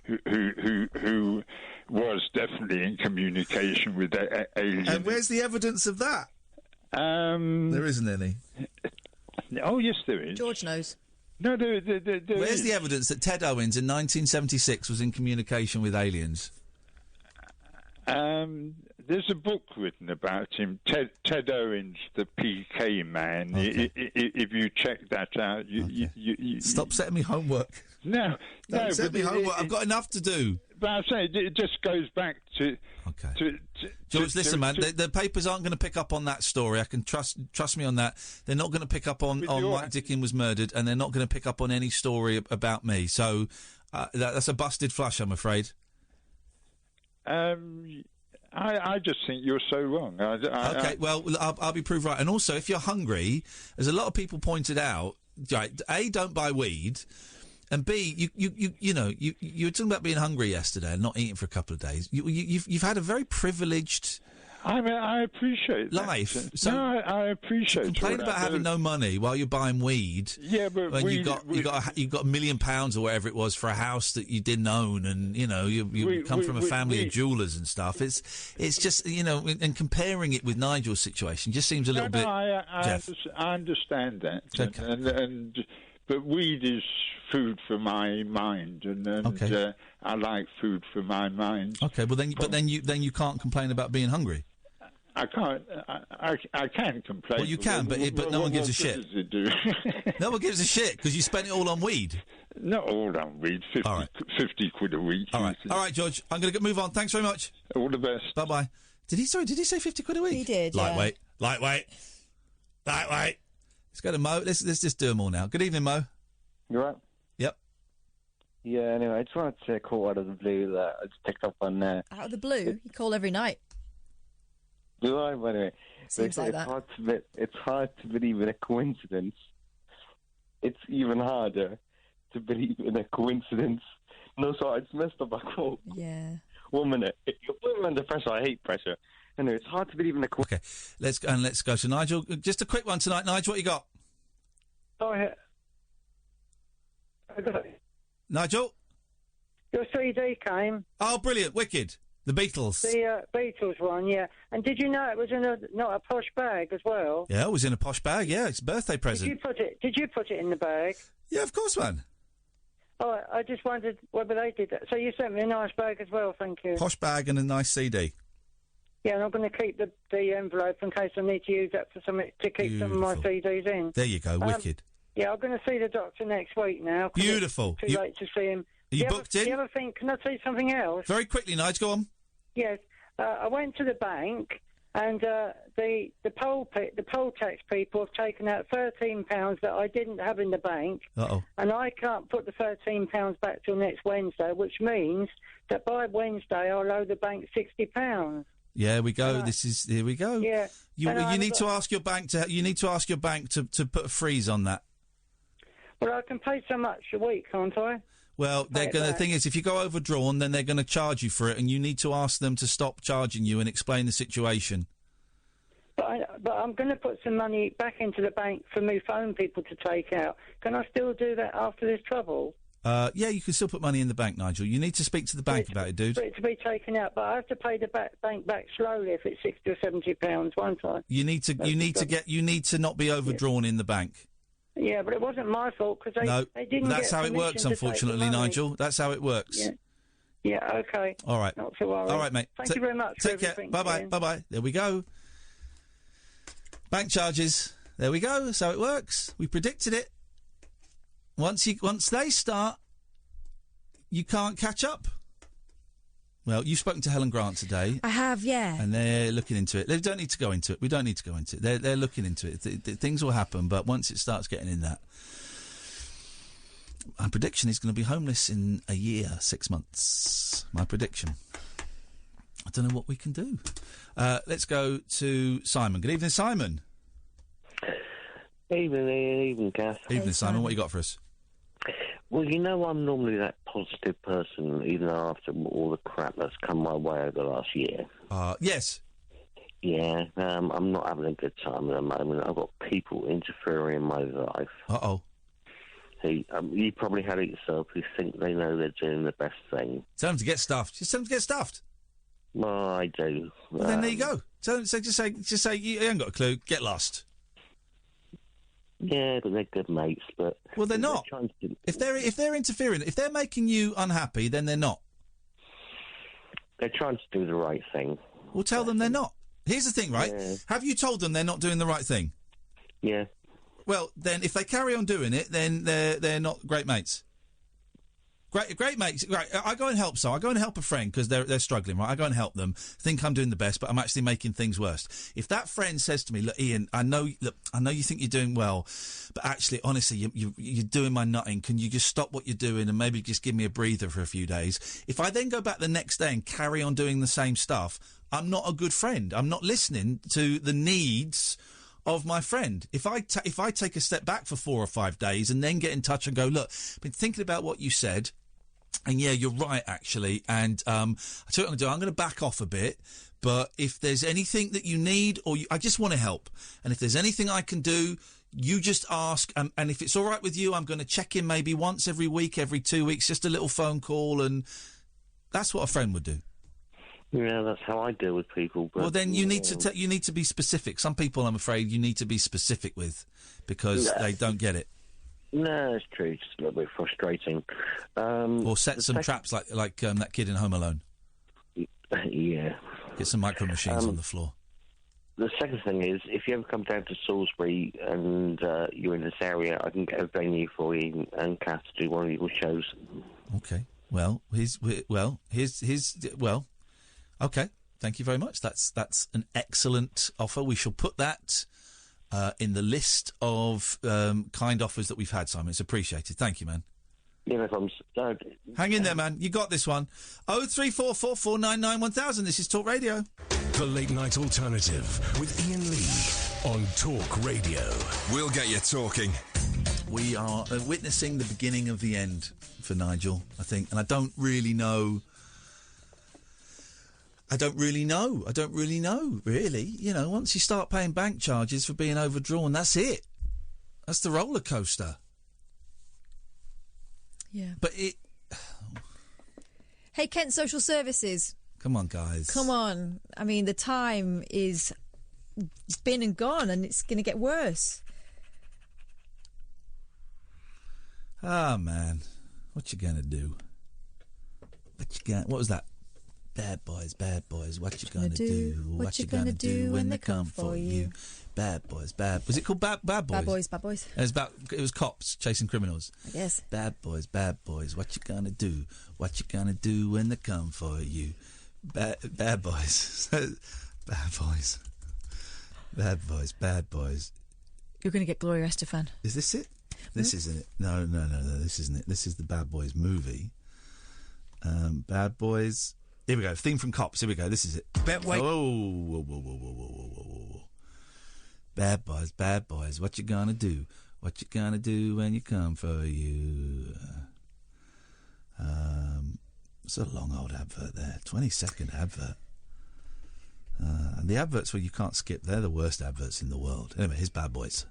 who was definitely in communication with aliens. And where's the evidence of that? There isn't any. Oh, yes, there is. George knows. No, there Where's is. the evidence that Ted Owens in 1976 was in communication with aliens? There's a book written about him, Ted Owens, the PK man. Okay. If you check that out, you Stop setting me homework. No, Don't set me homework. I've got enough to do. But I'm saying it just goes back to. Okay. George, listen, man. The papers aren't going to pick up on that story. I can trust me on that. They're not going to pick up on Mike Dickin was murdered, and they're not going to pick up on any story about me. So that's a busted flush, I'm afraid. I just think you're so wrong. Okay, well, I'll be proved right. And also, if you're hungry, as a lot of people pointed out, right, A, don't buy weed, and B, you were talking about being hungry yesterday and not eating for a couple of days. You've had a very privileged. I mean, I appreciate life. That. So no, I appreciate. Complain about having no money while you're buying weed. Yeah, but when you got £1 million or whatever it was for a house that you didn't own, and you come from a family of jewellers and stuff. It's just and comparing it with Nigel's situation just seems a little bit. I understand that, okay. But weed is food for my mind, and okay. I like food for my mind. Okay, well then you can't complain about being hungry. I can't. I can complain. Well, you can, but no one gives a shit. What does it do? No one gives a shit because you spent it all on weed. Not all on weed. 50 quid a week. All right, George. I'm going to move on. Thanks very much. All the best. Bye bye. Did he say 50 quid a week? He did. Lightweight. Let's go to Mo. Let's just do them all now. Good evening, Mo. You right? Yep. Yeah, anyway, I just wanted to call out of the blue that I just picked up on... Out of the blue? You call every night. Do I, by the way? Seems like that. It's hard to believe in a coincidence. It's even harder to believe in a coincidence. No, sorry, it's messed up. I quote. Yeah. 1 minute. If you're putting me under pressure, I hate pressure. Anyway, it's hard to believe in a coincidence. Okay, let's go to Nigel. Just a quick one tonight. Nigel, what you got? Oh, yeah. I got it. Nigel? Your CD came. Oh, brilliant. Wicked. The Beatles. The Beatles one, yeah. And did you know it was in not a posh bag as well? Yeah, it was in a posh bag, yeah. It's a birthday present. Did you put it in the bag? Yeah, of course, man. Oh, I just wondered whether they did that. So you sent me a nice bag as well, thank you. Posh bag and a nice CD. Yeah, and I'm going to keep the envelope in case I need to use that for something to keep some of my CDs in. There you go, wicked. Yeah, I'm going to see the doctor next week now. Beautiful. It's too late to see him. Are you booked in? The other thing, can I tell you something else? Very quickly, Nigel, go on. Yes, I went to the bank and the poll tax people have taken out £13 that I didn't have in the bank. Uh-oh. And I can't put the £13 back till next Wednesday, which means that by Wednesday I'll owe the bank £60. Yeah, we go. Here we go. Yeah. You need to ask your bank to put a freeze on that. Well, I can pay so much a week, can't I? Well, the thing is, if you go overdrawn, then they're going to charge you for it, and you need to ask them to stop charging you and explain the situation. But I'm going to put some money back into the bank for me phone people to take out. Can I still do that after this trouble? Yeah, you can still put money in the bank, Nigel. You need to speak to the bank about it, dude. For it to be taken out, but I have to pay the bank back slowly if it's £60 or £70, won't I? You need to not be overdrawn in the bank. Yeah, but it wasn't my fault because they didn't. That's how it works, unfortunately, Nigel. That's how it works. Yeah. Okay. All right. Not to worry. All right, mate. Thank you very much. Take care. Bye bye. There we go. Bank charges. There we go. That's how it works. We predicted it. Once they start, you can't catch up. Well, you've spoken to Helen Grant today. I have, yeah. And they're looking into it. They don't need to go into it. We don't need to go into it. They're looking into it. Things will happen, but once it starts getting in that, my prediction is going to be homeless in a year, 6 months. My prediction. I don't know what we can do. Let's go to Simon. Good evening, Simon. Evening, Kath. Evening, Simon. What you got for us? Well, you know, I'm normally that positive person, even after all the crap that's come my way over the last year. Yes. Yeah, I'm not having a good time at the moment. I've got people interfering in my life. Uh-oh. You probably had it yourself, who think they know they're doing the best thing. Tell them to get stuffed. Just tell them to get stuffed. Well, I do. Well, then there you go. Just say, you ain't got a clue, get lost. Yeah, but they're good mates. But well, they're not. If they're interfering, if they're making you unhappy, then they're not. They're trying to do the right thing. Well, tell them they're not. Here's the thing, right? Yeah. Have you told them they're not doing the right thing? Yeah. Well, then if they carry on doing it, then they're not great mates. Great mates. Right, I go and help. So I go and help a friend because they're struggling. Right, I go and help them. Think I'm doing the best, but I'm actually making things worse. If that friend says to me, "Look, Ian, I know you think you're doing well, but actually, honestly, you're doing my nutting. Can you just stop what you're doing and maybe just give me a breather for a few days?" If I then go back the next day and carry on doing the same stuff, I'm not a good friend. I'm not listening to the needs of my friend. If I take a step back for 4 or 5 days and then get in touch and go, "Look, I've been thinking about what you said. And yeah, you're right, actually. And I tell you what I'm going to do. I'm going to back off a bit. But if there's anything that you need, I just want to help. And if there's anything I can do, you just ask. And if it's all right with you, I'm going to check in maybe once every week, every 2 weeks, just a little phone call. And that's what a friend would do. Yeah, that's how I deal with people. But, well, then you need to be specific. Some people, I'm afraid, you need to be specific with because they don't get it. No, it's true. It's just a little bit frustrating. Or set some traps like that kid in Home Alone. Yeah. Get some micro machines on the floor. The second thing is, if you ever come down to Salisbury and you're in this area, I can get a venue for you and Kath to do one of your shows. Okay. Well, okay. Thank you very much. That's an excellent offer. We shall put that in the list of kind offers that we've had, Simon. It's appreciated. Thank you, man. Yeah, no problems. Hang in there, man. You got this one. 03444991000. This is Talk Radio. The Late Night Alternative with Iain Lee on Talk Radio. We'll get you talking. We are witnessing the beginning of the end for Nigel, I think, and I don't really know, really. You know, once you start paying bank charges for being overdrawn, that's it. That's the roller coaster. Yeah. But it... Hey, Kent Social Services. Come on, guys. Come on. I mean, the time is been and gone, and it's going to get worse. Ah, man. What you gonna do? What was that? Bad boys, what you gonna do? What you gonna do when they come for you? Bad boys, was it called Bad Boys? Bad Boys. It was cops chasing criminals. Yes. Bad boys, what you gonna do? What you gonna do when they come for you? Bad boys. Bad boys. You're going to get Gloria Estefan. Is this it? This isn't it. No, this isn't it. This is the Bad Boys movie. Bad Boys. Here we go. Theme from Cops. Here we go. This is it. Whoa. Bad boys, what you gonna do? What you gonna do when you come for you? It's a long old advert there. 20-second advert. And the adverts where you can't skip, they're the worst adverts in the world. Anyway, here's Bad Boys.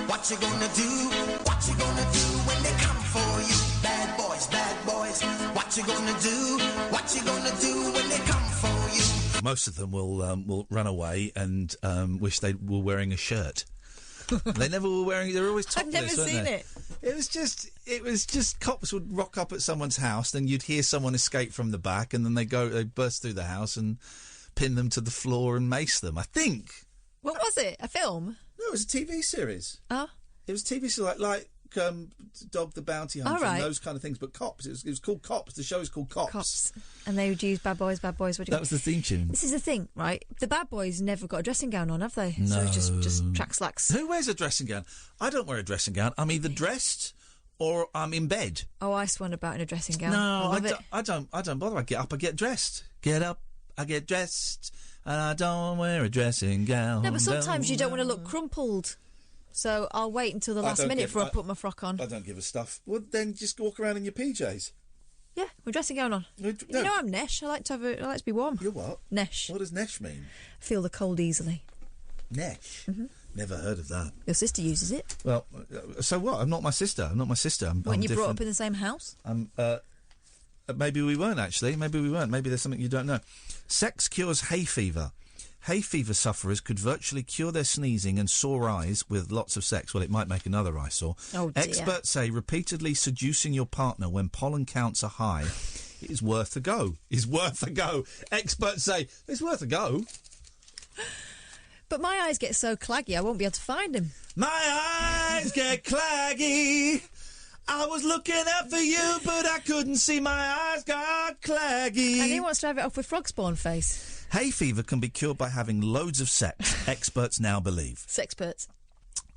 What you gonna do? What you gonna do when they come for you? Bad boys, what you gonna do? What you gonna do when they come for you? Most of them will run away and wish they were wearing a shirt. They never were wearing. They're always topless. I've never seen they? it. It was just cops would rock up at someone's house, then you'd hear someone escape from the back, and then they burst through the house and pin them to the floor and mace them. I think. What was it? A film? No, it was a TV series. Oh. It was TV series like Dog the Bounty Hunter and those kind of things, but Cops. It was called Cops. The show is called Cops. And they would use Bad Boys. That was the theme tune. This is the thing, right? The Bad Boys never got a dressing gown on, have they? No. So just track slacks. Who wears a dressing gown? I don't wear a dressing gown. I'm either dressed or I'm in bed. Oh, I swan about in a dressing gown. No, I don't bother. I get up, I get dressed. Get up, I get dressed, and I don't wear a dressing gown. No, but sometimes you don't want to look crumpled. So I'll wait until the last minute before I put my frock on. I don't give a stuff. Well, then just walk around in your PJs. Yeah, with dressing gown on. No. You know I'm Nesh. I like to be warm. You're what? Nesh. What does Nesh mean? Feel the cold easily. Nesh? Mm-hmm. Never heard of that. Your sister uses it. Well, so what? I'm not my sister. I'm Weren't you brought up in the same house? Maybe we weren't, actually. Maybe we weren't. Maybe there's something you don't know. Sex cures hay fever. Hay fever sufferers could virtually cure their sneezing and sore eyes with lots of sex. Well, it might make another eye sore. Oh, dear. Experts say repeatedly seducing your partner when pollen counts are high is worth a go. Experts say it's worth a go. But my eyes get so claggy, I won't be able to find him. My eyes get claggy. I was looking out for you, but I couldn't see. My eyes got claggy. And he wants to have it off with frog spawn face. Hay fever can be cured by having loads of sex, experts now believe. Sexperts.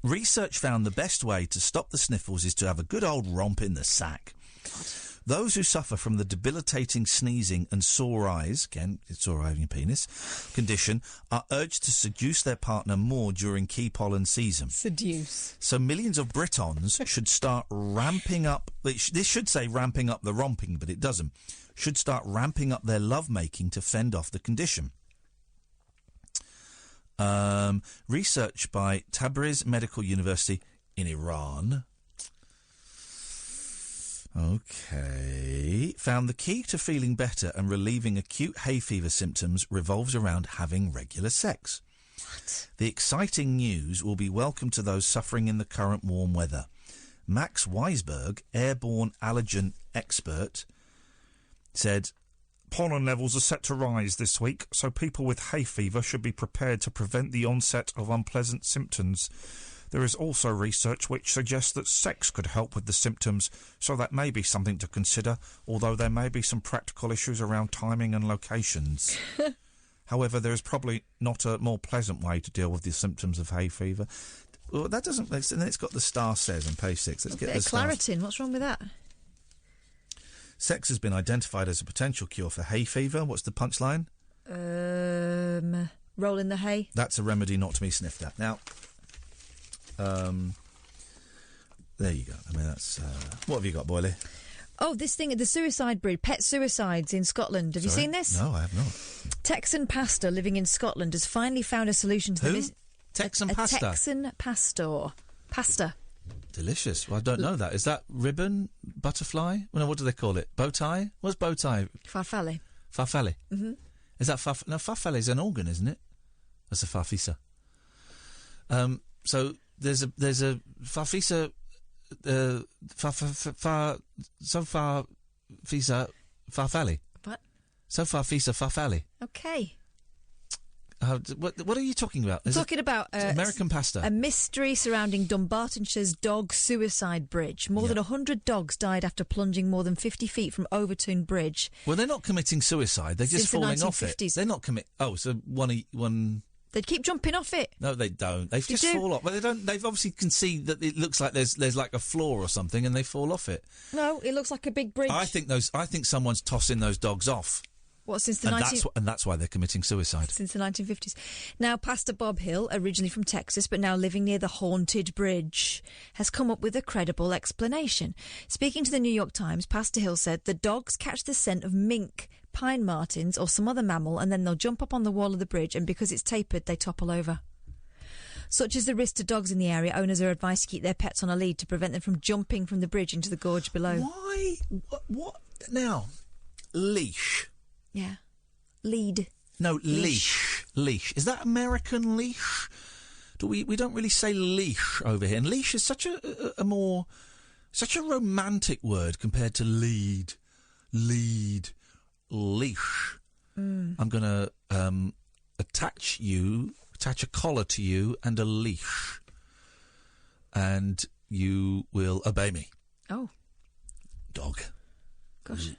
Research found the best way to stop the sniffles is to have a good old romp in the sack. God. Those who suffer from the debilitating sneezing and sore eyes, again, it's sore eye in your penis, condition, are urged to seduce their partner more during key pollen season. Seduce. So millions of Britons should start ramping up, this should say ramping up the romping, but it doesn't, should start ramping up their lovemaking to fend off the condition. Research by Tabriz Medical University in Iran... OK. Found the key to feeling better and relieving acute hay fever symptoms revolves around having regular sex. What? The exciting news will be welcome to those suffering in the current warm weather. Max Weisberg, airborne allergen expert, said Pollen levels are set to rise this week, so people with hay fever should be prepared to prevent the onset of unpleasant symptoms. There is also research which suggests that sex could help with the symptoms, so that may be something to consider, although there may be some practical issues around timing and locations. However, there is probably not a more pleasant way to deal with the symptoms of hay fever. Well, that doesn't... And it's got the star says on page 6. Let's get the Claritin, what's wrong with that? Sex has been identified as a potential cure for hay fever. What's the punchline? Roll in the hay. That's a remedy not to be sniffed at. Now, there you go. I mean, that's... what have you got, Boyley? Oh, this thing, the suicide bridge, pet suicides in Scotland. Have you seen this? No, I have not. Texan pastor living in Scotland has finally found a solution to Who? Texan pastor? Texan pastor. Pasta. Delicious. Well, I don't know that. Is that ribbon, butterfly? Well, no, what do they call it? Bow tie? What's bow tie? Farfalle. Farfalle? Mm-hmm. Is that No, farfalle is an organ, isn't it? That's a farfisa. So there's a farfisa... so far fisa farfalle. What? So far fisa farfalle. Okay. What are you talking about? I'm talking about American pasta. A mystery surrounding Dumbartonshire's dog suicide bridge. More than 100 dogs died after plunging more than 50 feet from Overtoun Bridge. Well, they're not committing suicide. They're just Since the falling off 1950s. it. They're not Oh, so one. They'd keep jumping off it. No, they don't. They just do. fall off. But they don't. They've obviously conceded that it looks like there's like a floor or something, and they fall off it. No, it looks like a big bridge. I think someone's tossing those dogs off. What, since the and that's why they're committing suicide. Since the 1950s. Now, Pastor Bob Hill, originally from Texas but now living near the haunted bridge, has come up with a credible explanation. Speaking to the New York Times, Pastor Hill said the dogs catch the scent of mink, pine martens or some other mammal, and then they'll jump up on the wall of the bridge, and because it's tapered, they topple over. Such is the risk to dogs in the area, owners are advised to keep their pets on a lead to prevent them from jumping from the bridge into the gorge below. Why? What? Now, leash. Yeah. Lead. No, leash. Leash. Is that American leash? We don't really say leash over here. And leash is such a romantic word compared to lead. Lead. Leash. I'm going to attach a collar to you and a leash. And you will obey me. Oh. Dog. Gosh.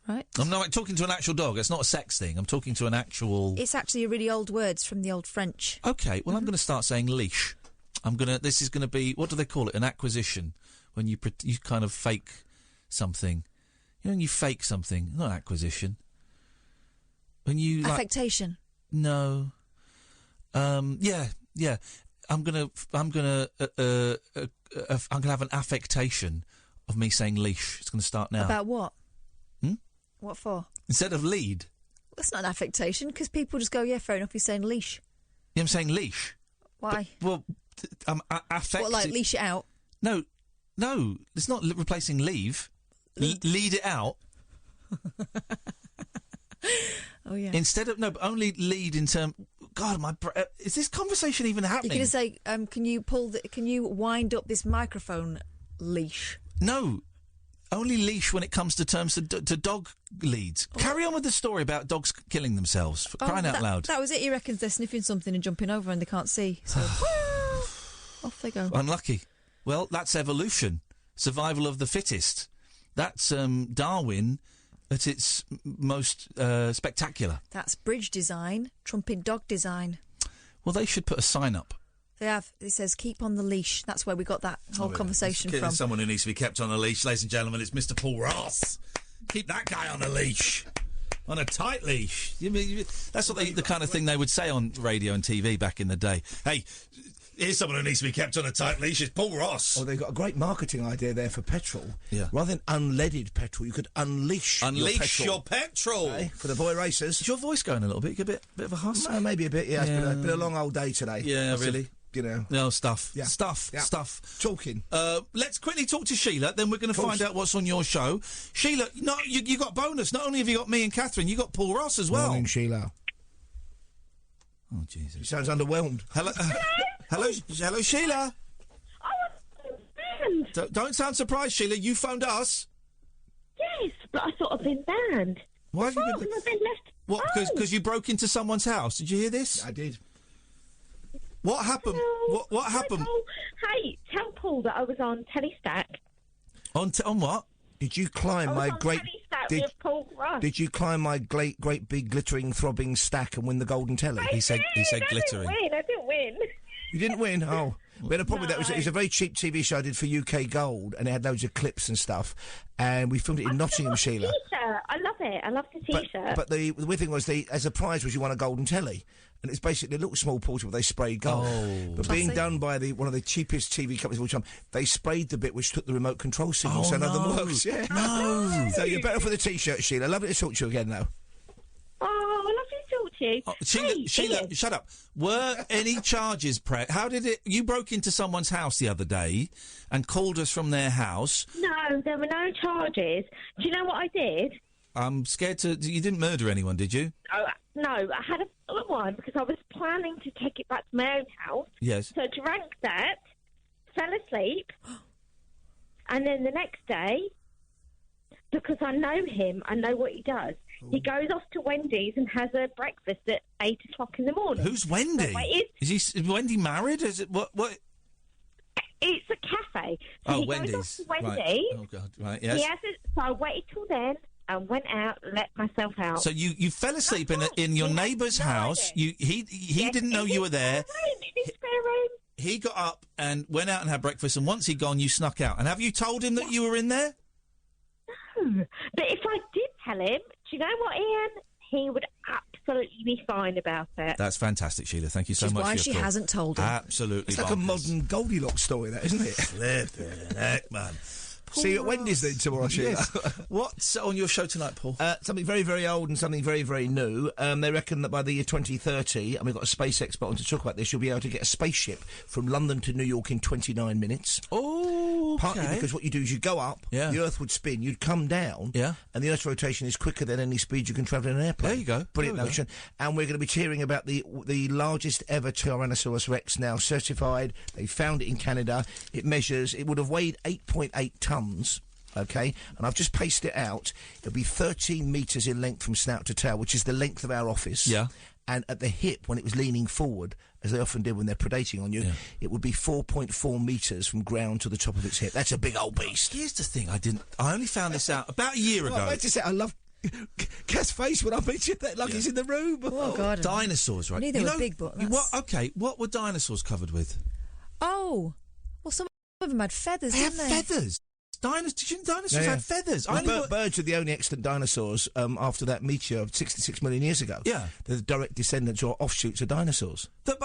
Right. I'm not talking to an actual dog. It's not a sex thing. I'm talking to an actual... It's actually a really old word. It's from the Old French. OK, well, I'm going to start saying leash. This is going to be... What do they call it? An acquisition. When you kind of fake something. You know, when you fake something. Not acquisition. When you... Affectation. No. Yeah. I'm gonna have an affectation of me saying leash. It's going to start now. About what? What for? Instead of lead. That's not an affectation, because people just go, yeah, fair enough, you're saying leash. Yeah, I'm saying leash. Why? Well, I'm affected... What, like leash it out? No, it's not replacing leave. Lead it out. Oh, yeah. Instead of... No, but only lead in term... God, is this conversation even happening? You're going to say, can you wind up this microphone leash? No. Only leash when it comes to terms to dog leads. Oh. Carry on with the story about dogs killing themselves, for crying out loud. That was it. He reckons they're sniffing something and jumping over and they can't see. So, off they go. Unlucky. Well, that's evolution. Survival of the fittest. That's Darwin at its most spectacular. That's bridge design, trumping dog design. Well, they should put a sign up. They have. It says, keep on the leash. That's where we got that whole conversation from. Someone who needs to be kept on a leash. Ladies and gentlemen, it's Mr. Paul Ross. Keep that guy on a leash. On a tight leash. That's what the kind of thing they would say on radio and TV back in the day. Hey, here's someone who needs to be kept on a tight leash. It's Paul Ross. Oh, they've got a great marketing idea there for petrol. Yeah. Rather than unleaded petrol, you could unleash your petrol. Hey, for the boy racers. Is your voice going a little bit? You get a bit of a husk? Maybe a bit, yeah. It's been a long old day today. Yeah, really. You know. No, stuff. Yeah. Stuff. Talking. Let's quickly talk to Sheila, then we're going to find out what's on your show. Sheila, no, you got bonus. Not only have you got me and Catherine, you got Paul Ross as well. Morning, Sheila. Oh, Jesus. She sounds underwhelmed. Hello, Sheila. Don't sound surprised, Sheila. You phoned us. Yes, but I thought I'd been banned. Why have you been? I've been left. What? Because you broke into someone's house. Did you hear this? I did. What happened? What happened? Hey, tell Paul that I was on Telestack. On what? Did you climb my great? With Paul Rush. Did you climb my great big glittering throbbing stack and win the golden telly? He said glittering. I didn't win. You didn't win. Oh. We had a problem with that. It was a very cheap TV show I did for UK Gold, and it had loads of clips and stuff. And we filmed it in Nottingham, Sheila. T-shirt. I love it. I love the T-shirt. But the weird thing was, as a prize, was you won a golden telly. And it's basically a little small portable they sprayed gold. Oh. But being done by one of the cheapest TV companies of all time, they sprayed the bit which took the remote control signal, so none of them works. Yeah. No. So you're better for the T-shirt, Sheila. Lovely to talk to you again, though. Oh, lovely to talk to you. Sheila, shut up. Were any charges How did it... You broke into someone's house the other day and called us from their house. No, there were no charges. Do you know what I did? I'm scared to... You didn't murder anyone, did you? Oh, no, I had a one because I was planning to take it back to my own house. Yes. So I drank that, fell asleep, and then the next day, because I know him, I know what he does. He goes off to Wendy's and has a breakfast at 8 o'clock in the morning. Who's Wendy? Is Wendy married? Is it what? It's a cafe. So he Wendy's. goes off to Wendy. Right. Oh God! Right. Yes. So I waited till then and went out, let myself out. So you fell asleep in your neighbour's house. He didn't know you were there. In his spare room. He got up and went out and had breakfast. And once he'd gone, you snuck out. And have you told him that you were in there? No. But if I did tell him, do you know what, Ian? He would absolutely be fine about it. That's fantastic, Sheila. Thank you so Which is much. why for she your call. hasn't told him. Absolutely. It's like a modern Goldilocks story, that, isn't it? Flippin' heck, man. See you at Wendy's then tomorrow, Sheila. Yes. What's on your show tonight, Paul? Something very, very old and something very, very new. They reckon that by the year 2030, and we've got a space expert on to talk about this, you'll be able to get a spaceship from London to New York in 29 minutes. Oh, okay. Partly because what you do is you go up, the Earth would spin, you'd come down, and the Earth's rotation is quicker than any speed you can travel in an airplane. There you go. Brilliant notion. And we're going to be hearing about the largest ever Tyrannosaurus Rex, now certified. They found it in Canada. It would have weighed 8.8 tonnes. Okay, and I've just paced it out. It'll be 13 metres in length from snout to tail, which is the length of our office. Yeah. And at the hip, when it was leaning forward, as they often do when they're predating on you, it would be 4.4 metres from ground to the top of its hip. That's a big old beast. Here's the thing, I only found this out about a year ago. I just say I love Kat's face when I mentioned that, like he's in the room. Oh, God. Dinosaurs, right? I knew they were big, but what were dinosaurs covered with? Oh, well, some of them had feathers, didn't they? Feathers. Dinosaurs had feathers. Well, birds are the only extant dinosaurs after that meteor of 66 million years ago. Yeah. They're the direct descendants or offshoots of dinosaurs. But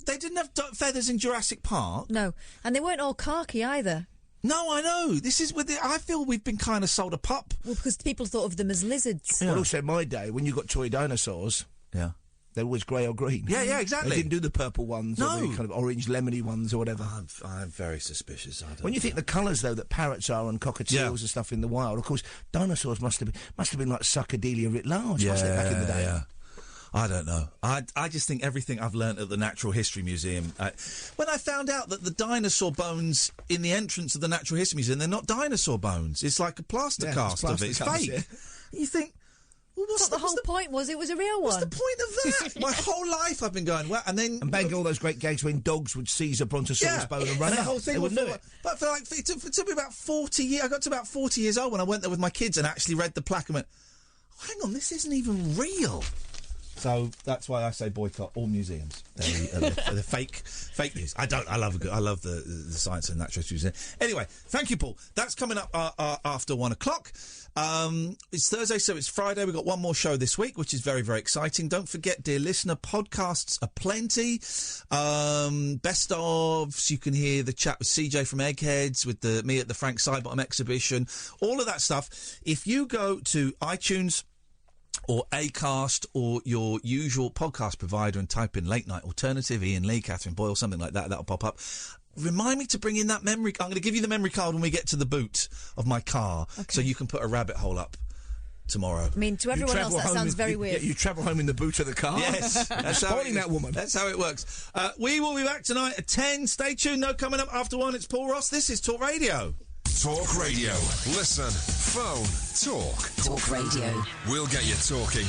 they didn't have feathers in Jurassic Park. No, and they weren't all khaki either. No, I know. This is I feel we've been kind of sold a pup. Well, because people thought of them as lizards. Well, also in my day, when you got toy dinosaurs, they were always grey or green. Yeah, exactly. They didn't do the purple ones or the kind of orange lemony ones or whatever. I'm very suspicious. When you think the colours, though, that parrots are and cockatiels and stuff in the wild, of course, dinosaurs must have been like Succadelia writ large, wasn't it, back in the day? Yeah. I don't know. I just think everything I've learnt at the Natural History Museum... when I found out that the dinosaur bones in the entrance of the Natural History Museum, they're not dinosaur bones. It's like a plaster cast of it. It's fake. Yeah. You think... Well, what's the whole point was it was a real one. What's the point of that? My whole life I've been going, well, and then... And bang all those great gags when dogs would seize a brontosaurus bone and run out. The whole thing they wouldn't do it. But it took me about 40 years... I got to about 40 years old when I went there with my kids and actually read the plaque and went, oh, hang on, this isn't even real. So that's why I say boycott all museums. They're fake news. I love the Science and Natural History Museum. Anyway, thank you, Paul. That's coming up after 1 o'clock. It's Thursday, so it's Friday. We've got one more show this week, which is very, very exciting. Don't forget, dear listener, podcasts are plenty. Best ofs, you can hear the chat with CJ from Eggheads, with me at the Frank Sidebottom exhibition, all of that stuff. If you go to iTunes or Acast or your usual podcast provider and type in Late Night Alternative, Ian Lee, Catherine Boyle, something like that, that'll pop up. Remind me to bring in that memory. I'm going to give you the memory card when we get to the boot of my car, so you can put a rabbit hole up tomorrow. I mean, to everyone else, that sounds very weird. You travel home in the boot of the car? Yes. That's spoiling that woman. That's how it works. We will be back tonight at 10. Stay tuned. No coming up after 1. It's Paul Ross. This is Talk Radio. Talk Radio. Listen, phone, talk. Talk Radio. We'll get you talking.